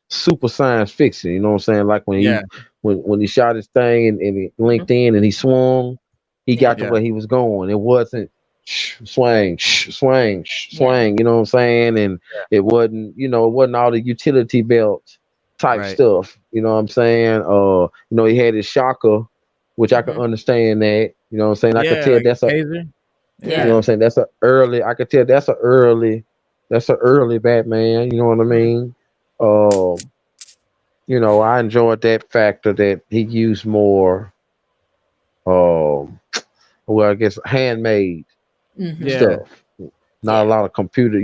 super science fiction. You know what I'm saying? Like Yeah. when he shot his thing and it linked Mhm. in and he swung, he Yeah, got to Yeah. where he was going. It wasn't swing, swing, yeah. swing. You know what I'm saying? And it wasn't all the utility belt type Right. stuff. You know what I'm saying? He had his shocker, which I can Mhm. understand that. You know what I'm saying? I could Yeah, tell like that's a a taser. you know Yeah. Yeah. what I'm saying, I could tell that's a early Batman, you know what I Mhm. mean? I enjoyed that factor that he used more um well I guess handmade Mhm. Yeah. stuff. Not a Yeah. lot of computer,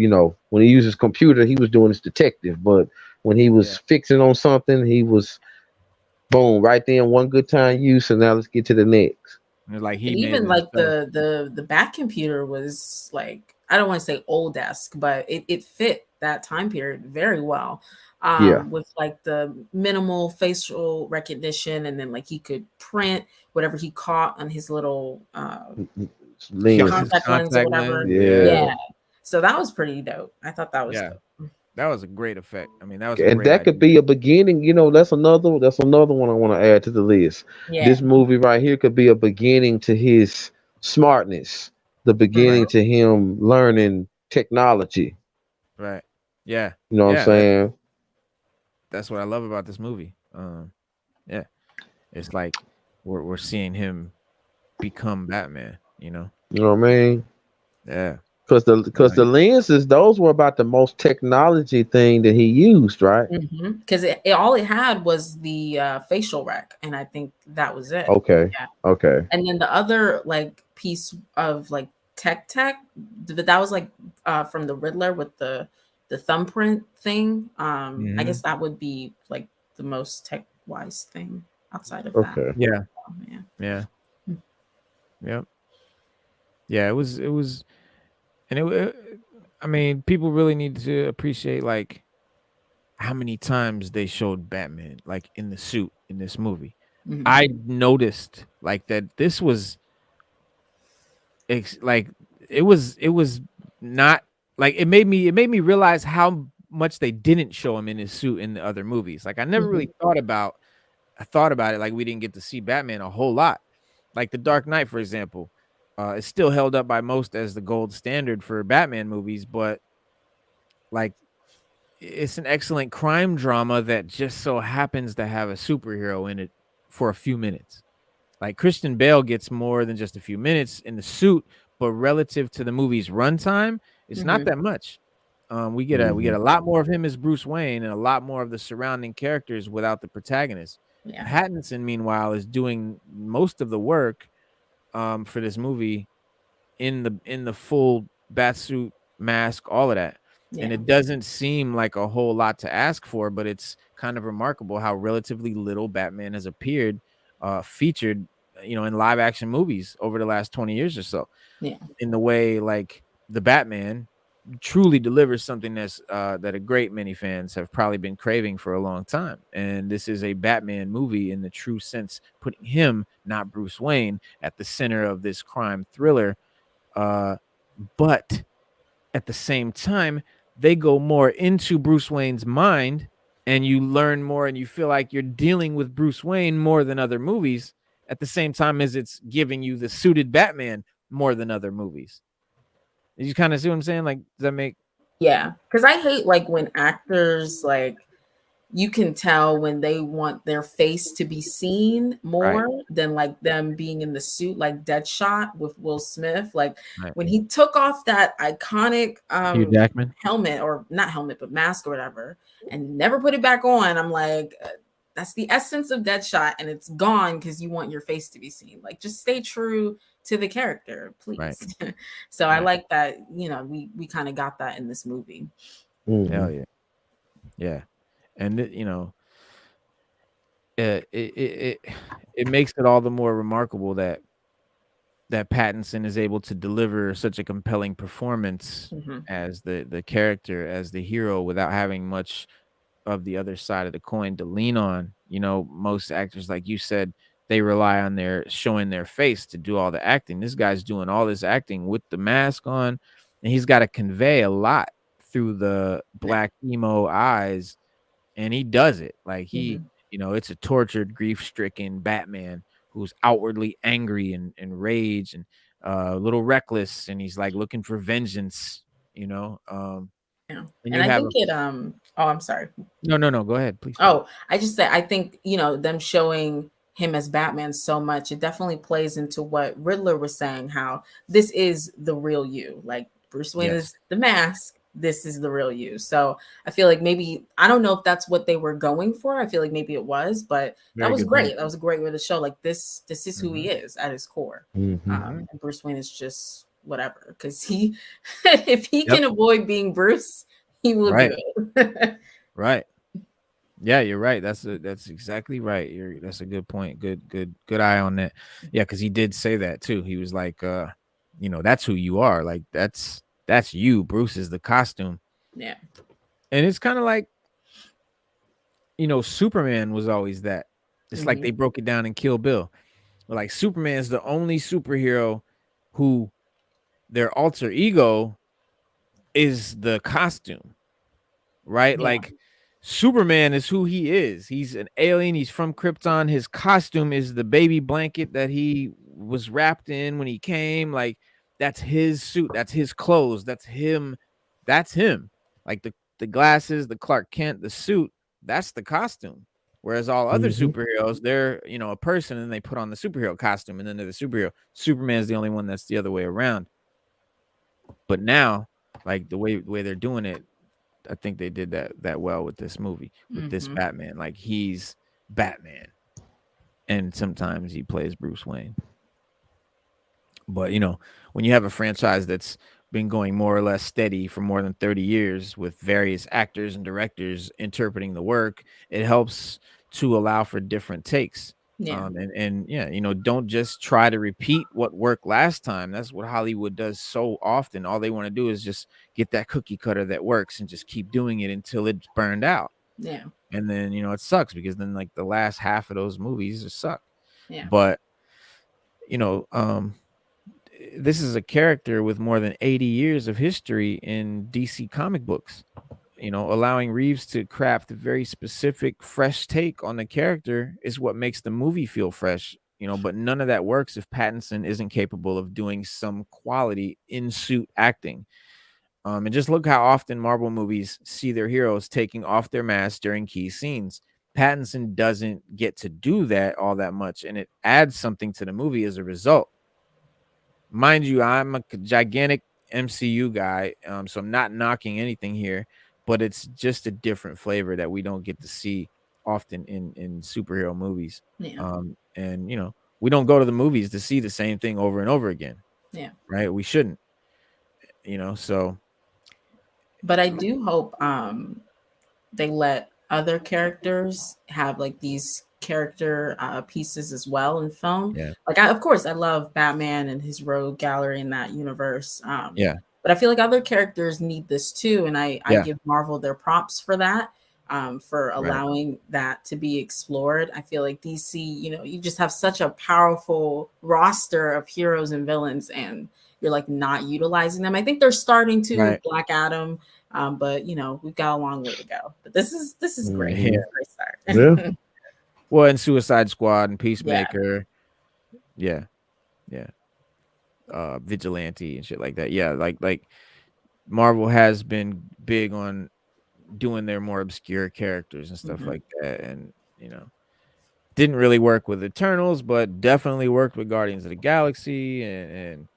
when he used his computer he was doing his detective, but when he Yeah. was fixing on something, he was boom, right then, one good time use, and now let's get to the next. It's like And He-Man even and like stuff. the back computer was like, I don't want to say old desk, but it fit that time period very well. Yeah. With like the minimal facial recognition, and then like he could print whatever he caught on his little On his Lenses. contact lens or contact lens. whatever. Yeah. Yeah. Yeah. So that was pretty dope. I thought that was Yeah. dope. That was a great effect. I mean, that was a And great that could idea. be a beginning. That's another one I want to add to the list. Yeah. This movie right here could be a beginning to his smartness, the Right. beginning to him learning technology. Right. Yeah. You know what I'm Yeah. saying? That's what I love about this movie. Yeah. It's like we're seeing him become Batman. You know what I mean? Yeah. Because the Like, lenses, those were about the most technology thing that he used, right? Because all it had was the facial rec, and I think that was it. Okay. Yeah. Okay. And then the other like piece of like tech, that was like from the Riddler with the thumbprint thing. I mhm. guess that would be like the most tech wise thing outside of that. Okay. Yeah. Yeah. Yeah. Yep. Yeah. It was, and I mean, people really need to appreciate like how many times they showed Batman like in the suit in this movie. Mhm. I noticed like that this was like it was not like it made me realize how much they didn't show him in his suit in the other movies. Like I never Mhm. really I thought about it like we didn't get to see Batman a whole lot. Like The Dark Knight, for example, is still held up by most as the gold standard for Batman movies, but like it's an excellent crime drama that just so happens to have a superhero in it for a few minutes. Like Christian Bale gets more than just a few minutes in the suit, but relative to the movie's runtime, it's not Mhm. that much. We get Hmm. a lot more of him as Bruce Wayne and a lot more of the surrounding characters without the protagonist. Yeah. Pattinson, meanwhile, is doing most of the work for this movie in the full batsuit mask, all of that. And Yeah. it doesn't seem like a whole lot to ask for, but it's kind of remarkable how relatively little Batman has appeared, featured, in live action movies over the last 20 years or so. Yeah. In the way like the Batman truly delivers something that a great many fans have probably been craving for a long time. And this is a Batman movie in the true sense, putting him, not Bruce Wayne, at the center of this crime thriller. Uh, but at the same time, they go more into Bruce Wayne's mind and you learn more and you feel like you're dealing with Bruce Wayne more than other movies at the same time as it's giving you the suited Batman more than other movies. You kind of see what I'm saying? Like, does that make Yeah, because I hate like when actors like you can tell when they want their face to be seen right, more than like them being in the suit, like Deadshot with Will Smith. Like right? when he took off that iconic Hugh Jackman, helmet, or not helmet, but mask or whatever, and never put it back on, I'm like, that's the essence of Deadshot, and it's gone because you want your face to be seen. Like just stay true to the character, right, please. So I right. like that, we kind of got that in this movie. Hell Mhm. yeah, yeah. And it makes it all the more remarkable that Pattinson is able to deliver such a compelling performance Hmm. as the character, as the hero, without having much of the other side of the coin to lean on. Most actors, like you said, they rely on their showing their face to do all the acting. This guy's doing all this acting with the mask on, and he's got to convey a lot through the Yeah. black emo eyes, and he does it. Like Hmm. it's a tortured, grief-stricken Batman who's outwardly angry and rage and a little reckless, and he's like looking for vengeance. Yeah. And And you I have think oh, I'm sorry. no, go ahead, please. Oh, I just said I think, them showing him as Batman so much, it definitely plays into what Riddler was saying, how this is the real you. Like Bruce Wayne Yes, is the mask, this is the real you. So I feel like maybe I don't know if that's what they were going for. I feel like maybe it was, but that very was good point. great. That was a great way to show like this is who he Mhm, is at his core. Mhm. mhm. And Bruce Wayne is just whatever. Because he if he Yep, can avoid being Bruce, he will do right, it. right. Yeah, you're right. That's exactly right. That's a good point. Good eye on that. Yeah, because he did say that too. He was like, that's who you are. Like that's you. Bruce is the costume. Yeah. And it's kind of like, Superman was always that. It's like Hmm. they broke it down in Kill Bill. But like Superman's the only superhero who their alter ego is the costume. Right? Yeah. Like Superman is who he is. He's an alien. He's from Krypton. His costume is the baby blanket that he was wrapped in when he came. Like that's his suit. That's his clothes. That's him. That's him. Like the glasses, the Clark Kent, the suit. That's the costume. Whereas all other Mhm. superheroes, they're a person and they put on the superhero costume and then they're the superhero. Superman's the only one that's the other way around. But now, like the way they're doing it, I think they did that well with this movie, with this Hmm. Batman. Like he's Batman, and sometimes he plays Bruce Wayne. But when you have a franchise that's been going more or less steady for more than 30 years with various actors and directors interpreting the work, it helps to allow for different takes. Yeah. And yeah, don't just try to repeat what worked last time. That's what Hollywood does so often. All they want to do is just get that cookie cutter that works and just keep doing it until it's burned out. Yeah. And then, it sucks because then like the last half of those movies just suck. Yeah. But, you know, um, this is a character with more than 80 years of history in DC comic books. Allowing Reeves to craft a very specific, fresh take on the character is what makes the movie feel fresh. But none of that works if Pattinson isn't capable of doing some quality in suit acting. And just look how often Marvel movies see their heroes taking off their masks during key scenes. Pattinson doesn't get to do that all that much, and it adds something to the movie as a result. Mind you, I'm a gigantic MCU guy, so I'm not knocking anything here, but it's just a different flavor that we don't get to see often in superhero movies. Yeah. And we don't go to the movies to see the same thing over and over again, Yeah. right? We shouldn't, so But I do hope they let other characters have like these character pieces as well in film. yeah, Like of course I love Batman and his rogue gallery in that universe. yeah, But I feel like other characters need this too, and I yeah, give Marvel their props for that. For right, allowing that to be explored. I feel like DC, you just have such a powerful roster of heroes and villains, and you're like not utilizing them. I think they're starting to Right. with Black Adam, but you know, we've got a long way to go. But this is great. Mhm. It's a great start. Yeah. Well, and Suicide Squad and Yeah. Peacemaker. Yeah. Yeah. Vigilante and shit like that. Yeah, like Marvel has been big on doing their more obscure characters and stuff Mhm. like that, and you know, didn't really work with Eternals, but definitely worked with Guardians of the Galaxy and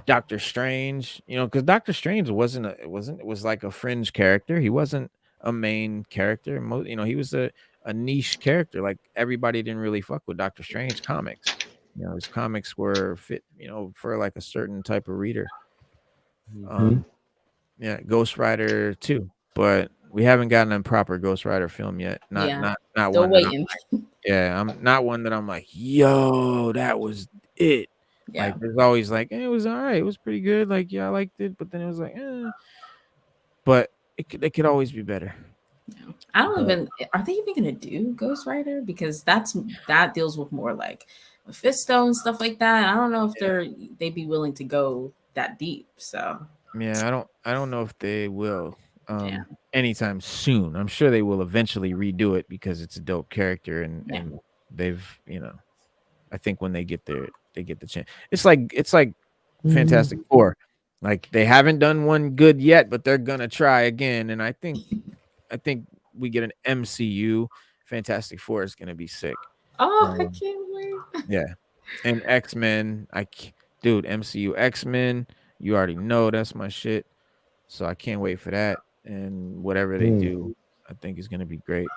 Doctor Strange. You know, because Doctor Strange was like a fringe character. He wasn't a main character. You know, he was a niche character. Like everybody didn't really fuck with Doctor Strange comics. You know, his comics were fit, you know, for like a certain type of reader. Mhm. Yeah, Ghost Rider too, but we haven't gotten a proper Ghost Rider film yet. Not Yeah. not not Still one that I'm waiting. yeah, I'm not one that I'm like, yo, that was it. Yeah. Like there's always like, it was all right, it was pretty good. Like, yeah, I liked it, but then it was like, but it could always be better. Yeah. I don't But even are they even gonna do Ghost Rider? Because that deals with more like Mephisto and stuff like that. I don't know if they'd be willing to go that deep. So yeah, I don't know if they will yeah. anytime soon. I'm sure they will eventually redo it because it's a dope character Yeah. and they've, you know, I think when they get there, they get the chance. It's like Fantastic Four. Like they haven't done one good yet, but they're gonna try again. And I think we get an MCU. Fantastic Four is gonna be sick. Oh, I Um, can't wait. yeah, and X-Men. Dude, MCU X-Men. You already know that's my shit. So I can't wait for that. And whatever they Mm. do, I think is gonna be great.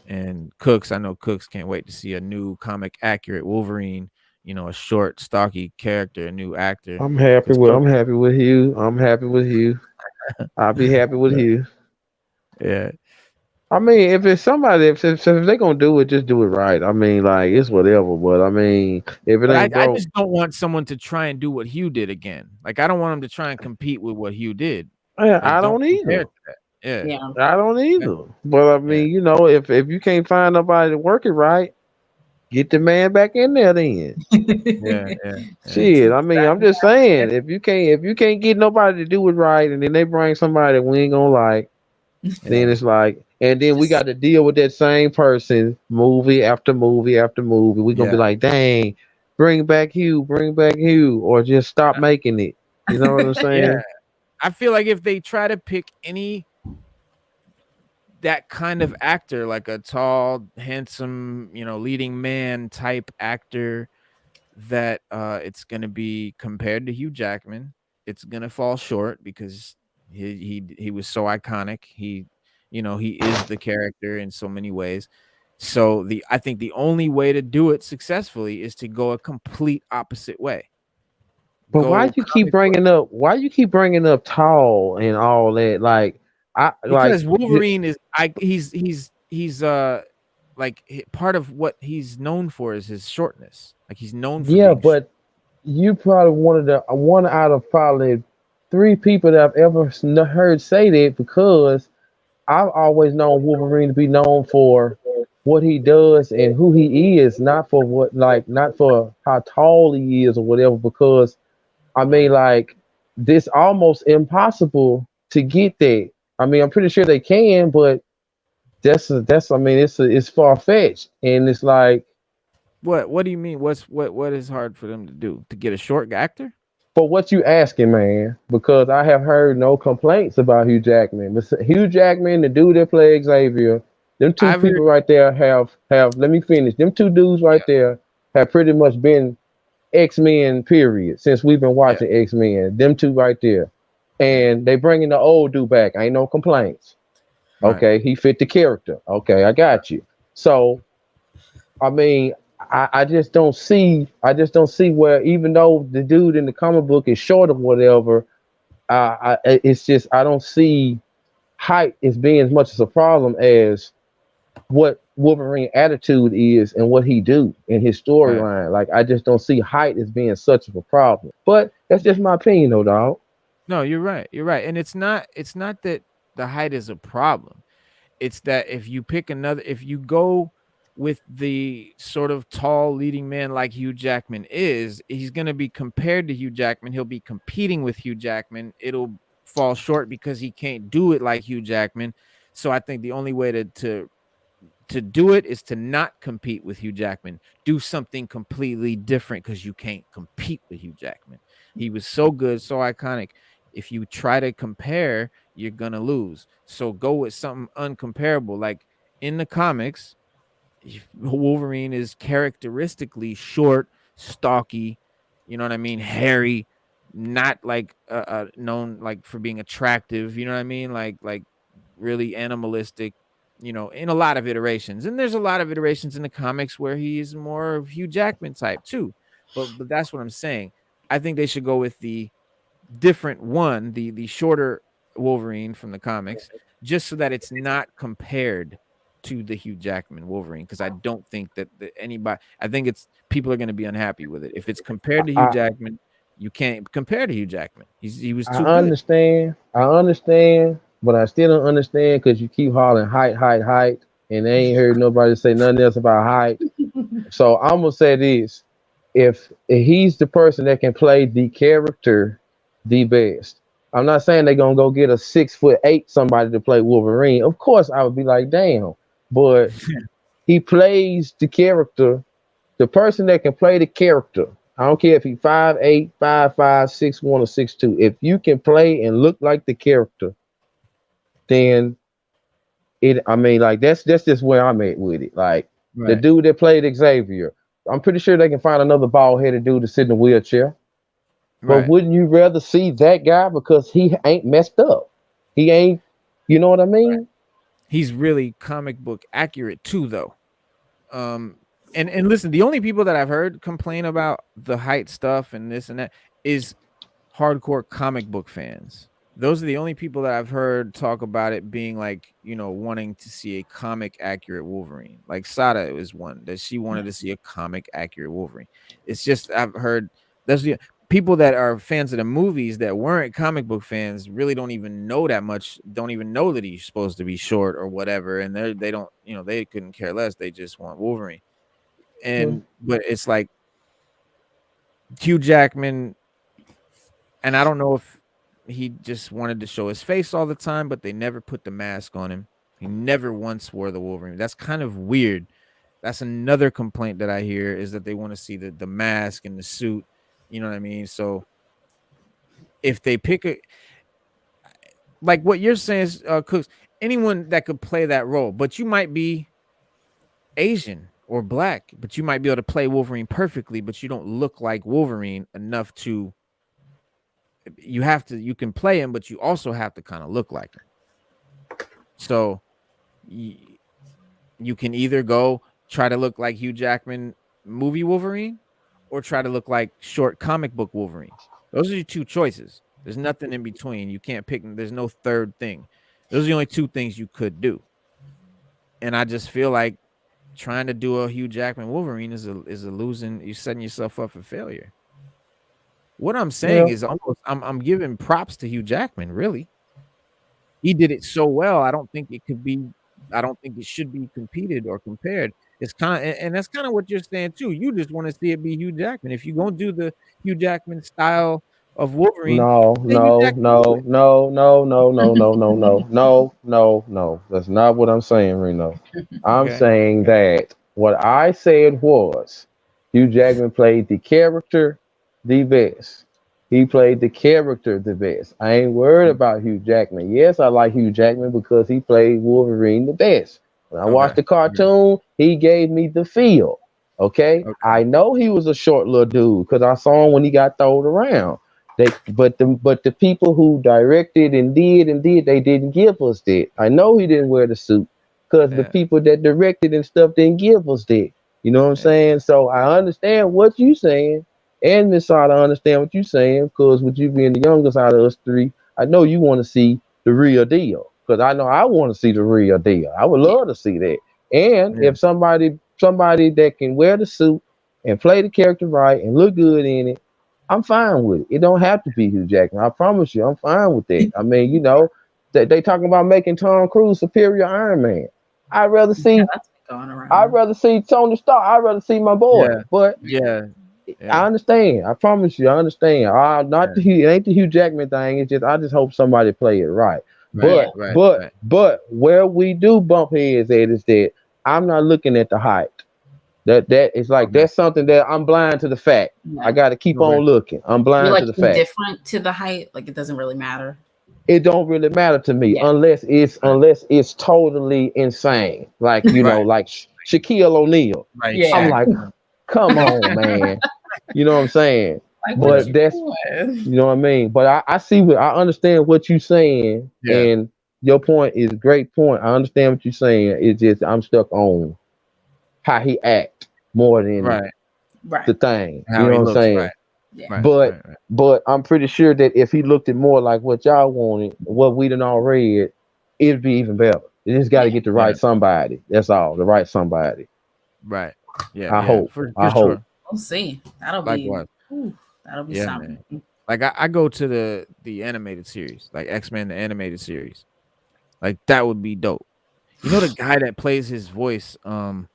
And Cooks, I know Cooks can't wait to see a new comic accurate Wolverine. You know, a short, stocky character, a new actor. I'm happy Because with I'm happy with you. I'm happy with you. I'll be happy with you. yeah, I mean, if it's somebody, if they're gonna do it, just do it right. I mean, like it's whatever. But I mean, if it but I, ain't I broke, just don't want someone to try and do what Hugh did again. Like I don't want him to try and compete with what Hugh did. Like I don't don't compare either. to that. Yeah, Yeah. I don't yeah, either. But I yeah, mean, you know, if you can't find nobody to work it right, get the man back in there then. yeah, yeah, yeah, That's Shit, I mean, I'm exactly just what I saying, if you can't get nobody to do it right, and then they bring somebody that we ain't gonna like, then yeah, it's like, and then we got just to deal with that same person movie after movie after movie. We're gonna be yeah. like, dang, bring back Hugh, or just stop making it. You know what I'm Yeah. saying? I feel like if they try to pick that kind of actor, like a tall, handsome, you know, leading man type actor, that it's gonna be compared to Hugh Jackman. It's gonna fall short because he was so iconic. You know, he is the character in so many ways. So I think the only way to do it successfully is to go a complete opposite way. But Go comic book. why you keep bringing up tall and all that? Like I like Because Wolverine is like part of what he's known for is his shortness. Like he's known for yeah, being short. but you probably one out of probably three people that I've ever heard say that because I've always known Wolverine to be known for what he does and who he is, not for not for how tall he is or whatever. Because I mean, Right. like this almost impossible to get that. I mean, I'm pretty sure they can, but that's I mean, it's far fetched, and it's like What do you mean? What is hard for them to do? To get a short actor? for what you asking, man. Because I have heard no complaints about Hugh Jackman. But Hugh Jackman, the dude that played Xavier, them two I've heard people right there have. Let me finish. Them two dudes right yeah, there have pretty much been X-Men period since we've been yeah, watching X-Men. Them two right there, yeah. and they bringing the old dude back. Ain't no complaints. Right. Okay, he fit the character. Okay, I got you. So I mean, I just don't see where even though the dude in the comic book is short or whatever, it's just I don't see height as being as much as a problem as what Wolverine attitude is and what he do in his Right. storyline. Like I just don't see height as being such of a problem. But that's just my opinion, though, dog. No, you're right. You're right. And it's not that the height is a problem. It's that if you go with the sort of tall leading man like Hugh Jackman is, he's going to be compared to Hugh Jackman. He'll be competing with Hugh Jackman. It'll fall short because he can't do it like Hugh Jackman. So I think the only way to do it is to not compete with Hugh Jackman. Do something completely different because you can't compete with Hugh Jackman. He was so good, so iconic. If you try to compare, you're going to lose. So go with something uncomparable. Like in the comics, Wolverine is characteristically short, stocky, you know what I mean, hairy, not like known like for being attractive, you know what I mean, like really animalistic, you know, in a lot of iterations. And there's a lot of iterations in the comics where he is more of Hugh Jackman type too. But that's what I'm saying. I think they should go with the different one, the shorter Wolverine from the comics, just so that it's not compared to the Hugh Jackman Wolverine, because I don't think that anybody, I think it's people are going to be unhappy with it. If it's compared to Hugh I Jackman, you can't compare to Hugh Jackman. He was I too good. understand, but I still don't understand because you keep hollering height, and they ain't heard nobody say nothing else about height. So I'm gonna say this: if he's the person that can play the character the best, I'm not saying they're gonna go get a 6'8" somebody to play Wolverine. Of course, I would be like, damn, but he plays the character, the person that can play the character. I don't care if he's 5'8", 5'5", 6'1", or 6'2". If you can play and look like the character, then it. I mean, like that's just where I'm at with it. Like the Right, dude that played Xavier, I'm pretty sure they can find another bald headed dude to sit in a wheelchair. But right, wouldn't you rather see that guy because he ain't messed up? He ain't. You know what I right. mean? He's really comic book accurate too, though. Um, and listen, the only people that I've heard complain about the height stuff and this and that is hardcore comic book fans. Those are the only people that I've heard talk about it being like, you know, wanting to see a comic accurate Wolverine. Like Sada is one that she wanted to see a comic accurate Wolverine. It's just I've heard that's the people that are fans of the movies that weren't comic book fans really don't even know that much, don't even know that he's supposed to be short or whatever. And they don't, you know, they couldn't care less. They just want Wolverine. Mm. And but it's like Hugh Jackman, and I don't know if he just wanted to show his face all the time, but they never put the mask on him. He never once wore the Wolverine. That's kind of weird. That's another complaint that I hear is that they want to see the mask and the suit. You know what I mean? So if they pick a like what you're saying is Cooks, anyone that could play that role, but you might be Asian or black, but you might be able to play Wolverine perfectly, but you don't look like Wolverine enough to you can play him, but you also have to kind of look like him. So you can either go try to look like Hugh Jackman movie Wolverine or try to look like short comic book Wolverine. Those are your two choices. There's nothing in between. You can't pick, there's no third thing. Those are the only two things you could do. And I just feel like trying to do a Hugh Jackman Wolverine is a losing, you're setting yourself up for failure. What I'm saying Yeah. is almost I'm giving props to Hugh Jackman, really. He did it so well. I don't think it should be competed or compared. It's kind of, and that's kind of what you're saying too. You just want to see it be Hugh Jackman. If you're gonna do the Hugh Jackman style of Wolverine, No, let Hugh no, Jackman do no, it. no, no, no, no, no, no, no, no, no, no. That's not what I'm saying, Reno. I'm Okay. saying that what I said was Hugh Jackman played the character the best. He played the character the best. I ain't worried about Hugh Jackman. Yes, I like Hugh Jackman because he played Wolverine the best. When I watched Okay. the Okay. cartoon, he gave me the feel. Okay, Okay. I know he was a short little dude because I saw him when he got thrown around. But the people who directed and did they didn't give us that. I know he didn't wear the suit because the Yeah. people that directed and stuff didn't give us that. You know what I'm Yeah. saying? So I understand what you saying, and Miss Side, I understand what you saying because with you being the youngest out of us three, I know you want to see the real deal because I know I want to see the real deal. I would Yeah. love to see that. And Yeah. if somebody that can wear the suit and play the character right and look good in it, I'm fine with it. It don't have to be Hugh Jackman. I promise you, I'm fine with that. I mean, they talking about making Tom Cruise superior Iron Man. I'd rather Yeah, see that's going around. I'd rather see Tony Stark. I'd rather see my boy. Yeah. But Yeah. I understand. I promise you, I understand. Not the Hugh, it ain't the Hugh Jackman thing. It's just I just hope somebody play it right. Right. Yeah. But where we do bump heads at is that I'm not looking at the height. That is like Okay. that's something that I'm blind to the fact. I No. got to keep Okay. on looking. I'm You're blind like to the fact. indifferent to the height. Like it doesn't really matter. It don't really matter to me Yeah. unless it's totally insane. Like Right. like Shaquille O'Neal. Right. I'm Yeah. Shaq. like, come on, man. You know what I'm saying? Like what But you that's doing? you know what I mean. But I understand what you're saying, Yeah. and your point is a great point. I understand what you're saying. It's just I'm stuck on how he act more than Right. the Right. thing. You How know he what I'm looks. saying? Right. Yeah. Right. But Right. Right. but I'm pretty sure that if he looked at more like what y'all wanted, what we done all read, it'd be even better. You just got to Yeah. get the Yeah. right somebody. That's all. The right somebody. Right. Yeah. I Yeah. hope. For I hope. sure. We'll see. That'll be Likewise. that'll be Yeah, man. something. Like I go to the animated series, like X-Men the animated series. Like that would be dope. You know the guy that plays his voice, damn,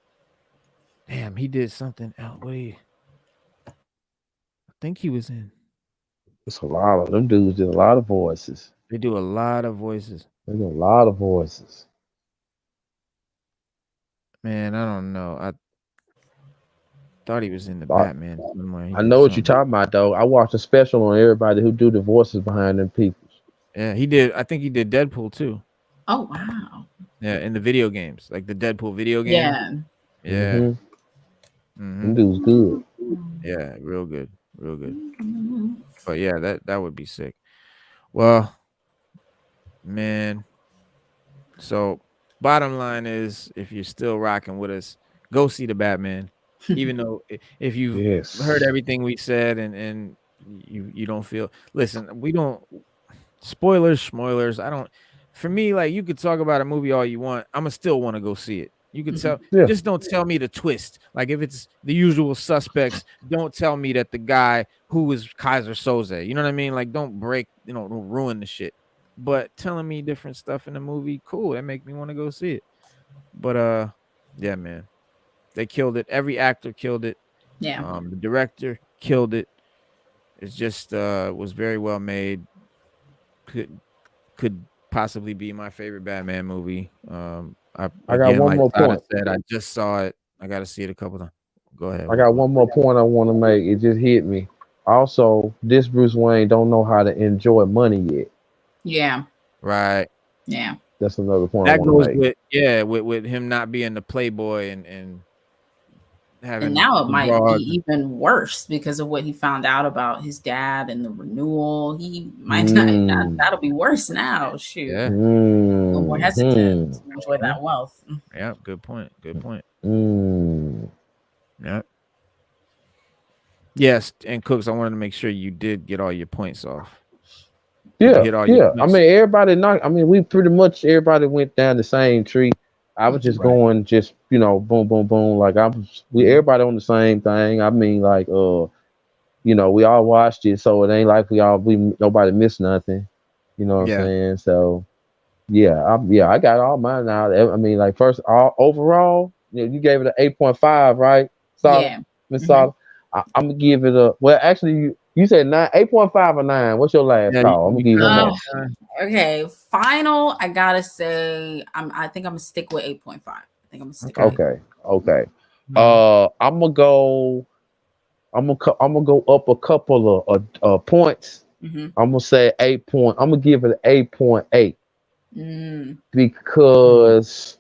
he did something else. I think he was in. It's a lot of them dudes did a lot of voices. They do a lot of voices. They do a lot of voices. Man, I don't know. I thought he was in the I, Batman somewhere. He I did know what you're something. talking about though. I watched a special on everybody who do the voices behind them people. Yeah, he did. I think he did Deadpool too. Oh wow. Yeah, in the video games, like the Deadpool video game. Yeah. Yeah. Them Mm-hmm. dudes good. Yeah, real good. Real good. But yeah, that would be sick. Well, man. So bottom line is if you're still rocking with us, go see the Batman. Even though if you've heard Yes. everything we said and you don't feel listen, we don't spoilers. I don't for me, like you could talk about a movie all you want. I'ma still want to go see it. You could tell Yeah. just don't tell me the twist. Like if it's the usual suspects, don't tell me that the guy who is Kaiser Soze. You know what I mean? Like don't break, don't ruin the shit. But telling me different stuff in the movie, cool. That make me want to go see it. But yeah, man. They killed it. Every actor killed it. Yeah. The director killed it. It's just was very well made. Could possibly be my favorite Batman movie. I got one Like more Sada point. said, I just saw it. I got to see it a couple times. Go ahead. I got one more point I want to make. It just hit me. Also, this Bruce Wayne don't know how to enjoy money yet. Yeah. Right. Yeah. That's another point I That want goes to make. with him not being the playboy and And having now it the might be broads. even worse because of what he found out about his dad and the renewal. He might not. That'll be worse now. Shoot. Yeah. A little more hesitant to enjoy Mhm. that wealth. Yeah. Good point. Good point. Mm. Yeah. Yes, and Cooks, I wanted to make sure you did get all your points off. Did you Yeah, hit all your yeah. I points? mean, everybody not. I mean, we pretty much everybody went down the same tree. I was just Right. going, just boom, boom, boom. Like we everybody on the same thing. I mean, like we all watched it, so it ain't like we nobody missed nothing. You know what I'm Yeah. saying? So yeah, I got all mine now. I mean, like first overall, you gave it an 8.5, right? Solid, Yeah. Miss Solid. I'm gonna give it a well. Actually, you said 8.5 or 9. What's your last Yeah. call? I'm gonna give you one more. Okay. Final. I gotta say, I think I'm gonna stick with 8.5. I think I'm gonna stick with Okay. Okay. Mhm. I'm gonna go. I'm gonna go up a couple of points. Mm-hmm. I'm gonna say 8 point. I'm gonna give it an 8.8 Mm. because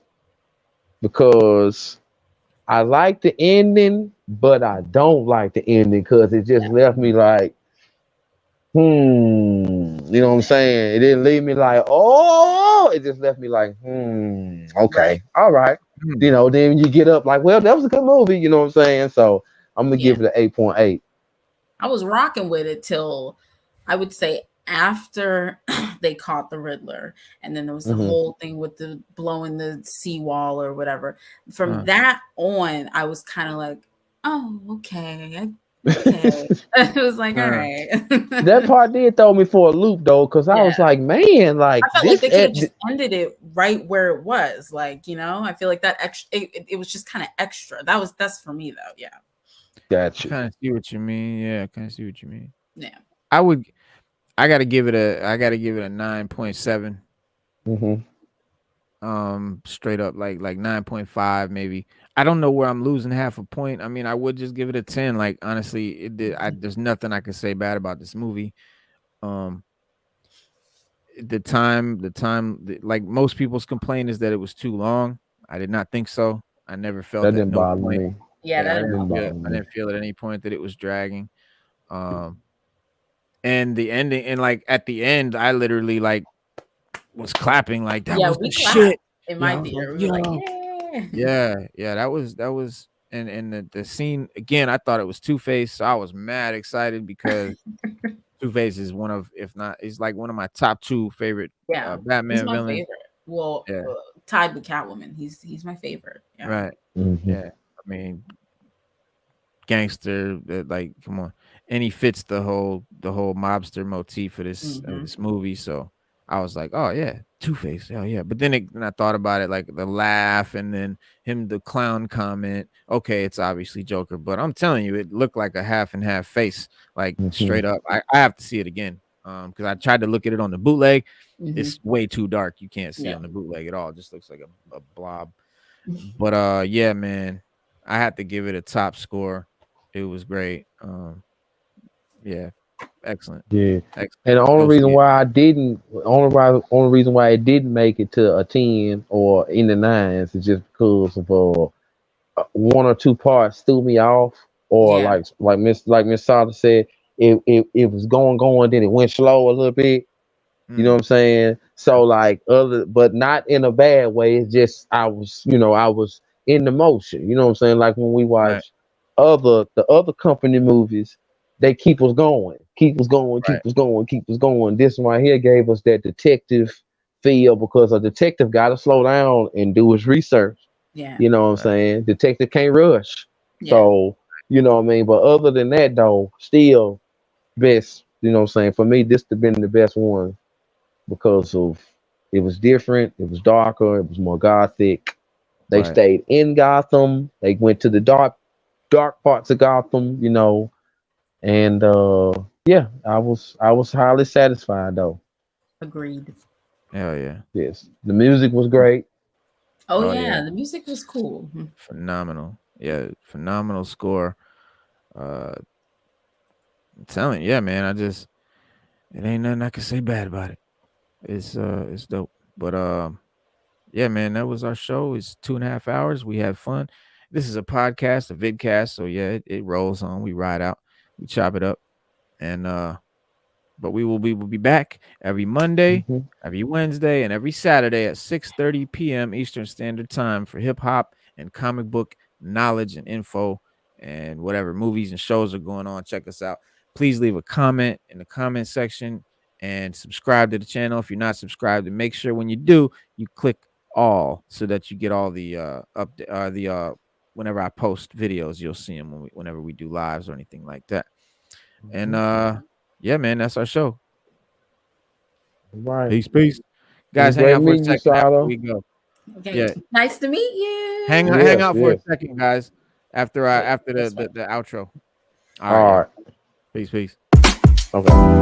I like the ending, but I don't like the ending because it just left me like, you know what I'm saying? It didn't leave me like, oh, it just left me like, okay, all right. Mhm. Then you get up like, well, that was a good movie, you know what I'm saying? So I'm gonna Yeah. give it an 8.8. I was rocking with it till I would say after they caught the Riddler, and then there was the Mm-hmm. whole thing with the blowing the seawall or whatever. From Uh. that on, I was kind of like, oh, okay, Okay. It was like, all right. That part did throw me for a loop though, because I was Yeah. like, man, like I felt like this they could have just ended it right where it was. Like, I feel like that extra it was just kind of extra. That's for me though. Yeah. got I you. kind of see what you mean. Yeah, I kind of see what you mean. Yeah. I would. I gotta give it a. I gotta give it a 9.7. Mm-hmm. Straight up like 9.5 maybe. I don't know where I'm losing half a point. I mean, I would just give it a 10. Like honestly, it did. There's nothing I could say bad about this movie. Um, like most people's complaint is that it was too long. I did not think so. I never felt That at didn't no bother point. me. Yeah, Yeah, that I didn't didn't Didn't bother feel. bother I me. didn't feel at any point that it was dragging. Um, and the ending, and like at the end, I literally like was clapping like that Yeah, was the we clapped shit. in Yeah, my I was like, theater. We were like, yo, yeah. yeah, that was, and the scene again. I thought it was Two Face, so I was mad excited because Two Face is one of, if not, he's like one of my top two favorite Yeah. He's Batman my villains. favorite. Well, Yeah, tied with Catwoman. He's my favorite. Yeah. right. Mm-hmm. Yeah, I mean, gangster, like come on, and he fits the whole mobster motif for Mm-hmm. this movie. So I was like, oh yeah, Two Face, hell yeah. But then I thought about it, like the laugh, and then the clown comment. Okay, it's obviously Joker, but I'm telling you, it looked like a half and half face, like Mm-hmm. straight up. I have to see it again, because I tried to look at it on the bootleg. Mm-hmm. It's way too dark. You can't see Yeah. on the bootleg at all. It just looks like a blob. But yeah, man, I had to give it a top score. It was great. Yeah, excellent, Yeah. And excellent. the only Go reason see it. why only reason why it didn't make it to a 10 or in the nines is just because of one or two parts threw me off, or Yeah. Miss Sada said, it was going, then it went slow a little bit. You know what Mm, I'm saying? So like but not in a bad way. It's just I was in the motion. You know what I'm saying? Like when we right, watch the other company movies, they keep us going, keep us going, right, keep us going, keep us going. This one right here gave us that detective feel, because a detective got to slow down and do his research. Yeah. You know what I'm right, saying? Detective can't rush. Yeah. So you know what I mean. But other than that, though, still best. You know what I'm saying? For me, this has been the best one because of it was different, it was darker, it was more gothic. They right. stayed in Gotham. They went to the dark parts of Gotham, and yeah, I was highly satisfied though. Agreed. Hell yeah. Yes, the music was great. Oh Oh yeah, yeah. the music was cool. Phenomenal. Yeah, phenomenal score. Uh, I'm telling you, yeah, man. It ain't nothing I can say bad about it. It's dope. But yeah, man, that was our show. It's 2.5 hours. We had fun. This is a podcast, a vidcast. So yeah, it rolls on. We ride out. We chop it up. And but we will be back every Monday, Hmm. every Wednesday, and every Saturday at 6:30 p.m. Eastern Standard Time for hip hop and comic book knowledge and info, and whatever movies and shows are going on. Check us out. Please leave a comment in the comment section and subscribe to the channel if you're not subscribed. And make sure when you do, you click all so that you get all the whenever I post videos, you'll see them whenever we do lives or anything like that. And Hmm. yeah, man, that's our show. Right. Peace, peace. It was Guys, hang great out for a meeting you, second after Sada. we go. Okay. Yeah, Nice to meet you. hang Yes, out for a yes. second, guys. After Wait, after the, this way. the the outro. All right, All y'all. right. Peace, peace. Okay.